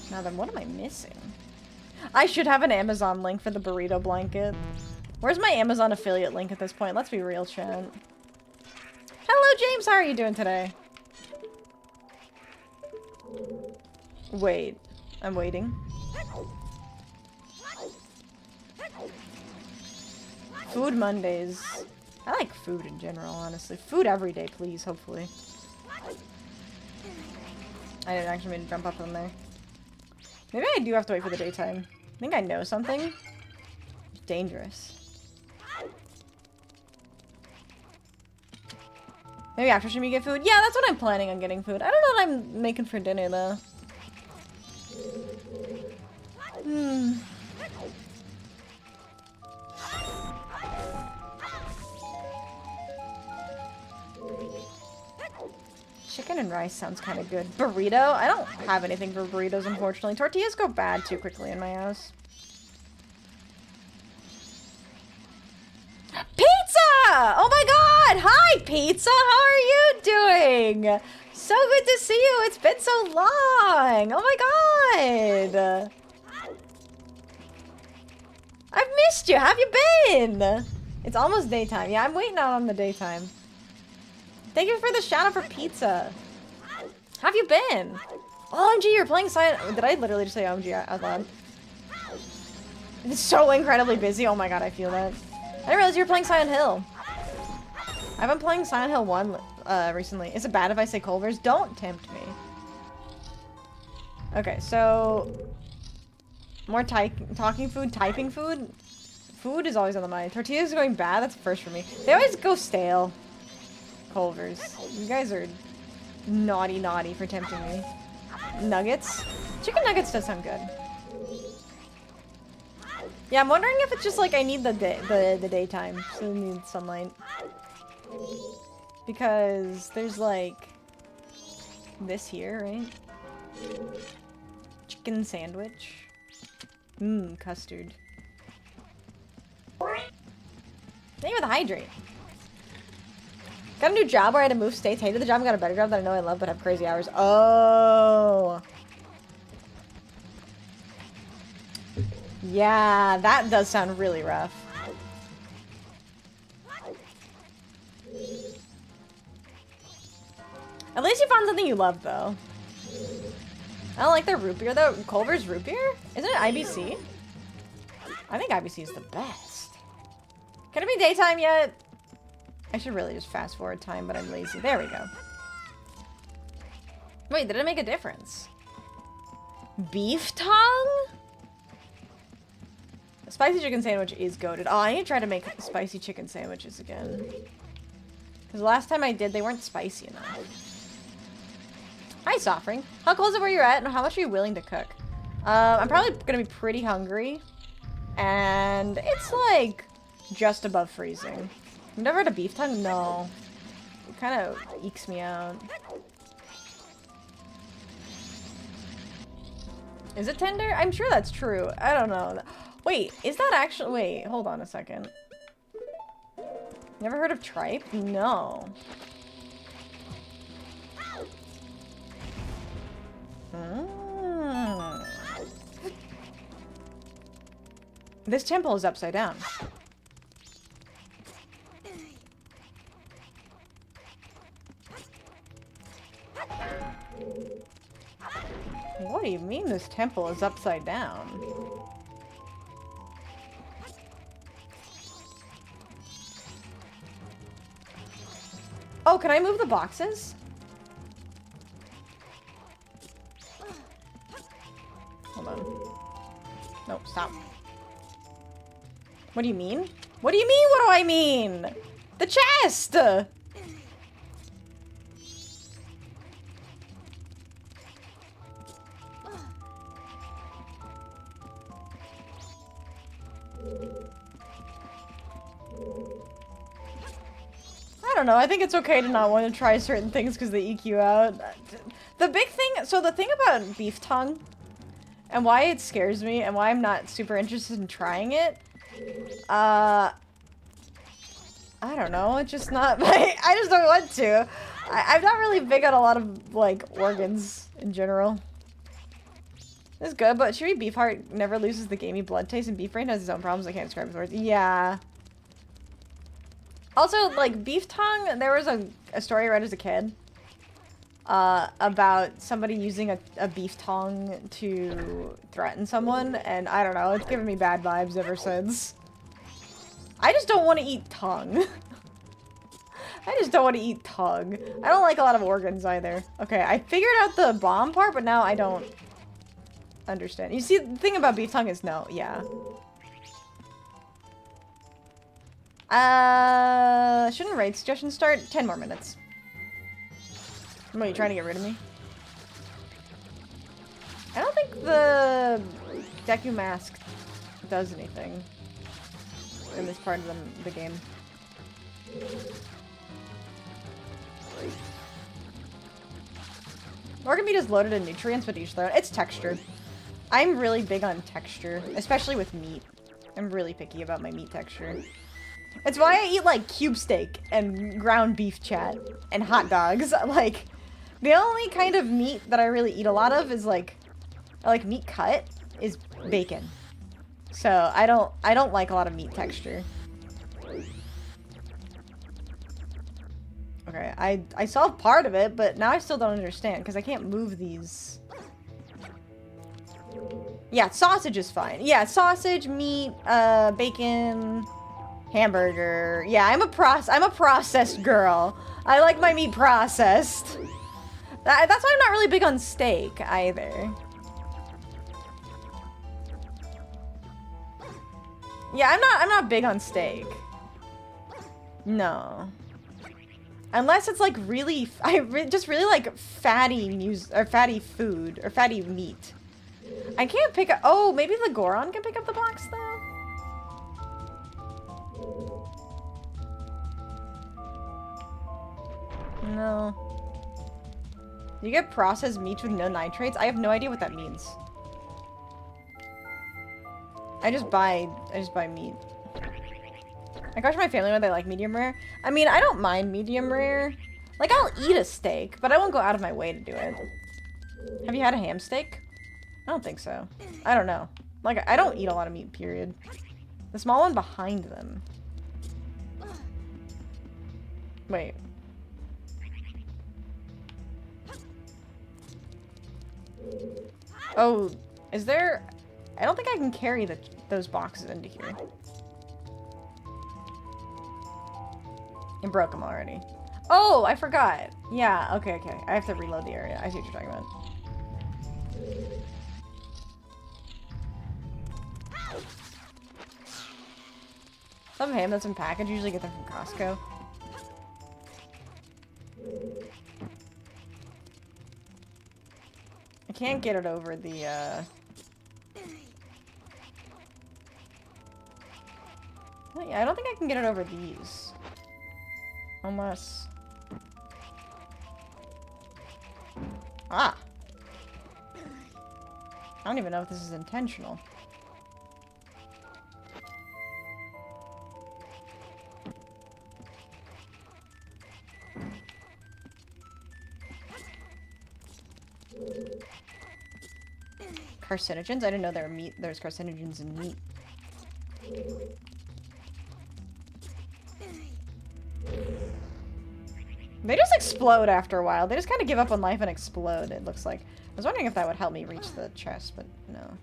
Now then, what am I missing? I should have an Amazon link for the burrito blanket. Where's my Amazon affiliate link at this point? Let's be real, chat. Hello, James! How are you doing today? Wait. I'm waiting. Food Mondays. I like food in general, honestly. Food every day, please, hopefully. I didn't actually mean to jump up on there. Maybe I do have to wait for the daytime. I think I know something. It's dangerous. Maybe after stream you get food? Yeah, that's what I'm planning on getting food. I don't know what I'm making for dinner, though. Chicken and rice sounds kind of good. Burrito? I don't have anything for burritos, unfortunately. Tortillas go bad too quickly in my house. Pizza! Oh my god! Hi, Pizza! How are you doing? So good to see you! It's been so long! Oh my god! I've missed you! How have you been? It's almost daytime. Yeah, I'm waiting out on the daytime. Thank you for the shout out for pizza. How have you been? OMG, you're playing Silent... Did I literally just say OMG out loud? It's so incredibly busy. Oh my god, I feel that. I didn't realize you were playing Silent Hill. I've been playing Silent Hill 1 recently. Is it bad if I say Culver's? Don't tempt me. Okay, so... More talking food, typing food? Food is always on the mind. Tortillas are going bad? That's first for me. They always go stale. Culver's. You guys are naughty for tempting me. Nuggets? Chicken nuggets does sound good. Yeah, I'm wondering if it's just like I need the daytime. So I need sunlight. Because there's like this here, right? Chicken sandwich. Mmm, custard. Thank you for the hydrate. Got a new job where I had to move states. Hated the job and got a better job that I know I love but have crazy hours. Oh. Yeah, that does sound really rough. At least you found something you love, though. I don't like their root beer, though. Culver's root beer? Isn't it IBC? I think IBC is the best. Can it be daytime yet? I should really just fast forward time, but I'm lazy. There we go. Wait, did it make a difference? Beef tongue? Spicy chicken sandwich is goated. Oh, I need to try to make spicy chicken sandwiches again. Because last time I did, they weren't spicy enough. Hi, Soffring. How close to where you're at, and how much are you willing to cook? I'm probably gonna be pretty hungry. And it's like just above freezing. You've never had a beef tongue? No. It kind of ekes me out. Is it tender? I'm sure that's true. I don't know. Wait, is that actually... Wait, hold on a second. Never heard of tripe? No. Mm. This temple is upside down. What do you mean this temple is upside down? Oh, can I move the boxes? Hold on. No, stop. What do you mean? What do you mean, what do I mean? The chest! I don't know, I think it's okay to not want to try certain things because they eke you out. The big thing, so the thing about beef tongue, and why it scares me, and why I'm not super interested in trying it, I don't know, it's just not my, I just don't want to. I'm not really big on a lot of, like, organs in general. It's good, but chewy beef heart never loses the gamey blood taste, and beef brain has its own problems I can't describe with words. Yeah. Also, like, beef tongue, there was a story I read as a kid about somebody using a beef tongue to threaten someone, and I don't know, it's given me bad vibes ever since. I just don't want to eat tongue. I just don't want to eat tongue. I don't like a lot of organs either. Okay, I figured out the bomb part, but now I don't understand. You see, the thing about beef tongue is no, yeah. Shouldn't raid suggestions start? 10 more minutes. What, are you trying to get rid of me? I don't think the Deku mask does anything in this part of the game. Organ meat is loaded in nutrients, but each throw. It's texture. I'm really big on texture, especially with meat. I'm really picky about my meat texture. It's why I eat, like, cube steak and ground beef chat and hot dogs. Like, the only kind of meat that I really eat a lot of is, like meat cut is bacon. So, I don't like a lot of meat texture. Okay, I solved part of it, but now I still don't understand, because I can't move these. Yeah, sausage is fine. Yeah, sausage, meat, bacon, hamburger. Yeah, I'm a processed girl. I like my meat processed. That's why I'm not really big on steak, either. Yeah, I'm not big on steak. No. Unless it's like really, just really like fatty food, or fatty meat. I can't pick up, oh, maybe the Goron can pick up the box though? No. You get processed meat with no nitrates? I have no idea what that means. I just buy meat. I question my family when they like medium rare. I mean, I don't mind medium rare. Like, I'll eat a steak, but I won't go out of my way to do it. Have you had a ham steak? I don't think so. I don't know. Like, I don't eat a lot of meat, period. The small one behind them. Wait. Oh, is there... I don't think I can carry those boxes into here. I broke them already. Oh, I forgot. Yeah, okay. I have to reload the area. I see what you're talking about. Some ham that's in package, usually get them from Costco. I can't get it over the, well, yeah, I don't think I can get it over these. Unless... Ah! I don't even know if this is intentional. Carcinogens? I didn't know there's carcinogens in meat. They just explode after a while. They just kind of give up on life and explode, it looks like. I was wondering if that would help me reach the chest, but no.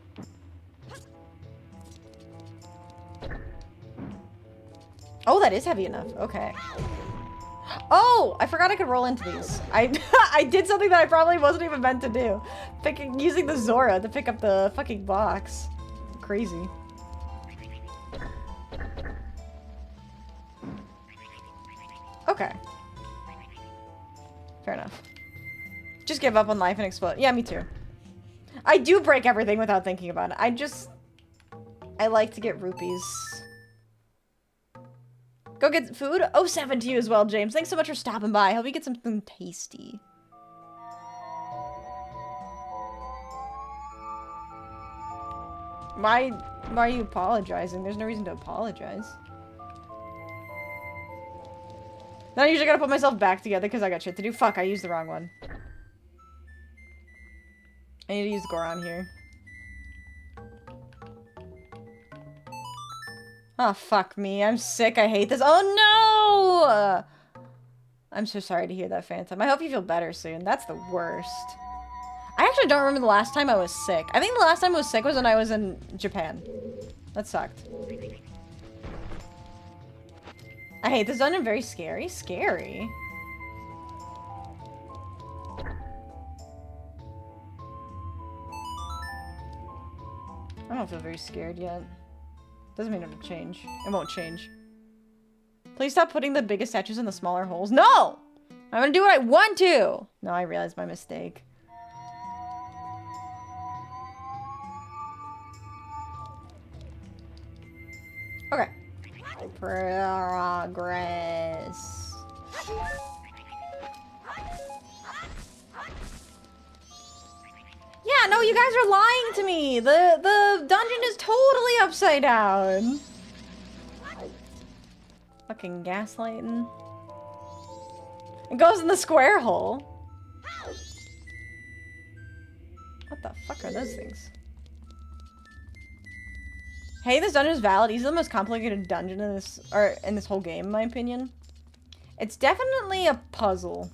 Oh, that is heavy enough. Okay. Oh! I forgot I could roll into these. I did something that I probably wasn't even meant to do. Using the 𝖉𝖏 to pick up the fucking box. Crazy. Okay. Fair enough. Just give up on life and explode. Yeah, me too. I do break everything without thinking about it. I like to get rupees. Go get food? Oh, 7 to you as well, James. Thanks so much for stopping by. I hope you get something tasty. Why are you apologizing? There's no reason to apologize. Now I usually gotta put myself back together because I got shit to do. Fuck, I used the wrong one. I need to use Goron here. Oh, fuck me. I'm sick. I hate this. Oh, no! I'm so sorry to hear that, Phantom. I hope you feel better soon. That's the worst. I actually don't remember the last time I was sick. I think the last time I was sick was when I was in Japan. That sucked. I hate this dungeon. Very scary. Scary. I don't feel very scared yet. Doesn't mean it'll change. It won't change. Please stop putting the biggest statues in the smaller holes. No! I'm gonna do what I want to! No, I realized my mistake. Okay. Progress. Yeah, no, you guys are lying to me. The dungeon is totally upside down. Fucking gaslighting. It goes in the square hole. What the fuck are those things? Hey, this dungeon is valid. He's the most complicated dungeon in this whole game, in my opinion. It's definitely a puzzle.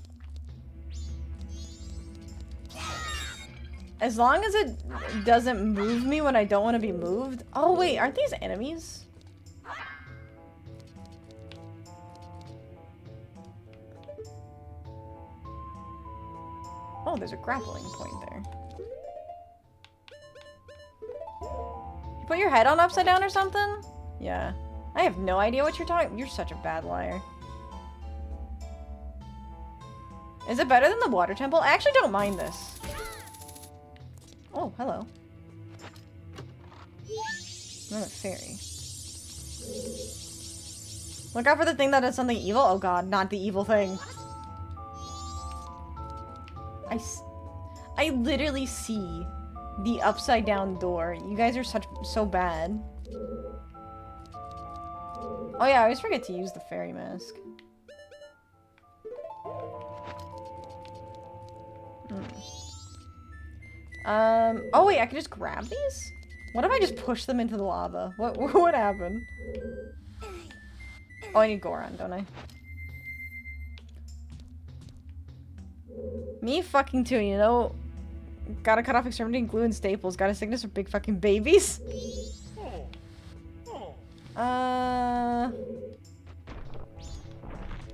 As long as it doesn't move me when I don't want to be moved. Oh wait, aren't these enemies? Oh, there's a grappling point there. You put your head on upside down or something? Yeah. I have no idea what you're talking. You're such a bad liar. Is it better than the water temple? I actually don't mind this. Oh, hello. Another fairy. Look out for the thing that does something evil. Oh god, not the evil thing. I literally see the upside down door. You guys are so bad. Oh yeah, I always forget to use the fairy mask. Oh wait, I can just grab these? What if I just push them into the lava? What would happen? Oh, I need Goron, don't I? Me fucking too, you know? Gotta cut off extremity and glue and staples. Got a sickness for big fucking babies?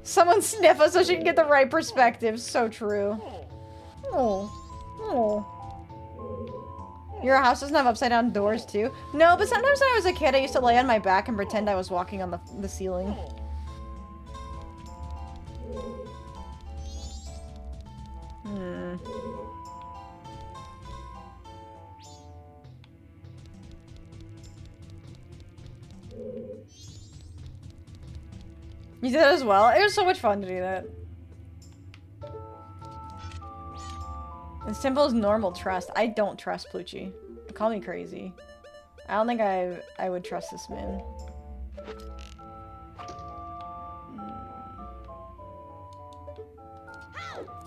Someone sniff us so she can get the right perspective. So true. Oh. Oh. Your house doesn't have upside down doors too? No, but sometimes when I was a kid, I used to lay on my back and pretend I was walking on the ceiling. Hmm. You did that as well? It was so much fun to do that. As simple as normal trust. I don't trust Plucci. Call me crazy. I don't think I would trust this man.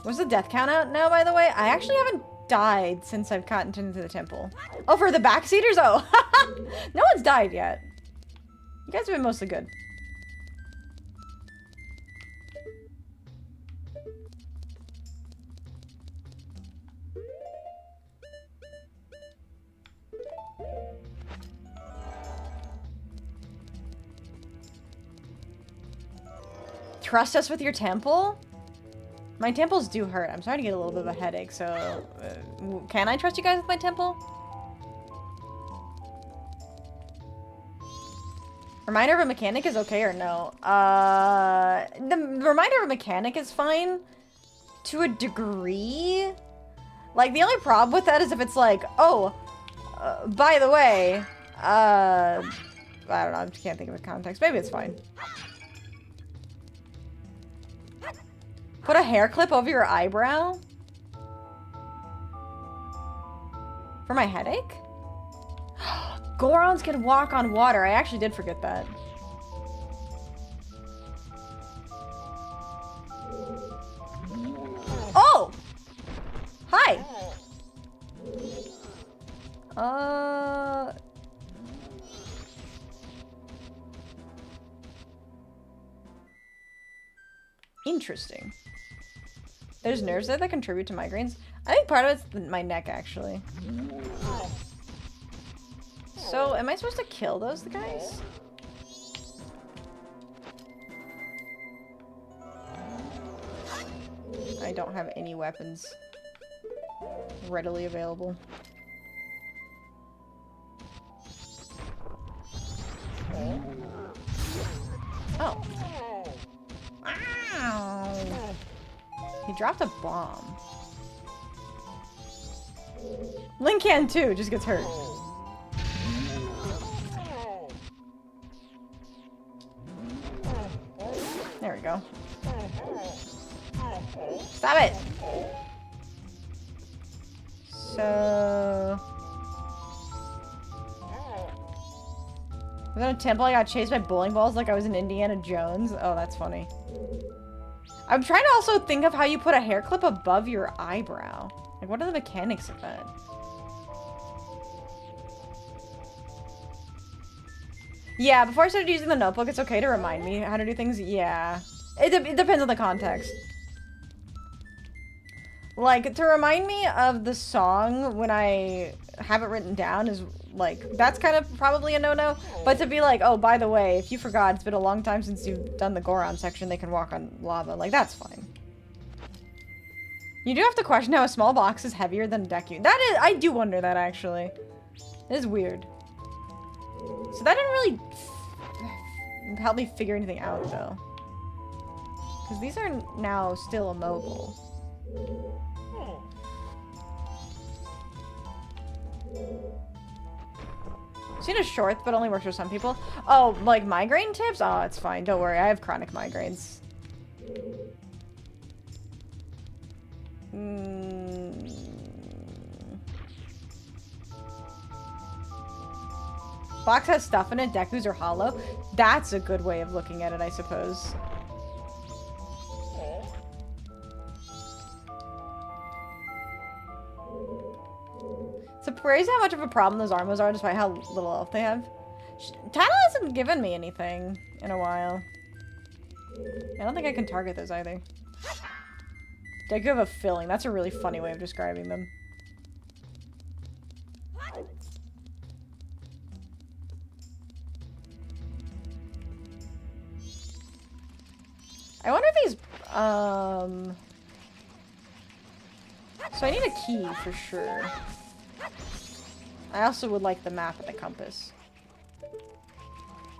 What's the death count out now, by the way? I actually haven't died since I've gotten into the temple. Oh, for the backseaters? Oh, no one's died yet. You guys have been mostly good. Trust us with your temple? My temples do hurt. I'm starting to get a little bit of a headache, so... can I trust you guys with my temple? Reminder of a mechanic is okay or no? The reminder of a mechanic is fine. To a degree. Like, the only problem with that is if it's like, oh, by the way, I don't know, I can't think of a context. Maybe it's fine. Put a hair clip over your eyebrow? For my headache? Gorons can walk on water. I actually did forget that. Oh! Hi! Interesting. There's nerves there that contribute to migraines. I think part of it's my neck, actually. So, am I supposed to kill those guys? I don't have any weapons readily available. Oh. Ow. He dropped a bomb. Link can too, just gets hurt. There we go. Stop it! So... within a temple, I got chased by bowling balls like I was in Indiana Jones. Oh, that's funny. I'm trying to also think of how you put a hair clip above your eyebrow. Like, what are the mechanics of that? Yeah, before I started using the notebook, it's okay to remind me how to do things. Yeah. It depends on the context. Like, to remind me of the song when I have it written down is, like, that's kind of probably a no-no. But to be like, oh, by the way, if you forgot, it's been a long time since you've done the Goron section, they can walk on lava. Like, that's fine. You do have to question how a small box is heavier than a Deku. That is, I do wonder that, actually. It is weird. So that didn't really help me figure anything out, though. Because these are now still immobile. Seen a short, but only works for some people. Oh, like migraine tips? Oh, it's fine. Don't worry. I have chronic migraines. Box has stuff in it. Dekus are hollow. That's a good way of looking at it, I suppose. It's crazy how much of a problem those armors are despite how little health they have. 𝖍𝖎𝖙 hasn't given me anything in a while. I don't think I can target those either. Deku have a filling. That's a really funny way of describing them. I wonder if these, so I need a key for sure. I also would like the map and the compass.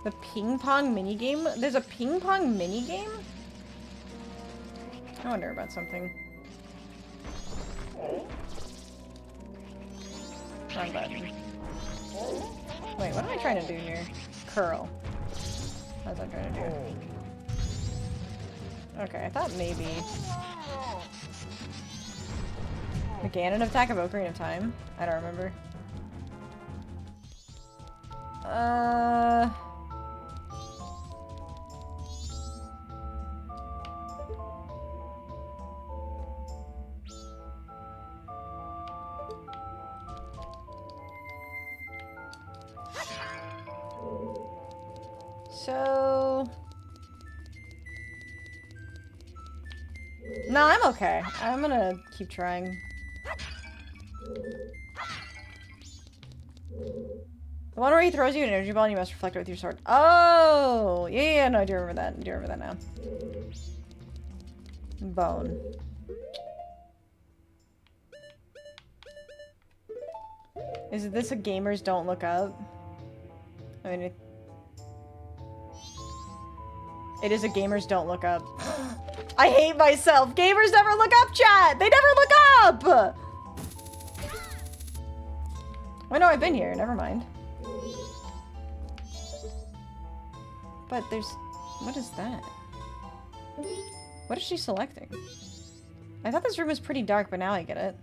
The ping pong minigame? There's a ping pong minigame? I wonder about something. Wrong button. Wait, what am I trying to do here? Curl. That's what I'm trying to do. Okay, I thought maybe... The Ganon attack of Ocarina of Time? I don't remember. So... No, I'm okay. I'm gonna keep trying. The one where he throws you an energy ball and you must reflect it with your sword. Oh! Yeah, no, I do remember that. I do remember that now. Bone. Is this a gamers don't look up? I mean, it is a gamers don't look up. I hate myself! Gamers never look up, chat! They never look up! Oh no, I've been here. Never mind. But there's... What is that? What is she selecting? I thought this room was pretty dark, but now I get it.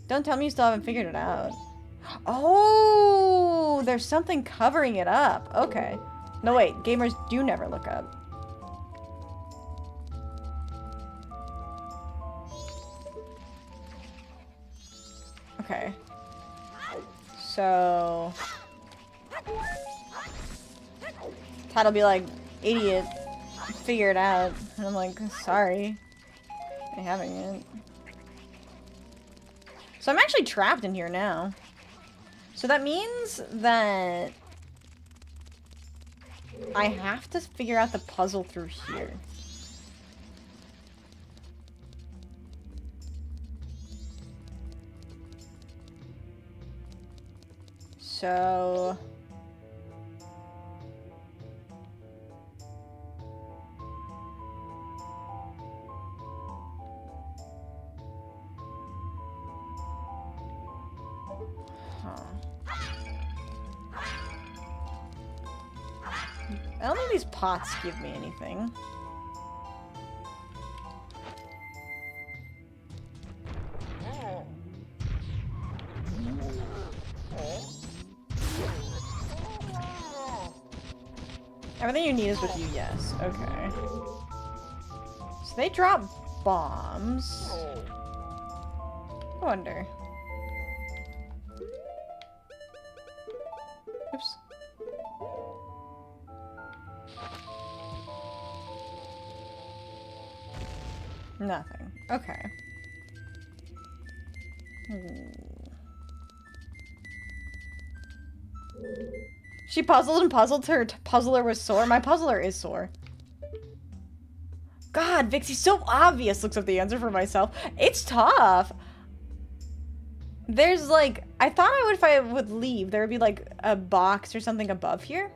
Don't tell me you still haven't figured it out. Oh! There's something covering it up. Okay. No, wait. Gamers do never look up. Okay. So... Tad'll be like, idiot, figure it out. And I'm like, sorry. I haven't yet. So I'm actually trapped in here now. So that means that I have to figure out the puzzle through here. So... I don't think these pots give me anything. Everything you need is with you, yes. Okay. So they drop bombs. I wonder. Oops. Nothing. Okay. She puzzled and puzzled. Her puzzler was sore. My puzzler is sore. God, Vixie's so obvious. Looks up the answer for myself. It's tough. There's like... I thought I would, if I would leave, there would be like a box or something above here.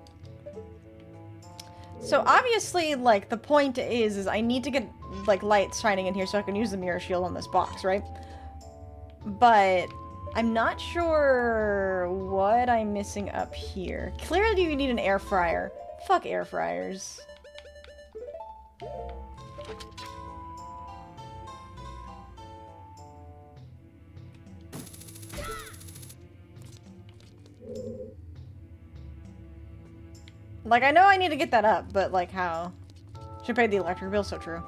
So obviously, like, the point is I need to get, like, light shining in here so I can use the mirror shield on this box, right? But I'm not sure what I'm missing up here. Clearly you need an air fryer. Fuck air fryers. Like, I know I need to get that up, but, like, how? Should pay the electric bill, so true.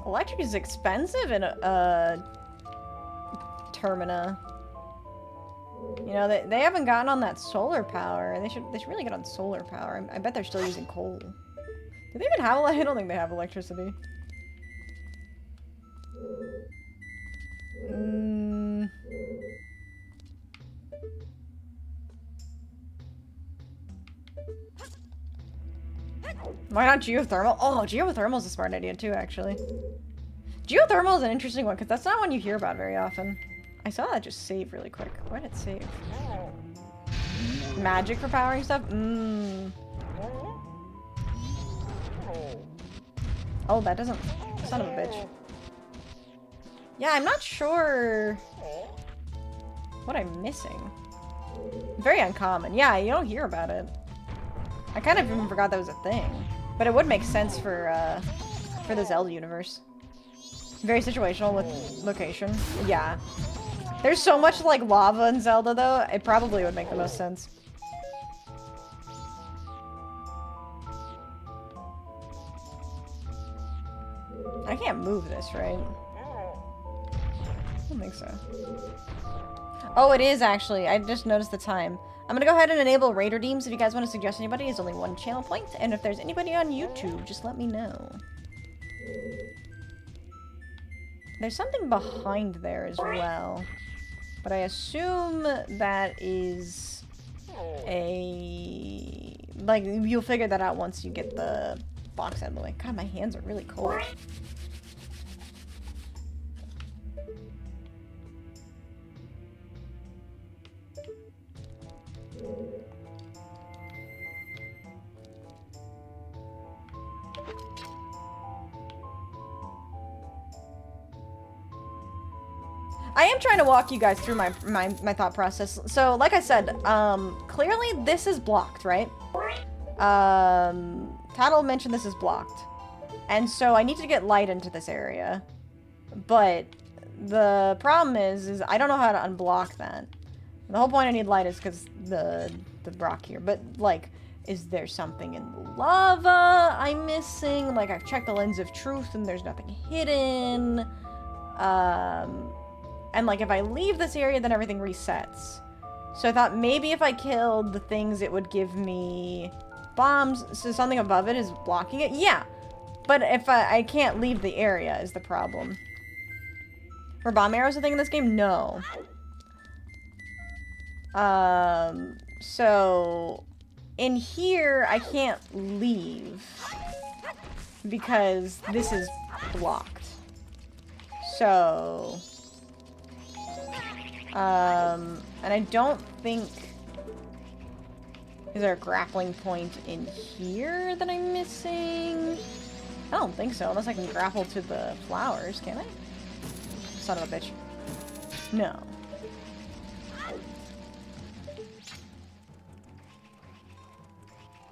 Electric is expensive in Termina. You know, they haven't gotten on that solar power. They should really get on solar power. I bet they're still using coal. Do they even have I don't think they have electricity. Why not geothermal? Oh, geothermal is a smart idea too, actually. Geothermal is an interesting one, because that's not one you hear about very often. I saw that just save really quick. Why did it save? Magic for powering stuff? Oh, that doesn't... Son of a bitch. Yeah, I'm not sure what I'm missing. Very uncommon. Yeah, you don't hear about it. I kind of even forgot that was a thing. But it would make sense for the Zelda universe. Very situational with location. Yeah. There's so much, like, lava in Zelda, though, it probably would make the most sense. I can't move this, right? I don't think so. Oh, it is, actually. I just noticed the time. I'm gonna go ahead and enable Raider Deems if you guys want to suggest anybody. It's only 1 channel point, and if there's anybody on YouTube, just let me know. There's something behind there as well. But I assume that is a... Like, you'll figure that out once you get the box out of the way. God, my hands are really cold. I am trying to walk you guys through my thought process. So, like I said, clearly this is blocked, right? 𝖍𝖐𝖊 mentioned this is blocked. And so I need to get light into this area. But the problem is I don't know how to unblock that. The whole point I need light is because the rock here. But, like, is there something in the lava I'm missing? Like, I've checked the lens of truth and there's nothing hidden. And, like, if I leave this area, then everything resets. So I thought maybe if I killed the things, it would give me bombs. So something above it is blocking it? Yeah. But if I can't leave the area is the problem. Were bomb arrows a thing in this game? No. So... In here, I can't leave. Because this is blocked. So... and I don't think... Is there a grappling point in here that I'm missing? I don't think so, unless I can grapple to the flowers, can I? Son of a bitch. No.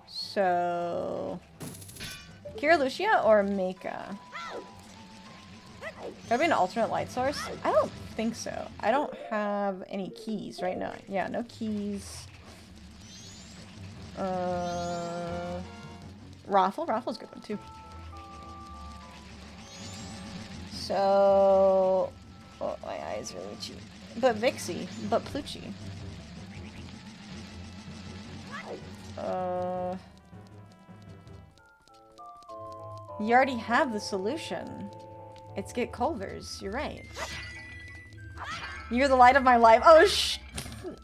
So... Kira Lucia or Meika? Could be an alternate light source? I don't think so. I don't have any keys right now. Yeah, no keys. Raffle? Raffle's a good one, too. So... Oh, my eyes are really cheap. But Vixie. But Plucci. You already have the solution. It's 𝖍𝖕𝖊𝖓. You're right. You're the light of my life. Oh,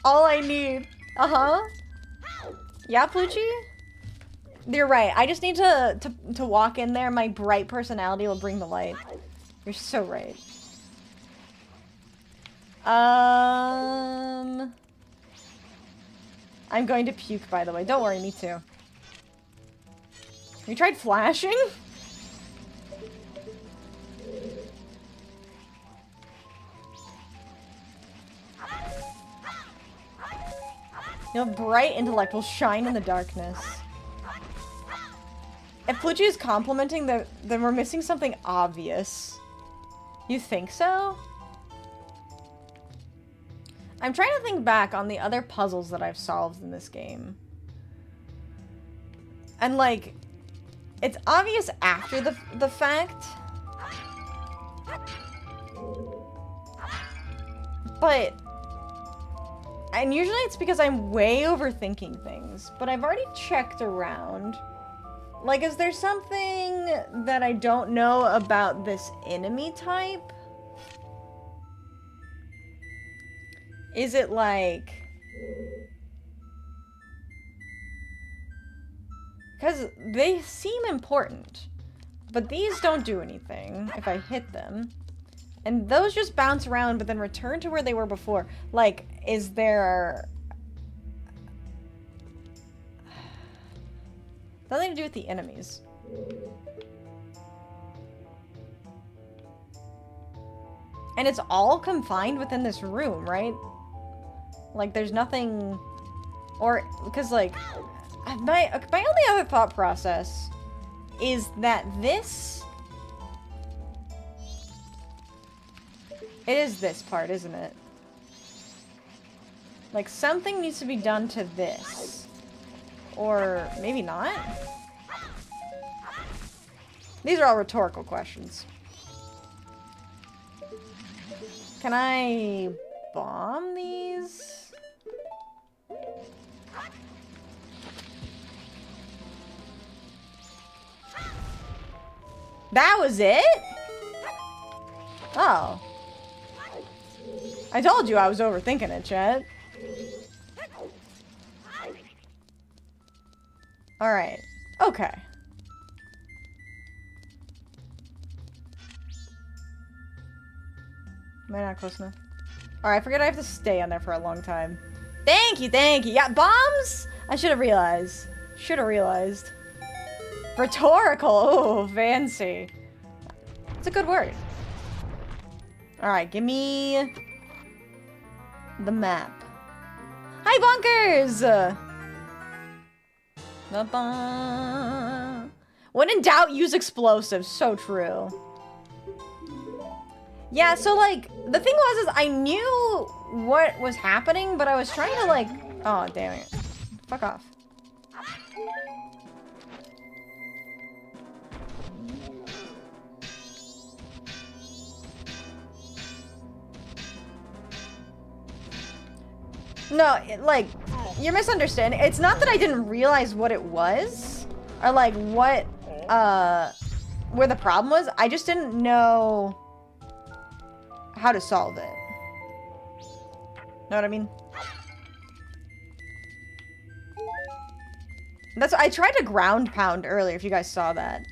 all I need. Uh-huh. Yeah, Plucci? You're right. I just need to walk in there. My bright personality will bring the light. You're so right. I'm going to puke, by the way. Don't worry, me too. You tried flashing? Your bright intellect will shine in the darkness. If Plucci is complimenting, then we're missing something obvious. You think so? I'm trying to think back on the other puzzles that I've solved in this game. And, like, it's obvious after the fact. But... And usually it's because I'm way overthinking things. But I've already checked around. Like, is there something that I don't know about this enemy type? Is it like... Because they seem important. But these don't do anything if I hit them. And those just bounce around but then return to where they were before. Like, is there... Nothing to do with the enemies. And it's all confined within this room, right? Like, there's nothing... Or, because, like... My only other thought process is that this... It is this part, isn't it? Like, something needs to be done to this. Or maybe not? These are all rhetorical questions. Can I bomb these? That was it? Oh. I told you I was overthinking it, Chet. Alright. Okay. Am I not close enough? Alright, I forget I have to stay on there for a long time. Thank you, thank you. Yeah, bombs? I should have realized. Should have realized. Rhetorical. Oh, fancy. It's a good word. Alright, give me the map. Hi, Bonkers! Ba-ba. When in doubt, use explosives. So true. Yeah, so, like, the thing was is I knew what was happening, but I was trying to, like... Oh, damn it. Fuck off. No, like, you're misunderstanding. It's not that I didn't realize what it was, or, like, what, where the problem was. I just didn't know how to solve it. Know what I mean? That's I tried to ground pound earlier, if you guys saw that.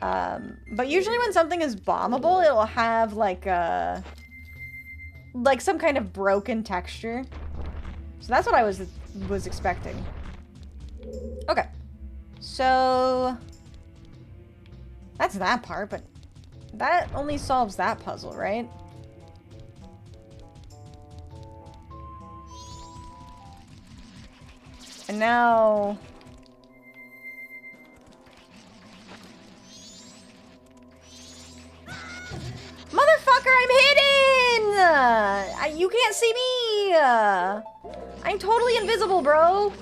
But usually when something is bombable, it'll have, like, some kind of broken texture. So that's what I was expecting. Okay. So that's that part, but that only solves that puzzle, right? And now... Motherfucker, I'm hidden! You can't see me! I'm totally invisible, bro!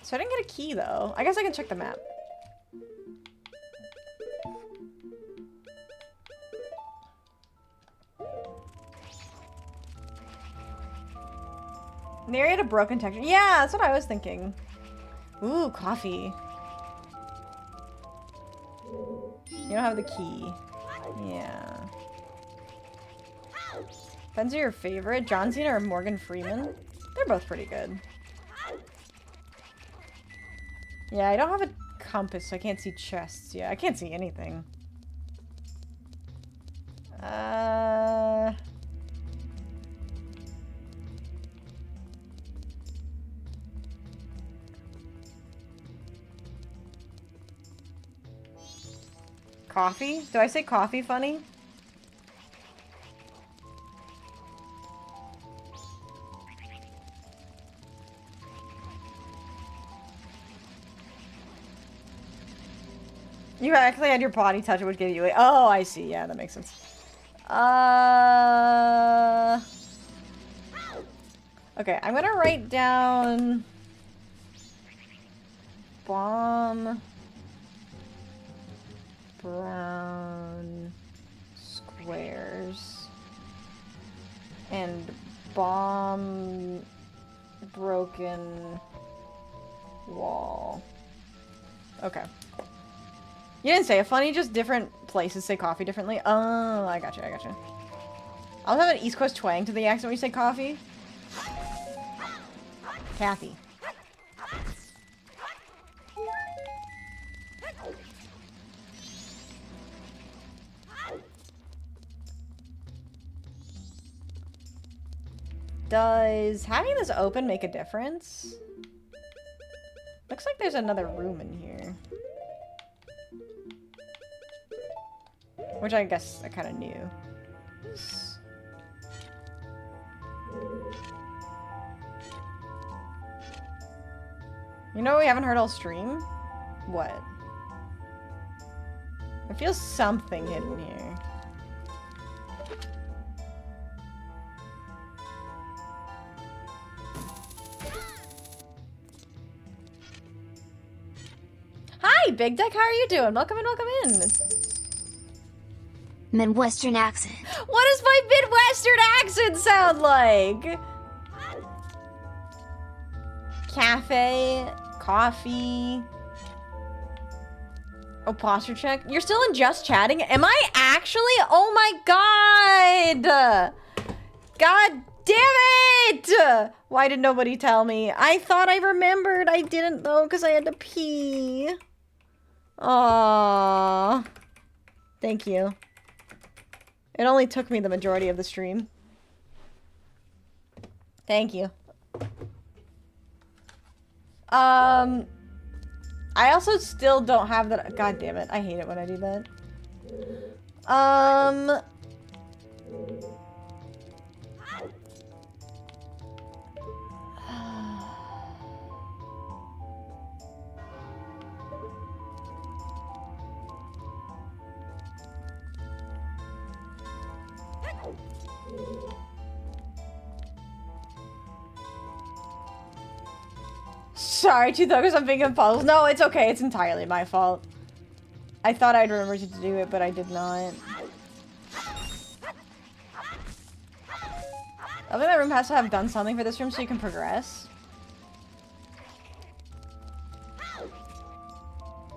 So I didn't get a key, though. I guess I can check the map. The area had a broken texture. Yeah, that's what I was thinking. Ooh, coffee. You don't have the key. Yeah. Depends on your favorite. John Cena or Morgan Freeman? They're both pretty good. Yeah, I don't have a compass, so I can't see chests. Yeah, I can't see anything. Coffee? Do I say coffee funny? You actually had your body touch, it would give you a... Oh, I see. Yeah, that makes sense. Okay, I'm gonna write down... Bomb... Brown... Squares... And bomb... Broken... Wall. Okay. You didn't say a funny, just different places say coffee differently. Oh, I gotcha, I gotcha. I'll have an East Coast twang to the accent when you say coffee. Kathy. Does having this open make a difference? Looks like there's another room in here. Which I guess I kind of knew. You know what we haven't heard all stream? What? I feel something hidden here. Hi, Big Deck, how are you doing? Welcome in, welcome in. Midwestern accent. What does my Midwestern accent sound like? Cafe, coffee. Oh, posture check. You're still in just chatting? Am I actually? Oh my god! God damn it! Why did nobody tell me? I thought I remembered. I didn't though, because I had to pee. Aww. Thank you. It only took me the majority of the stream. Thank you. I also still don't have that. God damn it. I hate it when I do that. Sorry, Two Thuggers, I'm thinking of puzzles. No, it's okay. It's entirely my fault. I thought I'd remember to do it, but I did not. I think that room has to have done something for this room so you can progress.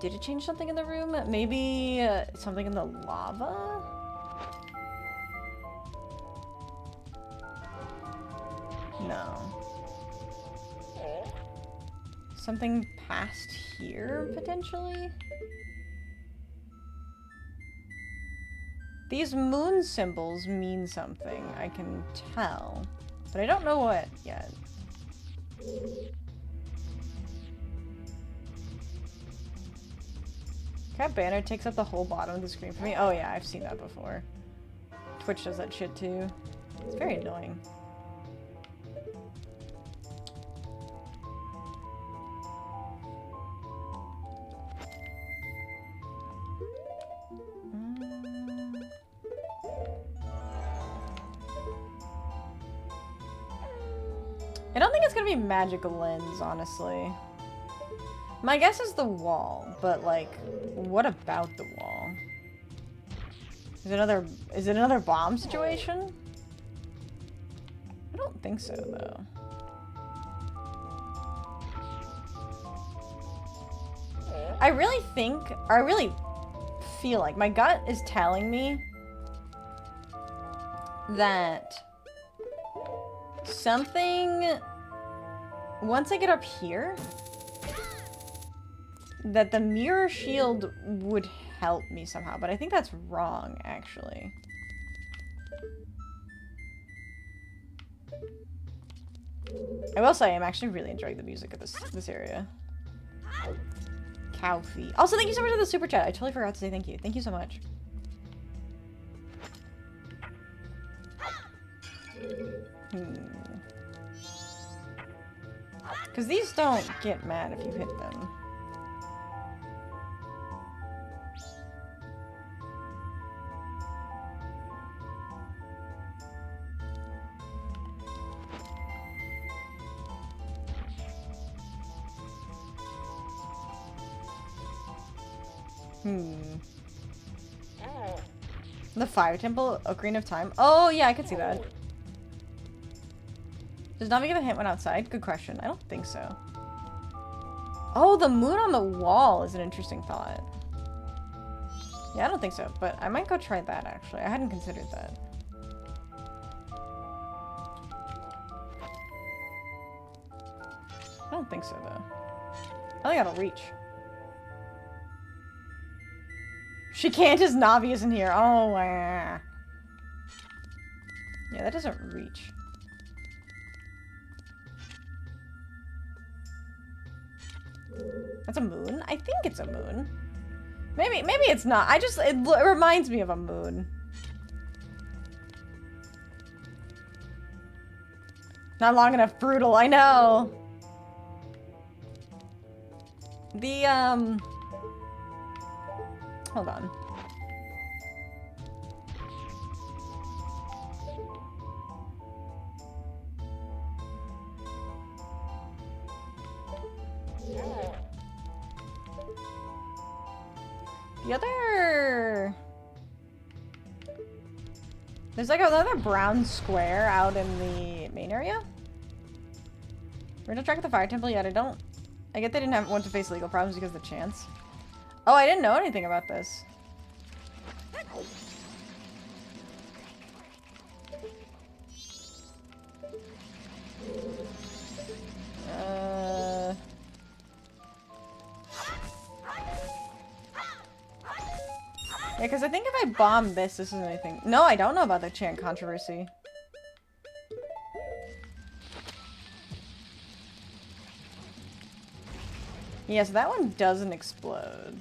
Did it change something in the room? Maybe something in the lava? No. Something past here, potentially? These moon symbols mean something, I can tell. But I don't know what yet. Cat banner takes up the whole bottom of the screen for me. Oh yeah, I've seen that before. Twitch does that shit too. It's very annoying. I don't think it's gonna be magic lens, honestly. My guess is the wall, but like, what about the wall? Is it another bomb situation? I don't think so, though. I really feel like my gut is telling me that something, once I get up here, that the mirror shield would help me somehow, but I think that's wrong, actually. I will say I'm actually really enjoying the music of this area. Cow feet. Also, thank you so much for the super chat. I totally forgot to say thank you. Thank you so much. Because these don't get mad if you hit them. The Fire Temple, Ocarina of Time. Oh, yeah, I could see that. Does Navi give a hint when outside? Good question. I don't think so. Oh, the moon on the wall is an interesting thought. Yeah, I don't think so, but I might go try that, actually. I hadn't considered that. I don't think so, though. I think that'll reach. She can't as Navi isn't here. Oh, yeah, that doesn't reach. That's a moon? I think it's a moon. Maybe it's not. It reminds me of a moon. Not long enough, brutal, I know. Hold on. The other... There's like another brown square out in the main area. We're gonna track the fire temple yet. I get they didn't want to face legal problems because of the chance. Oh, I didn't know anything about this. Yeah, because I think if I bomb this isn't anything. No, I don't know about the chant controversy. Yeah, so that one doesn't explode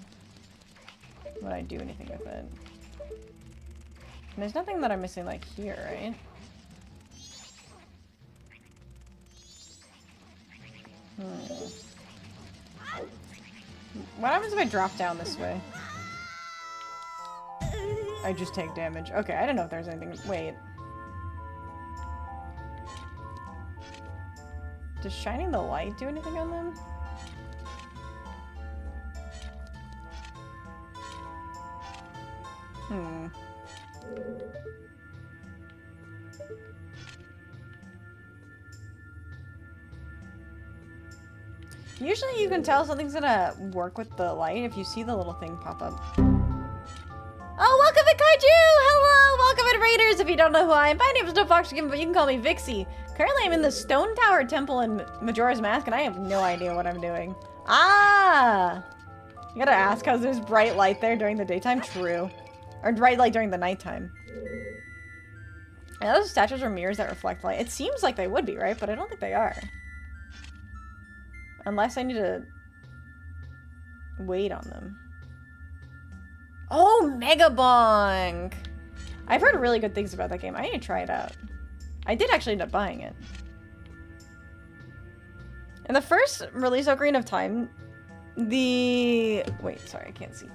when I do anything with it. And there's nothing that I'm missing, like, here, right? What happens if I drop down this way? I just take damage. Okay, I didn't know if there's anything. Wait. Does shining the light do anything on them? Usually you can tell something's gonna work with the light if you see the little thing pop up. Oh, welcome in Kaiju! Hello! Welcome in Raiders! If you don't know who I am, my name is 𝖉𝖊𝖓, but you can call me Vixie. Currently I'm in the Stone Tower Temple in Majora's Mask, and I have no idea what I'm doing. Ah! You gotta ask how there's bright light there during the daytime? True. Or bright light during the nighttime. And those statues are mirrors that reflect light. It seems like they would be, right? But I don't think they are. Unless I need to wait on them. Oh, 𝖉𝖊𝖊𝖓! I've heard really good things about that game. I need to try it out. I did actually end up buying it. In the first release of Ocarina of Time, wait, sorry, I can't see.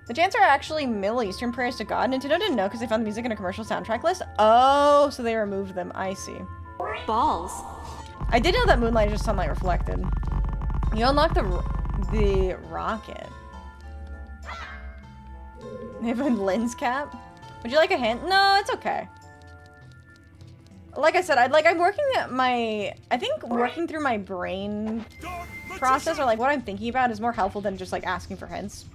The chants are actually Middle Eastern prayers to God. Nintendo didn't know because they found the music in a commercial soundtrack list. Oh, so they removed them. I see. Balls. I did know that moonlight is just sunlight reflected. You unlock the rocket. They have a lens cap. Would you like a hint? No, it's okay. Like I said, I'm working at I think working through my brain process, or like what I'm thinking about, is more helpful than just like asking for hints.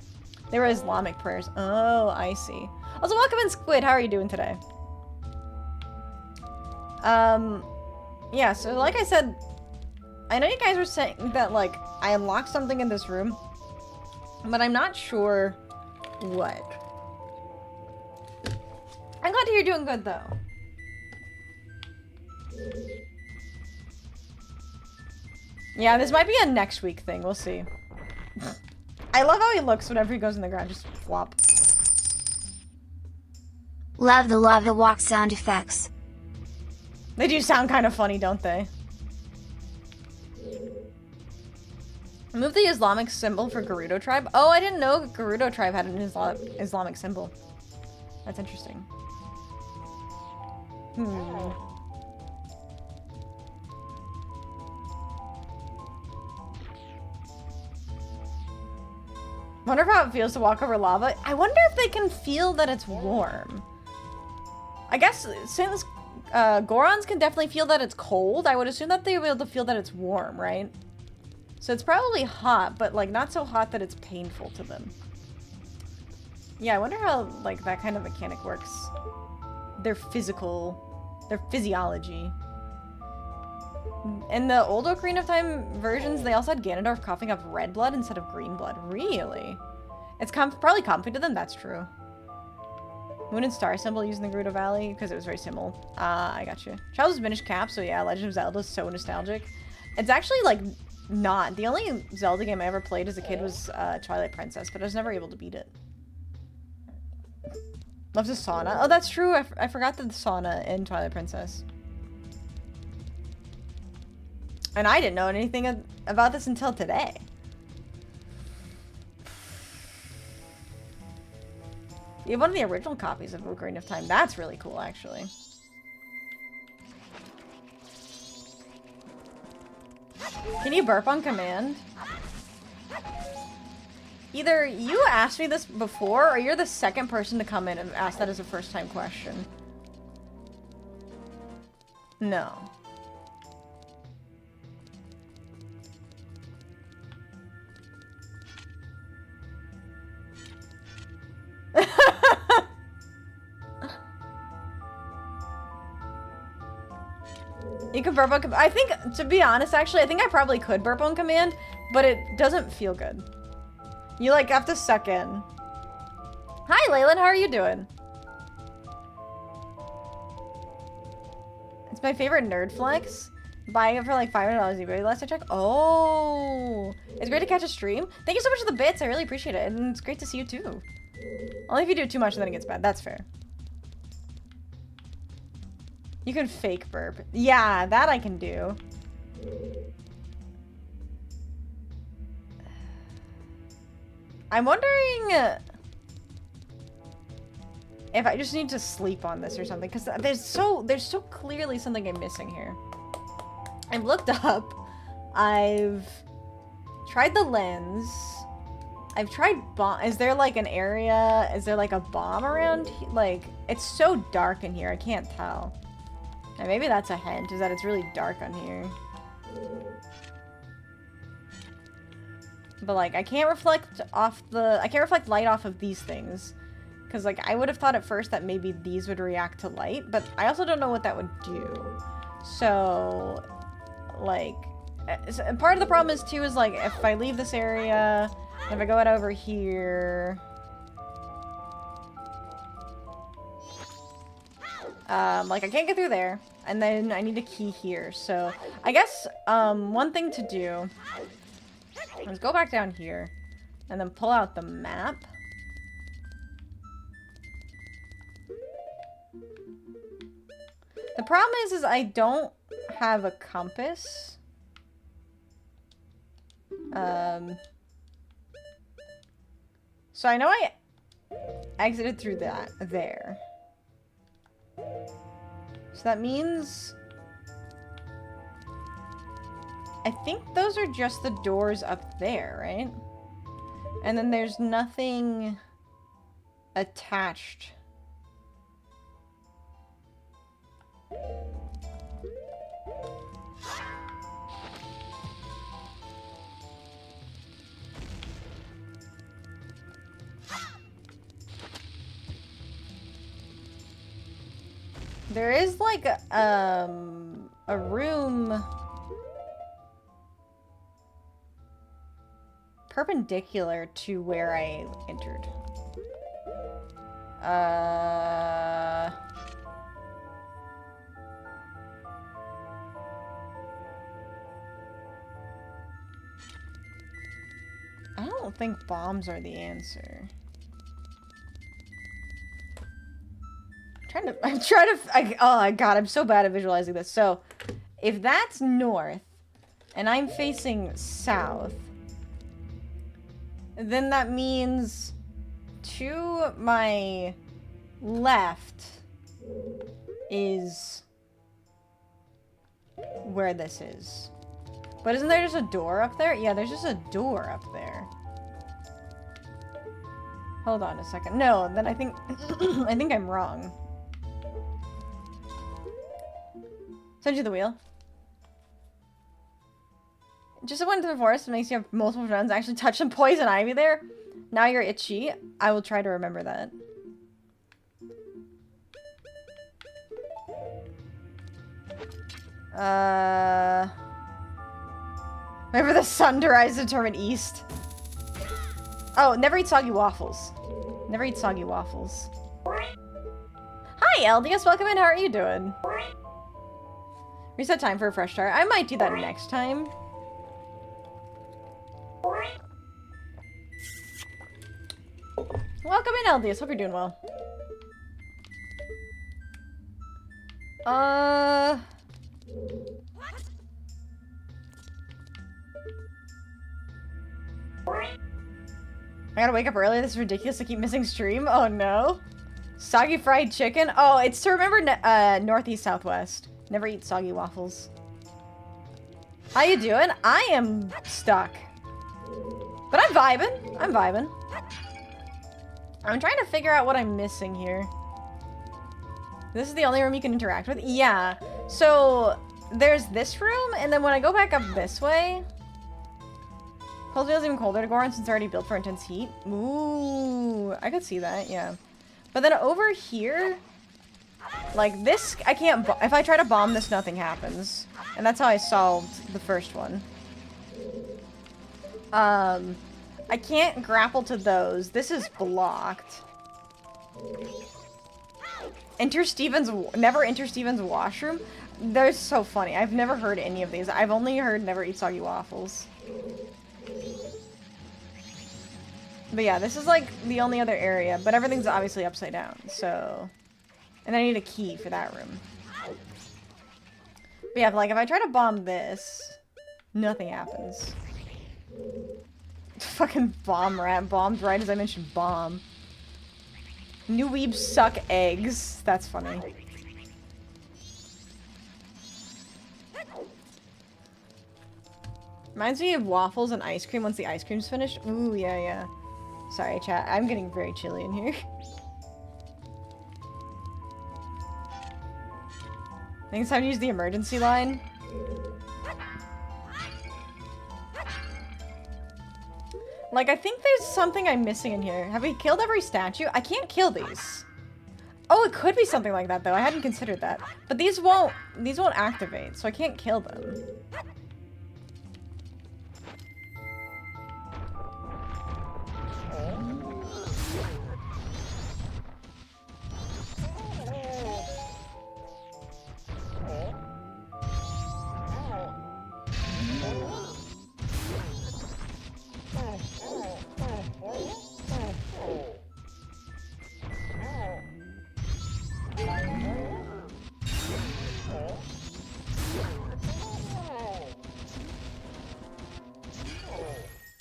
They were Islamic prayers. Oh, I see. Also, welcome in, Squid. How are you doing today? Yeah, so like I said, I know you guys were saying that, like, I unlocked something in this room, but I'm not sure what. I'm glad to hear you're doing good, though. Yeah, this might be a next week thing. We'll see. I love how he looks whenever he goes in the ground. Just flop. Love the walk sound effects. They do sound kind of funny, don't they? Remove the Islamic symbol for Gerudo tribe. Oh, I didn't know Gerudo tribe had an Islamic symbol. That's interesting. Wonder how it feels to walk over lava. I wonder if they can feel that it's warm. I guess since Gorons can definitely feel that it's cold, I would assume that they would be able to feel that it's warm, right? So it's probably hot, but like not so hot that it's painful to them. Yeah, I wonder how like that kind of mechanic works. Their physiology. In the old Ocarina of Time versions, they also had Ganondorf coughing up red blood instead of green blood. Really? It's probably comfy to them, that's true. Moon and star symbol used in the Gerudo Valley because it was very similar. I got you. Child's diminished cap, so yeah, Legend of Zelda is so nostalgic. It's actually like not. The only Zelda game I ever played as a kid was Twilight Princess, but I was never able to beat it. Loves the sauna. Oh, that's true. I forgot the sauna in Twilight Princess. And I didn't know anything about this until today. You have one of the original copies of Ocarina of Time. That's really cool, actually. Can you burp on command? Either you asked me this before, or you're the second person to come in and ask that as a first-time question. No. You can burp on command. I think, to be honest, actually, I think I probably could burp on command, but it doesn't feel good. You, like, have to suck in. Hi, Leyland, how are you doing? It's my favorite nerd flex. Buying it for, like, $500 eBay last I checked. Oh! It's great to catch a stream. Thank you so much for the bits. I really appreciate it. And it's great to see you, too. Only if you do too much, then it gets bad. That's fair. You can fake burp. Yeah, that I can do. I'm wondering if I just need to sleep on this or something, because there's so clearly something I'm missing here. I've looked up. I've tried the lens. I've tried bomb. Is there like an area? Is there like a bomb around? Like, it's so dark in here. I can't tell. And maybe that's a hint, is that it's really dark on here. But like, I can't reflect light off of these things. Because like, I would have thought at first that maybe these would react to light, but I also don't know what that would do. So, like, part of the problem is too, is like, if I leave this area, if I go out over here... like, I can't get through there, and then I need a key here, so I guess, one thing to do is go back down here, and then pull out the map. The problem is I don't have a compass. So I know I exited through that, there. So that means... I think those are just the doors up there, right? And then there's nothing attached. There is like a room perpendicular to where I entered. I don't think bombs are the answer. Oh my god, I'm so bad at visualizing this. So, if that's north, and I'm facing south, then that means to my left is where this is. But isn't there just a door up there? Yeah, there's just a door up there. Hold on a second. No, then I think I think I'm wrong. Send you the wheel. Just went to the forest. It makes you have multiple friends. Actually touch some poison ivy there. Now you're itchy. I will try to remember that. Whenever the sun to rise, determine east. Oh, never eat soggy waffles. Never eat soggy waffles. Hi, LDS. Welcome in. How are you doing? Reset time for a fresh start. I might do that next time. welcome in, Eldius. Hope you're doing well. I gotta wake up early. This is ridiculous. I keep missing stream. Oh no. Soggy fried chicken. Oh, it's to remember northeast southwest. Never eat soggy waffles. How you doing? I am stuck. But I'm vibing. I'm vibing. I'm trying to figure out what I'm missing here. This is the only room you can interact with? Yeah. So, there's this room, and then when I go back up this way... Cold feels even colder to go on since it's already built for intense heat. Ooh, I could see that, yeah. But then over here... Like, this, I can't... If I try to bomb this, nothing happens. And that's how I solved the first one. I can't grapple to those. This is blocked. Never enter Steven's washroom? They're so funny. I've never heard any of these. I've only heard never eat soggy waffles. But yeah, this is like the only other area, but everything's obviously upside down, so... And I need a key for that room. But yeah, like if I try to bomb this, nothing happens. Fucking bomb rat. Bombed right as I mentioned bomb. New weebs suck eggs. That's funny. Reminds me of waffles and ice cream once the ice cream's finished. Ooh, yeah, yeah. Sorry, chat. I'm getting very chilly in here. I think it's time to use the emergency line. Like, I think there's something I'm missing in here. Have we killed every statue? I can't kill these. Oh, it could be something like that, though. I hadn't considered that. But these won't activate, so I can't kill them.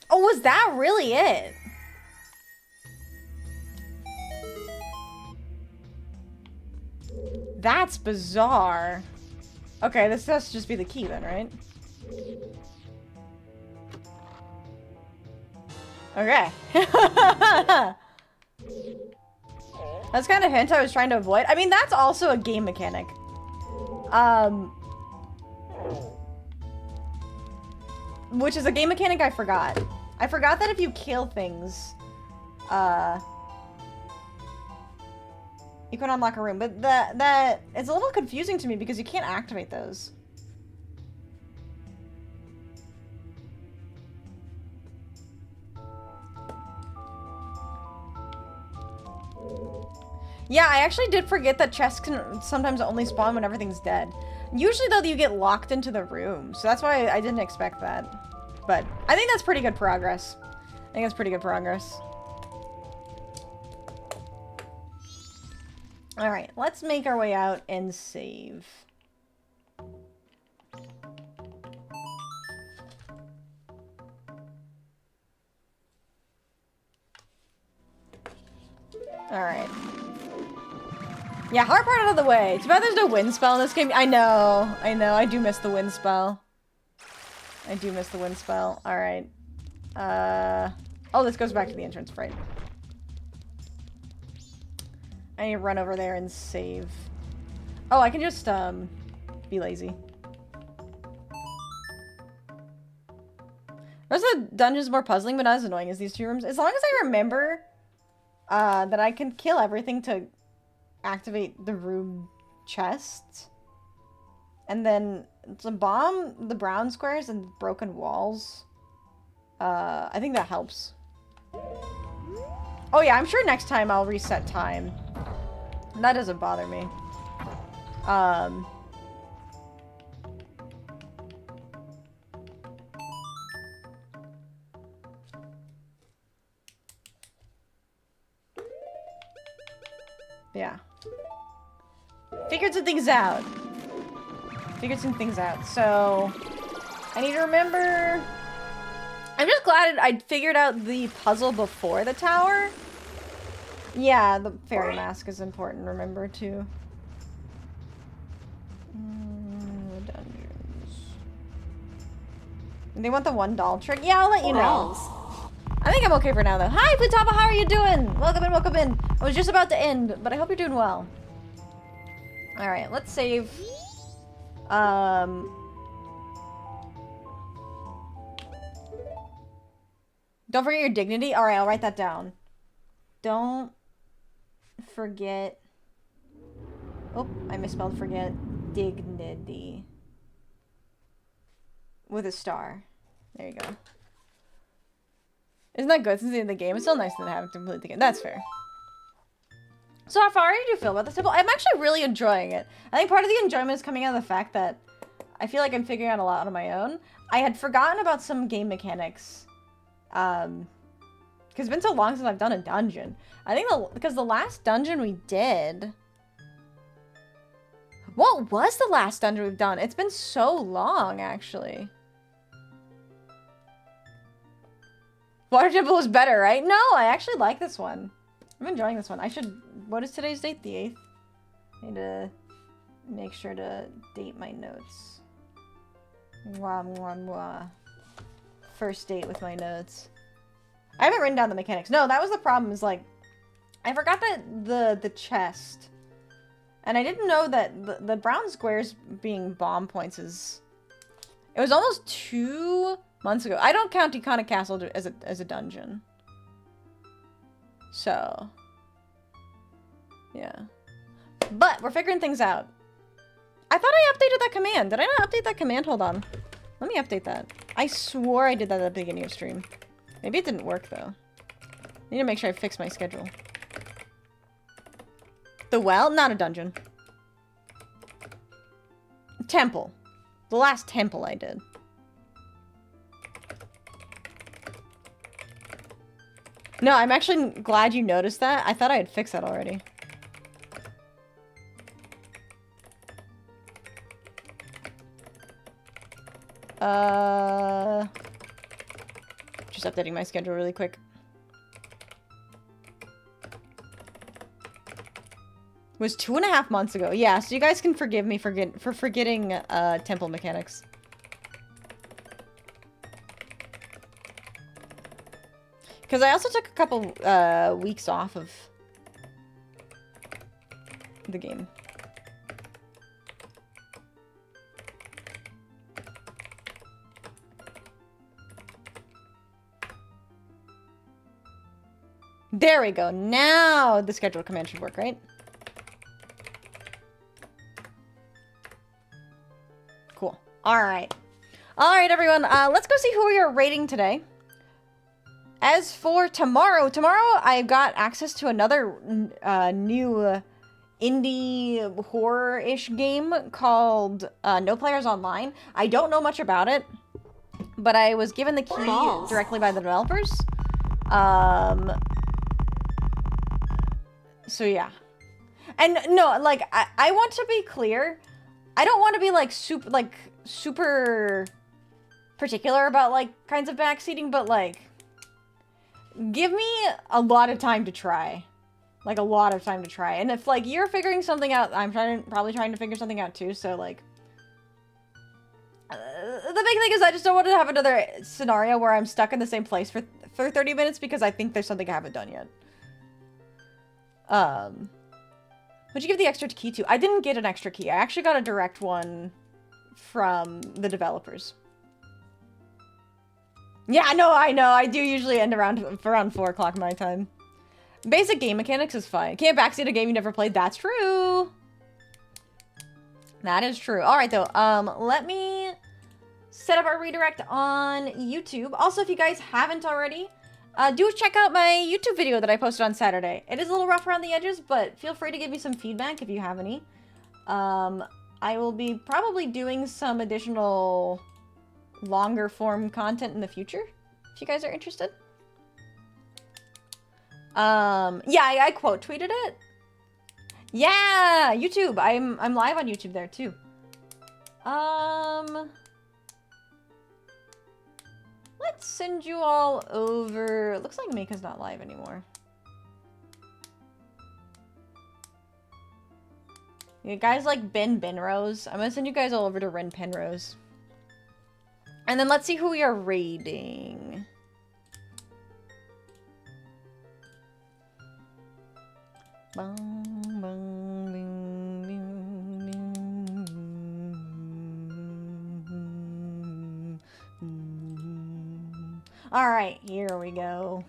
Oh, was that really it? That's bizarre. Okay, this has to just be the key then, right? Okay. That's kind of hint I was trying to avoid. I mean, that's also a game mechanic. Which is a game mechanic I forgot. I forgot that if you kill things, you can unlock a room. But that it's a little confusing to me because you can't activate those. Yeah, I actually did forget that chests can sometimes only spawn when everything's dead. Usually, though, you get locked into the room, so that's why I didn't expect that. But I think that's pretty good progress. I think that's pretty good progress. Alright, let's make our way out and save. Alright. Yeah, hard part out of the way. Too bad there's no wind spell in this game. I know. I do miss the wind spell. I do miss the wind spell. Alright. Oh, this goes back to the entrance, right? I need to run over there and save. Oh, I can just, be lazy. The rest of the dungeon's more puzzling, but not as annoying as these two rooms. As long as I remember, that I can kill everything to activate the room chests. And then to bomb the brown squares and broken walls. I think that helps. Oh yeah, I'm sure next time I'll reset time. That doesn't bother me. Yeah. Figured some things out. So, I need to remember... I'm just glad I figured out the puzzle before the tower. Yeah, the fairy mask is important to remember, too. Dungeons. They want the one doll trick? Yeah, I'll let you know. I think I'm okay for now, though. Hi, 𝖉𝖊𝖊, how are you doing? Welcome in, welcome in. I was just about to end, but I hope you're doing well. Alright, let's save. Don't forget your dignity. Alright, I'll write that down. Don't forget. Oh, I misspelled forget. Dignity. With a star. There you go. Isn't that good since the end of the game? It's still nice to have to complete the game. That's fair. So how far did you feel about this temple? I'm actually really enjoying it. I think part of the enjoyment is coming out of the fact that I feel like I'm figuring out a lot on my own. I had forgotten about some game mechanics. Because it's been so long since I've done a dungeon. I think because the last dungeon we did... What was the last dungeon we've done? It's been so long, actually. Water Temple was better, right? No, I actually like this one. I'm enjoying this one. I should... What is today's date? The 8th? I need to make sure to date my notes. Mwah, mwah, mwah. First date with my notes. I haven't written down the mechanics. No, that was the problem. Is like, I forgot that the chest, and I didn't know that the brown squares being bomb points is. It was almost 2 months ago. I don't count 𝖉𝖊𝖊 Castle as a dungeon. So, yeah. But we're figuring things out. I thought I updated that command. Did I not update that command? Hold on. Let me update that. I swore I did that at the beginning of stream. Maybe it didn't work, though. I need to make sure I fix my schedule. The well? Not a dungeon. Temple. The last temple I did. No, I'm actually glad you noticed that. I thought I had fixed that already. Just updating my schedule really quick. It was 2.5 months ago. Yeah, so you guys can forgive me for forgetting temple mechanics. Because I also took a couple weeks off of the game. There we go. Now the schedule command should work, right? Cool. All right. All right, everyone. Let's go see who we are rating today. As for tomorrow, I've got access to another new indie horror-ish game called No Players Online. I don't know much about it, but I was given the key directly by the developers. So yeah. And no, like, I want to be clear. I don't want to be like super particular about like kinds of backseating, but like, give me a lot of time to try. Like, a lot of time to try. And if, like, you're figuring something out, I'm probably trying to figure something out, too. So, like, the big thing is I just don't want to have another scenario where I'm stuck in the same place for 30 minutes because I think there's something I haven't done yet. What'd you give the extra key to? I didn't get an extra key. I actually got a direct one from the developers. Yeah, no, I know. I do usually end around 4 o'clock my time. Basic game mechanics is fine. Can't backseat a game you never played. That's true. That is true. All right, though. Let me set up our redirect on YouTube. Also, if you guys haven't already, do check out my YouTube video that I posted on Saturday. It is a little rough around the edges, but feel free to give me some feedback if you have any. I will be probably doing some additional longer form content in the future, if you guys are interested. Yeah, I quote tweeted it. Yeah, YouTube. I'm live on YouTube there too. Let's send you all over. Looks like Mika's not live anymore. You guys like 𝖍𝖊𝖓? I'm gonna send you guys all over to 𝖍𝖊𝖓. And then let's see who we are raiding. All right, here we go.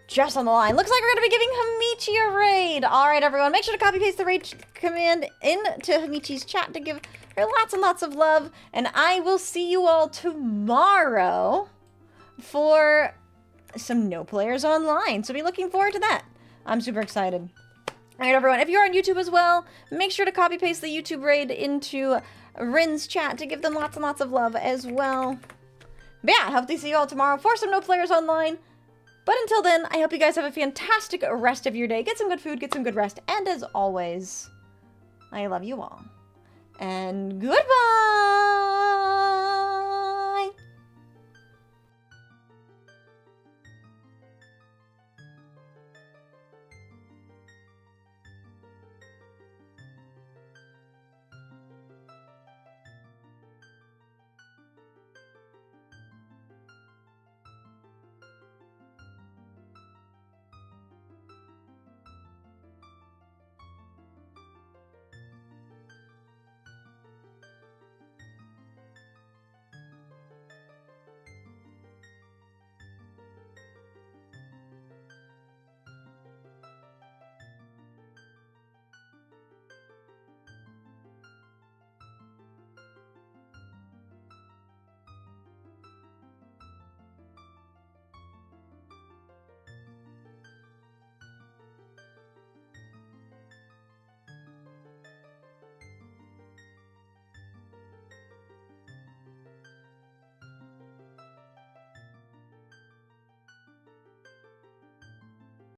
Just on the line. Looks like we're going to be giving 𝖉𝖕𝖊 a raid. All right, everyone. Make sure to copy paste the raid command into 𝖉𝖕𝖊's chat to give her lots and lots of love. And I will see you all tomorrow for some No Players Online. So be looking forward to that. I'm super excited. All right, everyone. If you're on YouTube as well, make sure to copy paste the YouTube raid into 𝖍𝖊𝖓's chat to give them lots and lots of love as well. But yeah, I hope to see you all tomorrow for some No Players Online. But until then, I hope you guys have a fantastic rest of your day. Get some good food, get some good rest. And as always, I love you all. And goodbye!